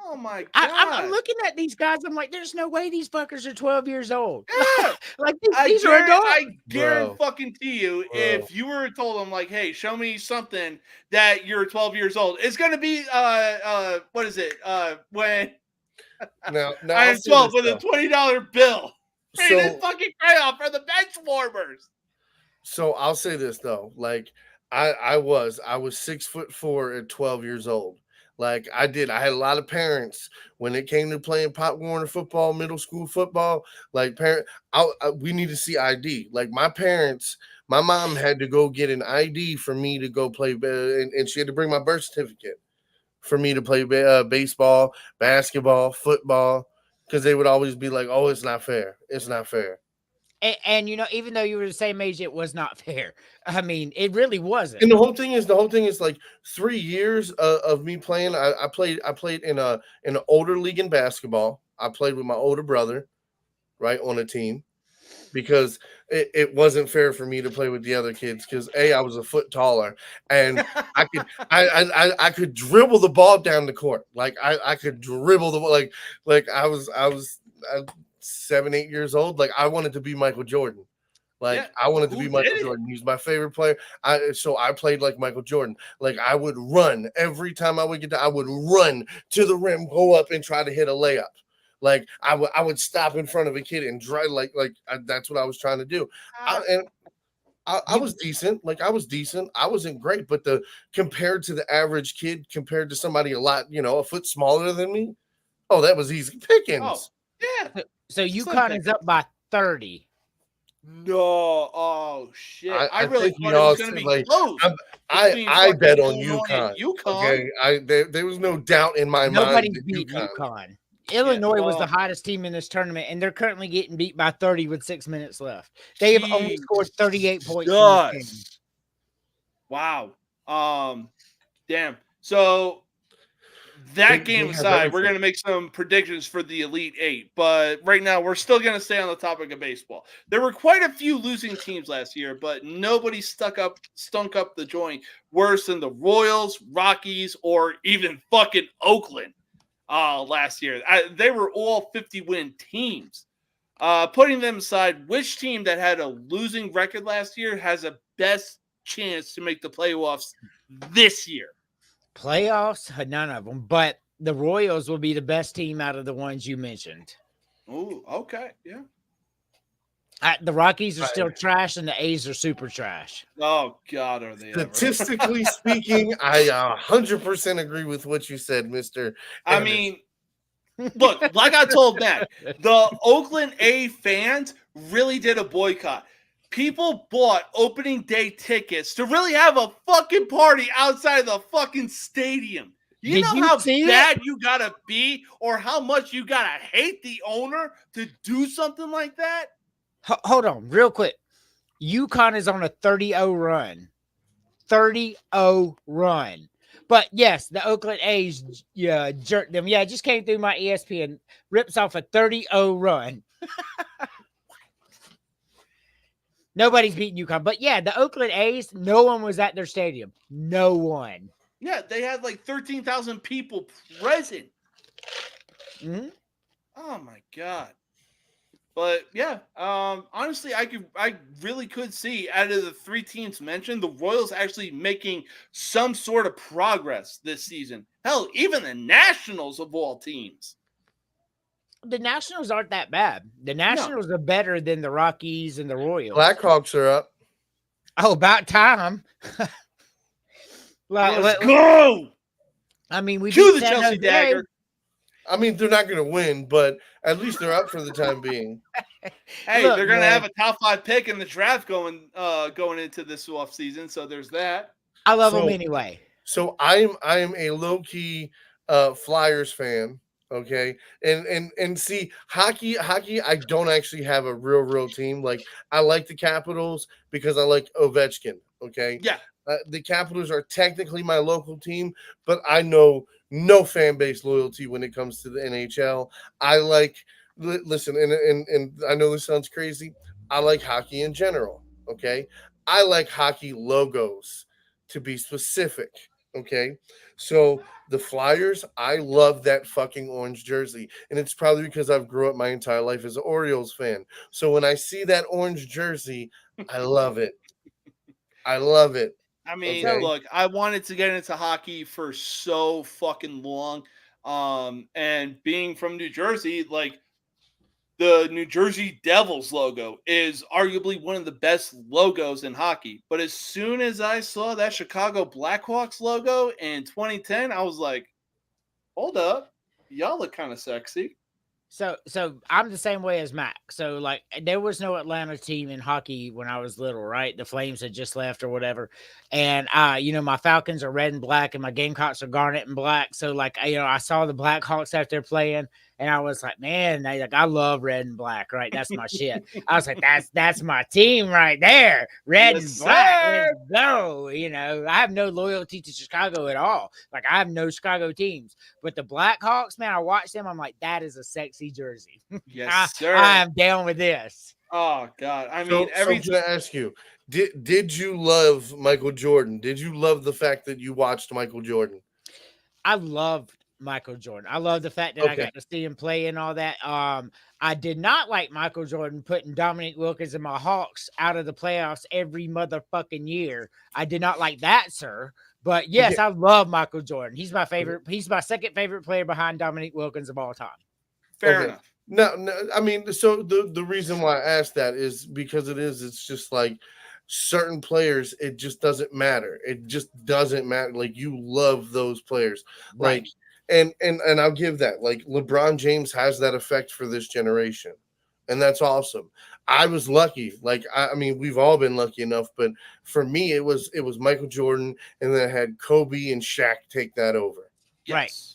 Oh my god! I'm looking at these guys. I'm like, there's no way these fuckers are 12 years old. Yeah. Like these are adults. I guarantee you, if you were told them like, hey, show me something that you're 12 years old, it's gonna be what is it? When now I'm 12 with a $20 bill. So, this fucking crayon for the bench warmers. So I'll say this though, like I was 6'4" at 12 years old. Like I had a lot of parents when it came to playing Pop Warner football, middle school football. Like we need to see ID. Like my mom had to go get an ID for me to go play, and she had to bring my birth certificate for me to play baseball, basketball, football. Because they would always be like, oh, it's not fair. It's not fair. And even though you were the same age, it was not fair. I mean, it really wasn't. And the whole thing is like 3 years of me playing. I played in an older league in basketball. I played with my older brother, right, on a team. Because it wasn't fair for me to play with the other kids because I was a foot taller and I could dribble the ball down the court. Like I could dribble the ball like I was 7, 8 years old. Like I wanted to be Michael Jordan. I wanted to be Michael Jordan. He's my favorite player. So I played like Michael Jordan. Like I would run every time I would get I would run to the rim, go up and try to hit a layup. Like I would stop in front of a kid and try that's what I was trying to do. I was decent. Like I was decent. I wasn't great, but compared to the average kid, compared to somebody a foot smaller than me, that was easy pickings. Oh, yeah. So UConn is up by 30. No, oh shit! I really thought it was going to be close. I bet on UConn. UConn. Okay, there was no doubt in my mind. Nobody beat UConn. Illinois was the hottest team in this tournament, and they're currently getting beat by 30 with 6 minutes left. They have only scored 38 points. In this game. Wow. Damn. So That game have aside, we're everything. going to make some predictions for the Elite Eight. But right now, we're still going to stay on the topic of baseball. There were quite a few losing teams last year, but nobody stunk up the joint worse than the Royals, Rockies, or even fucking Oakland last year. They were all 50-win teams. Putting them aside, which team that had a losing record last year has a best chance to make the playoffs this year? Playoffs, none of them. But the Royals will be the best team out of the ones you mentioned. Oh, okay, yeah. The Rockies are still trash, and the A's are super trash. Oh God, are they Statistically speaking, I 100% agree with what you said, Mister. I mean, look, like I told Matt, the Oakland A fans really did a boycott. People bought opening day tickets to really have a fucking party outside the fucking stadium. You know how bad you gotta be, or how much you gotta hate the owner to do something like that? Hold on, real quick. UConn is on a 30-0 run. 30-0 run. But yes, the Oakland A's jerked them. Yeah, it just came through my ESPN. Rips off a 30-0 run. Nobody's beating UConn. But yeah, the Oakland A's, no one was at their stadium. No one. Yeah, they had like 13,000 people present. Mm-hmm. Oh my God. But yeah, honestly, I really could see out of the three teams mentioned, the Royals actually making some sort of progress this season. Hell, even the Nationals of all teams. The Nationals aren't that bad. The Nationals are better than the Rockies and the Royals. Blackhawks are up. Oh, about time. Let's go. I mean, we Cue beat the San Chelsea Jose. dagger. I mean, they're not going to win, but at least they're up for the time being. Hey, Look, they're going to man. have a top 5 pick in the draft going into this off season, so there's that. I love them anyway. So I'm a low-key Flyers fan. Okay. And see, hockey, I don't actually have a real team. Like, I like the Capitals because I like Ovechkin. Okay. Yeah. The Capitals are technically my local team, but I know no fan base loyalty when it comes to the NHL. I like, listen, and I know this sounds crazy. I like hockey in general. Okay. I like hockey logos, to be specific. Okay. So the Flyers, I love that fucking orange jersey. And it's probably because I've grew up my entire life as an Orioles fan. So when I see that orange jersey, I love it. I love it. I mean, Okay. look, I wanted to get into hockey for so fucking long. And being from New Jersey, like, the New Jersey Devils logo is arguably one of the best logos in hockey. But as soon as I saw that Chicago Blackhawks logo in 2010, I was like, hold up. Y'all look kind of sexy. So I'm the same way as Mac. So, like, there was no Atlanta team in hockey when I was little, right? The Flames had just left or whatever. And, my Falcons are red and black and my Gamecocks are garnet and black. So, like, I saw the Blackhawks out there playing and I was like, man, I love red and black, right? That's my shit. I was like, that's my team right there. Red and black. Let's go. I have no loyalty to Chicago at all. Like, I have no Chicago teams. But the Blackhawks, man, I watched them. I'm like, that is a sexy jersey. Yes, sir. I am down with this. Oh, God. I mean, so I'm going to ask you, did you love Michael Jordan? Did you love the fact that you watched Michael Jordan? I loved Michael Jordan. I love the fact that I got to see him play and all that. I did not like Michael Jordan putting Dominique Wilkins and my Hawks out of the playoffs every motherfucking year. I did not like that, sir. But yes, I love Michael Jordan. He's my favorite. He's my second favorite player behind Dominique Wilkins of all time. Fair enough. No, I mean, so the reason why I asked that is because it's just like certain players, it just doesn't matter. It just doesn't matter. Like, you love those players. Right. Like, and I'll give that. Like, LeBron James has that effect for this generation. And that's awesome. I was lucky. Like, I mean, we've all been lucky enough, but for me, it was Michael Jordan, and then I had Kobe and Shaq take that over. Yes. Right.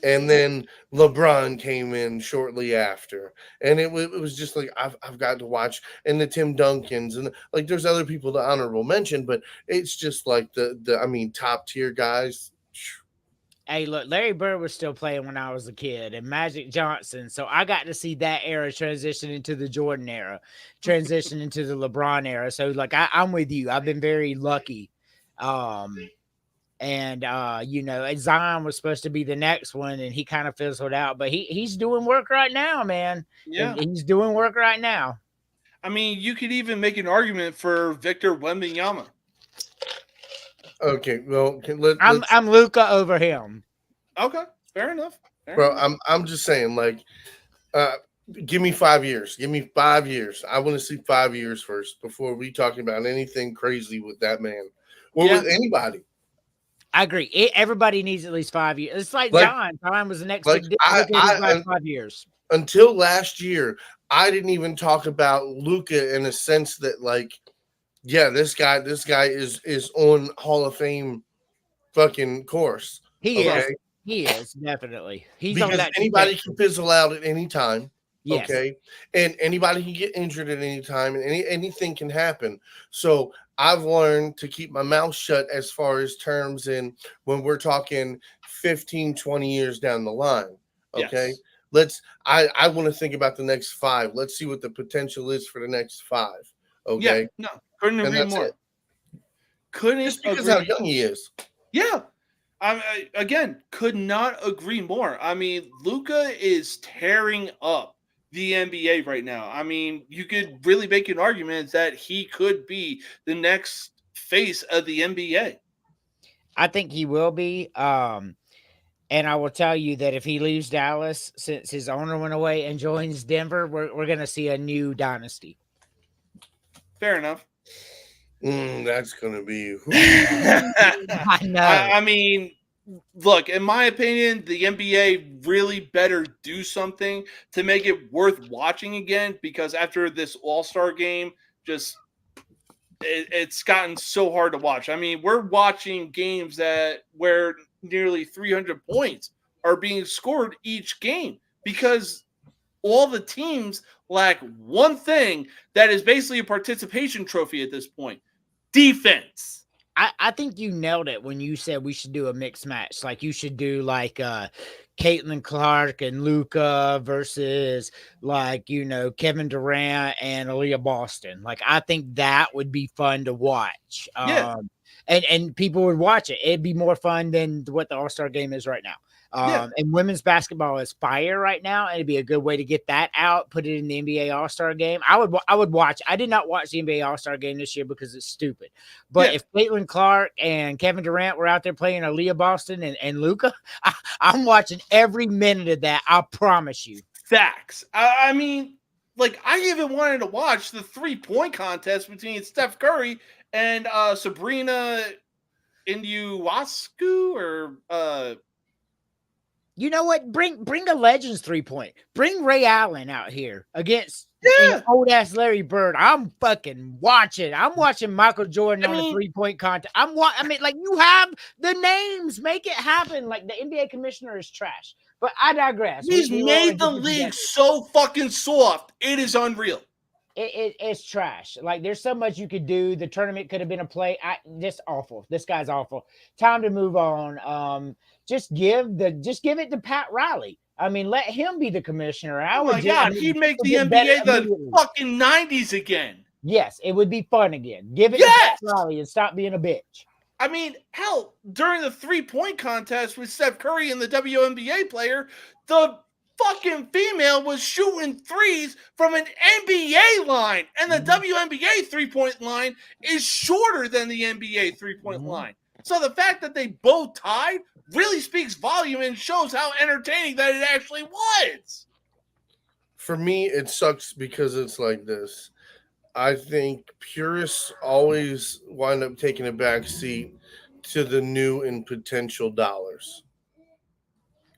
And then LeBron came in shortly after, and it was just like I've got to watch, and the Tim Duncans, and like there's other people to honorable mention, but it's just like the top tier guys. Hey, look, Larry Bird was still playing when I was a kid, and Magic Johnson. So I got to see that era transition into the Jordan era, transition into the LeBron era. So, like, I'm with you. I've been very lucky. And and Zion was supposed to be the next one, and he kind of fizzled out. But he's doing work right now, man. Yeah. He's doing work right now. I mean, you could even make an argument for Victor Wembanyama. Okay, well, I'm Luka over him. Okay, fair enough. I'm just saying, like, give me 5 years. Give me 5 years. I want to see 5 years first before we talk about anything crazy with that man or with anybody. I agree. Everybody needs at least 5 years. It's like John. John was the next big deal. Last 5 years. Until last year, I didn't even talk about Luka in a sense that, like, yeah, this guy is on Hall of Fame fucking course. He is definitely. He's because on that anybody can fizzle out at any time. Yes. Okay, and anybody can get injured at any time, and anything can happen. So I've learned to keep my mouth shut as far as terms in when we're talking 15, 20 years down the line. Okay. Yes. I want to think about the next 5. Let's see what the potential is for the next 5. Okay. Yeah, no, couldn't agree more. Couldn't just because how young he is. Yeah. I again could not agree more. I mean, Luka is tearing up the NBA right now. I mean, you could really make an argument that he could be the next face of the NBA. I think he will be. And I will tell you that if he leaves Dallas, since his owner went away and joins Denver, we're going to see a new dynasty. Fair enough. That's going to be. I know. I mean, look, in my opinion, the NBA really better do something to make it worth watching again, because after this All-Star game, just it's gotten so hard to watch. I mean, we're watching games where nearly 300 points are being scored each game because all the teams lack one thing that is basically a participation trophy at this point: defense. I think you nailed it when you said we should do a mixed match. Like, you should do like Caitlin Clark and Luka versus, like, Kevin Durant and Aaliyah Boston. Like, I think that would be fun to watch. Yeah. And people would watch it. It'd be more fun than what the All-Star game is right now. And women's basketball is fire right now, and it'd be a good way to get that out, put it in the NBA All-Star game. I would watch. I did not watch the NBA All-Star game this year because it's stupid. But if Caitlin Clark and Kevin Durant were out there playing Aaliyah Boston and Luka, I'm watching every minute of that. I promise you. Facts. I mean, like, I even wanted to watch the 3-point contest between Steph Curry and Sabrina Iniuwasku or you know what? Bring a Legends 3-point. Bring Ray Allen out here against old ass Larry Bird. I'm fucking watching. I'm watching Michael Jordan on a 3-point contest. Like, you have the names. Make it happen. Like, the NBA commissioner is trash. But I digress. He's made the league so fucking soft. It is unreal. It's trash. Like, there's so much you could do. The tournament could have been a play. This awful. This guy's awful. Time to move on. Just give it to Pat Riley. I mean, let him be the commissioner. Oh my God, he'd make the NBA the fucking 90s again. Yes, it would be fun again. Give it to Pat Riley and stop being a bitch. I mean, hell, during the 3-point contest with Steph Curry and the WNBA player, the fucking female was shooting threes from an NBA line, and the WNBA 3-point line is shorter than the NBA 3-point line. So the fact that they both tied really speaks volume and shows how entertaining that it actually was. For me, it sucks because it's like this. I think purists always wind up taking a back seat to the new and potential dollars.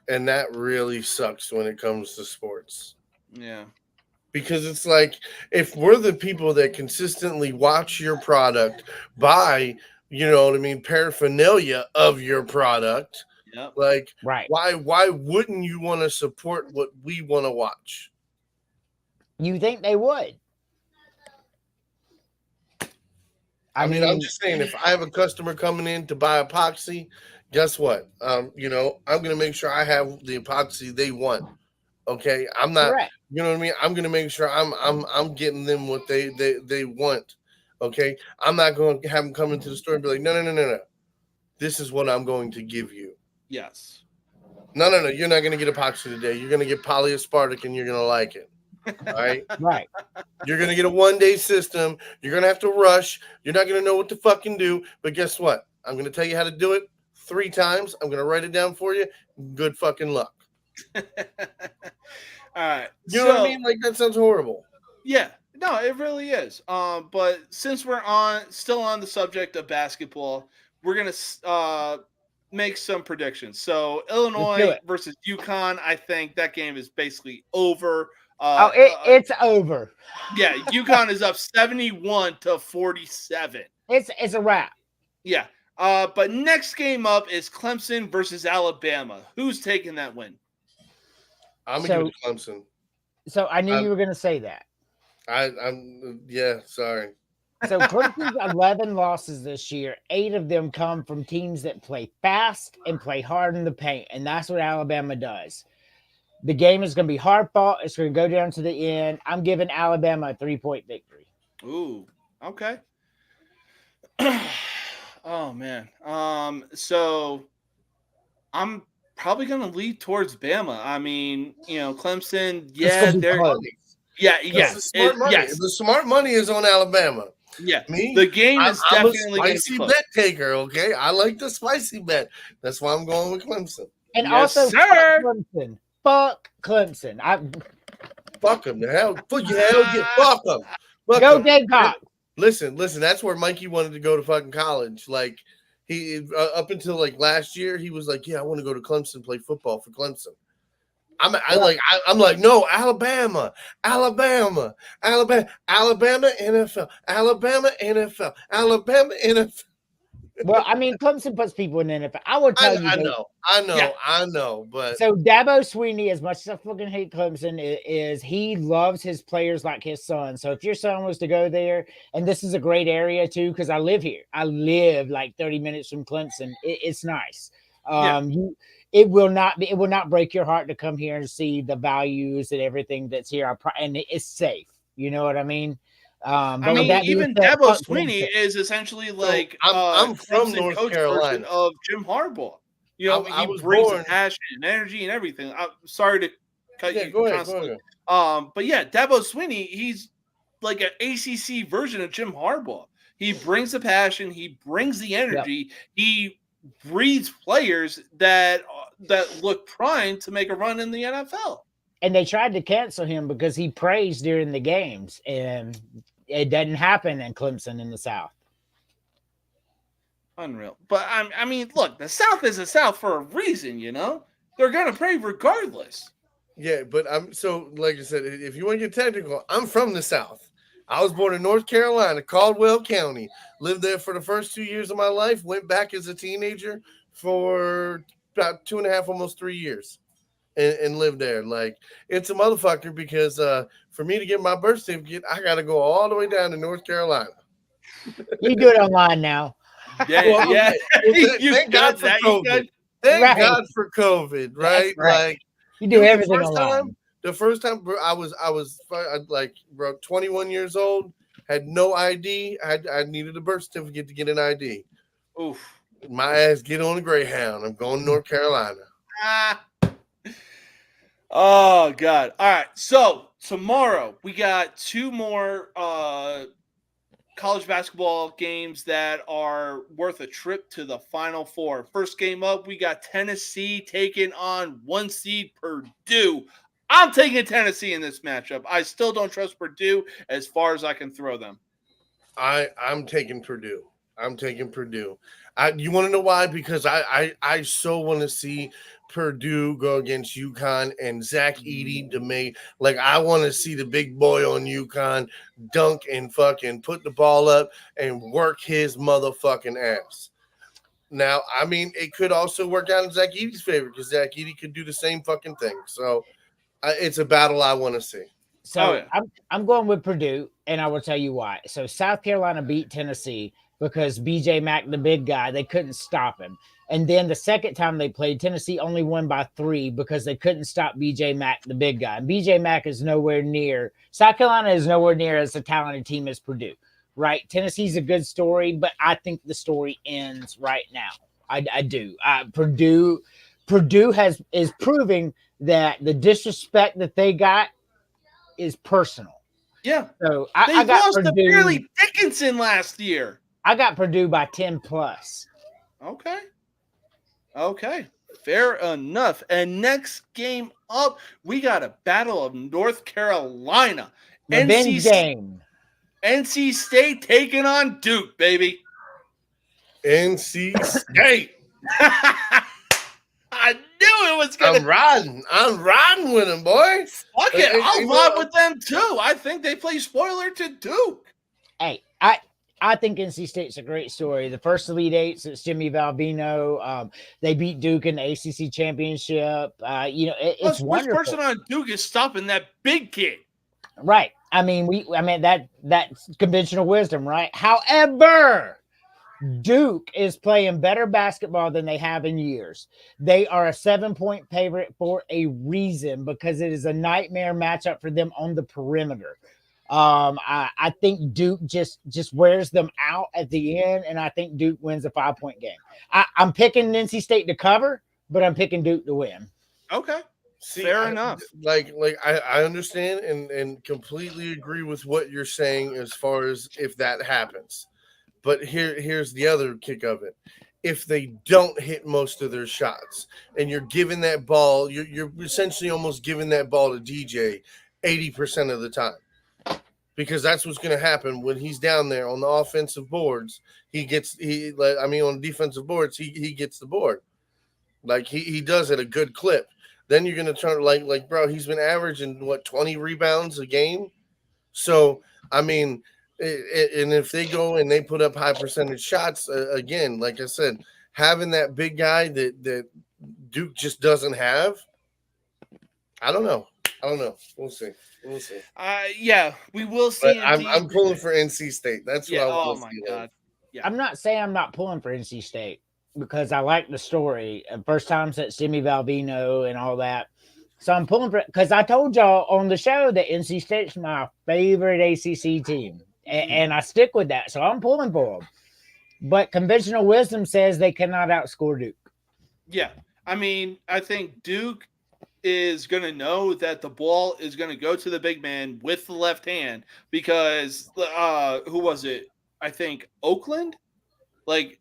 And that really sucks when it comes to sports. Yeah. Because it's like, if we're the people that consistently watch your product, buy, paraphernalia of your product, like, why wouldn't you want to support what we want to watch? You think they would? I mean, I'm just saying, if I have a customer coming in to buy epoxy, guess what? You know, I'm gonna make sure I have the epoxy they want. Okay, I'm not. Correct. You know what I mean? I'm gonna make sure I'm getting them what they want. Okay, I'm not going to have them come into the store and be like, no. This is what I'm going to give you. Yes. No. You're not gonna get epoxy today. You're gonna get polyaspartic, and you're gonna like it. All right. Right. You're going to get a 1-day system. You're going to have to rush. You're not going to know what to fucking do. But guess what? I'm going to tell you how to do it 3 times. I'm going to write it down for you. Good fucking luck. All right. You know what I mean? Like, that sounds horrible. Yeah. No, it really is. But since we're still on the subject of basketball, we're going to make some predictions. So Illinois versus UConn, I think that game is basically over. It's over. Yeah, UConn is up 71-47. It's a wrap. Yeah. But next game up is Clemson versus Alabama. Who's taking that win? I'm gonna give it to Clemson. So I knew you were gonna say that. Yeah, sorry. So Clemson's 11 losses this year. 8 of them come from teams that play fast and play hard in the paint, and that's what Alabama does. The game is going to be hard fought. It's going to go down to the end. I'm giving Alabama a 3-point victory. Ooh, okay. Oh man. So I'm probably going to lead towards Bama. I mean, you know, Clemson. Yeah, they're. Yes. The smart money is on Alabama. Yeah, me. The game is definitely a spicy bet taker. Okay, I like the spicy bet. That's why I'm going with Clemson. And also, Clemson. Fuck Clemson. Fuck them. The hell, fuck them. Go Gamecock. Listen. That's where Mikey wanted to go to fucking college. Like he up until like last year, he was like, "Yeah, I want to go to Clemson, play football for Clemson." I'm like, no, Alabama, NFL, Alabama, NFL. Well, I mean, Clemson puts people in the NFL. I would tell you. I know. But so Dabo Swinney, as much as I fucking hate Clemson, is he loves his players like his son. So if your son was to go there, and this is a great area too, because I live here. I live like 30 minutes from Clemson. It's nice. It will not break your heart to come here and see the values and everything that's here. And it's safe. You know what I mean? Even Dabo Swinney is essentially like I'm from North Carolina of Jim Harbaugh. You know, he brings a passion and energy and everything. I'm sorry to cut you constantly. But yeah, Dabo Swinney, he's like an ACC version of Jim Harbaugh. He brings the passion, he brings the energy, he breeds players that look primed to make a run in the NFL. And they tried to cancel him because he prays during the games, and it doesn't happen in Clemson in the South. Unreal. But I mean, look, the South is the South for a reason, you know? They're going to pray regardless. Yeah, but like I said, if you want to get technical, I'm from the South. I was born in North Carolina, Caldwell County. Lived there for the first 2 years of my life. Went back as a teenager for about 2.5, almost 3 years. And live there. Like, it's a motherfucker because for me to get my birth certificate, I got to go all the way down to North Carolina. You do it online now. Yeah. Thank God for COVID. Thank God for COVID, right? Like, you do everything online. The first time I was like 21 years old, had no ID. I needed a birth certificate to get an ID. Oof. My ass get on a Greyhound. I'm going to North Carolina. Oh, God. All right. So tomorrow we got 2 more college basketball games that are worth a trip to the Final Four. First game up, we got Tennessee taking on 1 seed Purdue. I'm taking Tennessee in this matchup. I still don't trust Purdue as far as I can throw them. I'm taking Purdue. You want to know why? Because I so want to see Purdue go against UConn and Zach Edey. Like, I want to see the big boy on UConn dunk and fucking put the ball up and work his motherfucking ass. Now, I mean, it could also work out in Zach Edey's favor because Zach Edey could do the same fucking thing. So it's a battle I want to see. So I'm going with Purdue, and I will tell you why. So South Carolina beat Tennessee. because BJ Mack, the big guy, they couldn't stop him. And then the second time they played, Tennessee only won by 3 because they couldn't stop BJ Mack, the big guy. And BJ Mack is nowhere near, South Carolina is nowhere near as a talented team as Purdue, right? Tennessee's a good story, but I think the story ends right now. I do. Purdue is proving that the disrespect that they got is personal. Yeah. So They I got lost Purdue. to Fairleigh Dickinson last year. I got Purdue by 10 plus. Okay. Fair enough. And next game up, we got a battle of North Carolina. Revenge game. NC State taking on Duke, baby. NC State. I knew it was going to. I'm riding with them, boy. Fuck it. I'll ride with them too. I think they play spoiler to Duke. Hey, I think NC State's a great story. The first Elite Eight since Jimmy Valvino. They beat Duke in the ACC championship. It's wonderful. First person on Duke is stopping that big kid. Right. I mean, that's conventional wisdom, right? However, Duke is playing better basketball than they have in years. They are a 7-point favorite for a reason, because it is a nightmare matchup for them on the perimeter. I think Duke just wears them out at the end, and I think Duke wins a 5-point game. I'm picking NC State to cover, but I'm picking Duke to win. Okay. See, fair enough. I understand and completely agree with what you're saying as far as if that happens. But here's the other kick of it. If they don't hit most of their shots and you're giving that ball, you're essentially almost giving that ball to DJ 80% of the time. Because that's what's going to happen when he's down there on the offensive boards. On defensive boards, he gets the board. Like he does at a good clip. Then you're going to turn like bro, he's been averaging 20 rebounds a game. So, I mean, and if they go and they put up high percentage shots, again, like I said, having that big guy that Duke just doesn't have, I don't know. We'll see. Yeah, we will see. But I'm pulling for NC State. That's what I want to see. Oh my god. Yeah. I'm not saying I'm not pulling for NC State, because I like the story. First time since Jimmy Valvino and all that. So I'm pulling for, because I told y'all on the show that NC State's my favorite ACC team. And I stick with that. So I'm pulling for them. But conventional wisdom says they cannot outscore Duke. Yeah. I mean, I think Duke is going to know that the ball is going to go to the big man with the left hand, because who was it? I think Oakland? Like,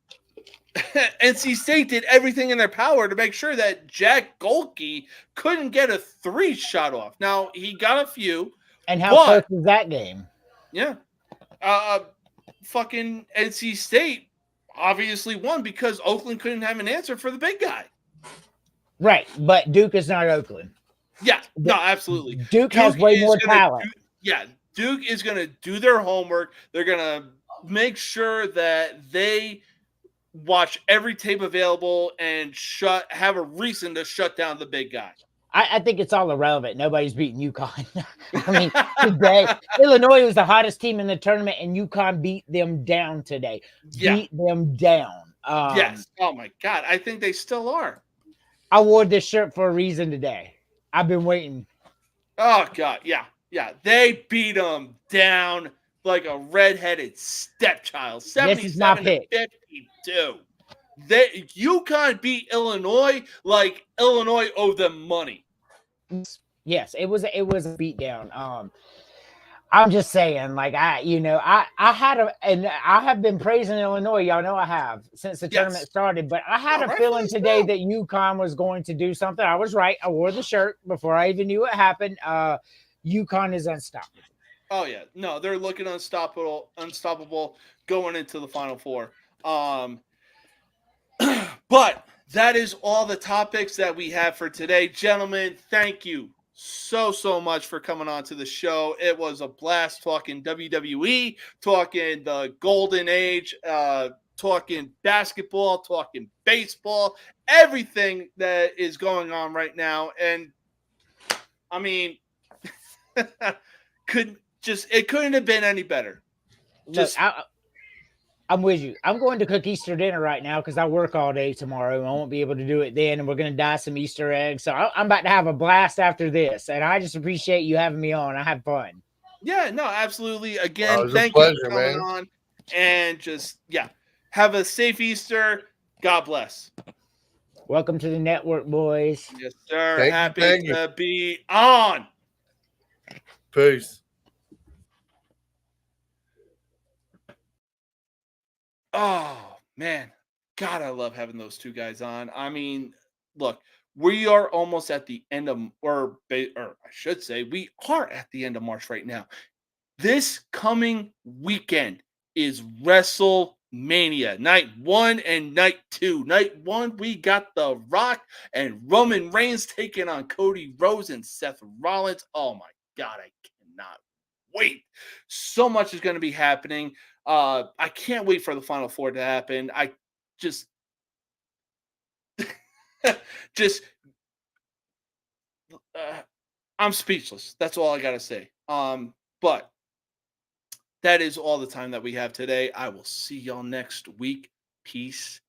NC State did everything in their power to make sure that Jack Golke couldn't get a 3 shot off. Now, he got a few. And how close was that game? Yeah. Fucking NC State obviously won because Oakland couldn't have an answer for the big guy. Right, but Duke is not Oakland. Yeah, no, absolutely. Duke has way more talent. Duke is going to do their homework. They're going to make sure that they watch every tape available and have a reason to shut down the big guy. I think it's all irrelevant. Nobody's beating UConn. I mean, today, Illinois was the hottest team in the tournament, and UConn beat them down today. Yeah. Beat them down. Yes. Oh, my God. I think they still are. I wore this shirt for a reason today. I've been waiting. Oh, God. Yeah. Yeah. They beat them down like a redheaded stepchild. 77-52. UConn beat Illinois like Illinois owed them money. Yes, it was a beatdown. I'm just saying, like, I have been praising Illinois. Y'all know I have since the tournament started, but I had a feeling today that UConn was going to do something. I was right. I wore the shirt before I even knew it happened. UConn is unstoppable. Oh yeah, no, they're looking unstoppable going into the Final Four. But that is all the topics that we have for today. Gentlemen, thank you so much for coming on to the show. It was a blast talking WWE, talking the golden age, talking basketball, talking baseball, everything that is going on right now. And I mean, it couldn't have been any better. Look, I I'm with you. I'm going to cook Easter dinner right now because I work all day tomorrow and I won't be able to do it then. And we're going to dye some Easter eggs. So I'm about to have a blast after this. And I just appreciate you having me on. I had fun. Yeah, no, absolutely. it Again, was a thank you pleasure, for coming man. on. And just, yeah, have a safe Easter. God bless. Welcome to the network, boys. Yes, sir. Thank you, Happy thank you. to be on. Peace. Oh, man. God, I love having those two guys on. I mean, look, we are almost at the end of, or I should say, we are at the end of March right now. This coming weekend is WrestleMania, night 1 and night 2. Night 1, we got The Rock and Roman Reigns taking on Cody Rhodes and Seth Rollins. Oh my God, I cannot wait. So much is going to be happening. I can't wait for the Final Four to happen. I just, I'm speechless. That's all I got to say. But that is all the time that we have today. I will see y'all next week. Peace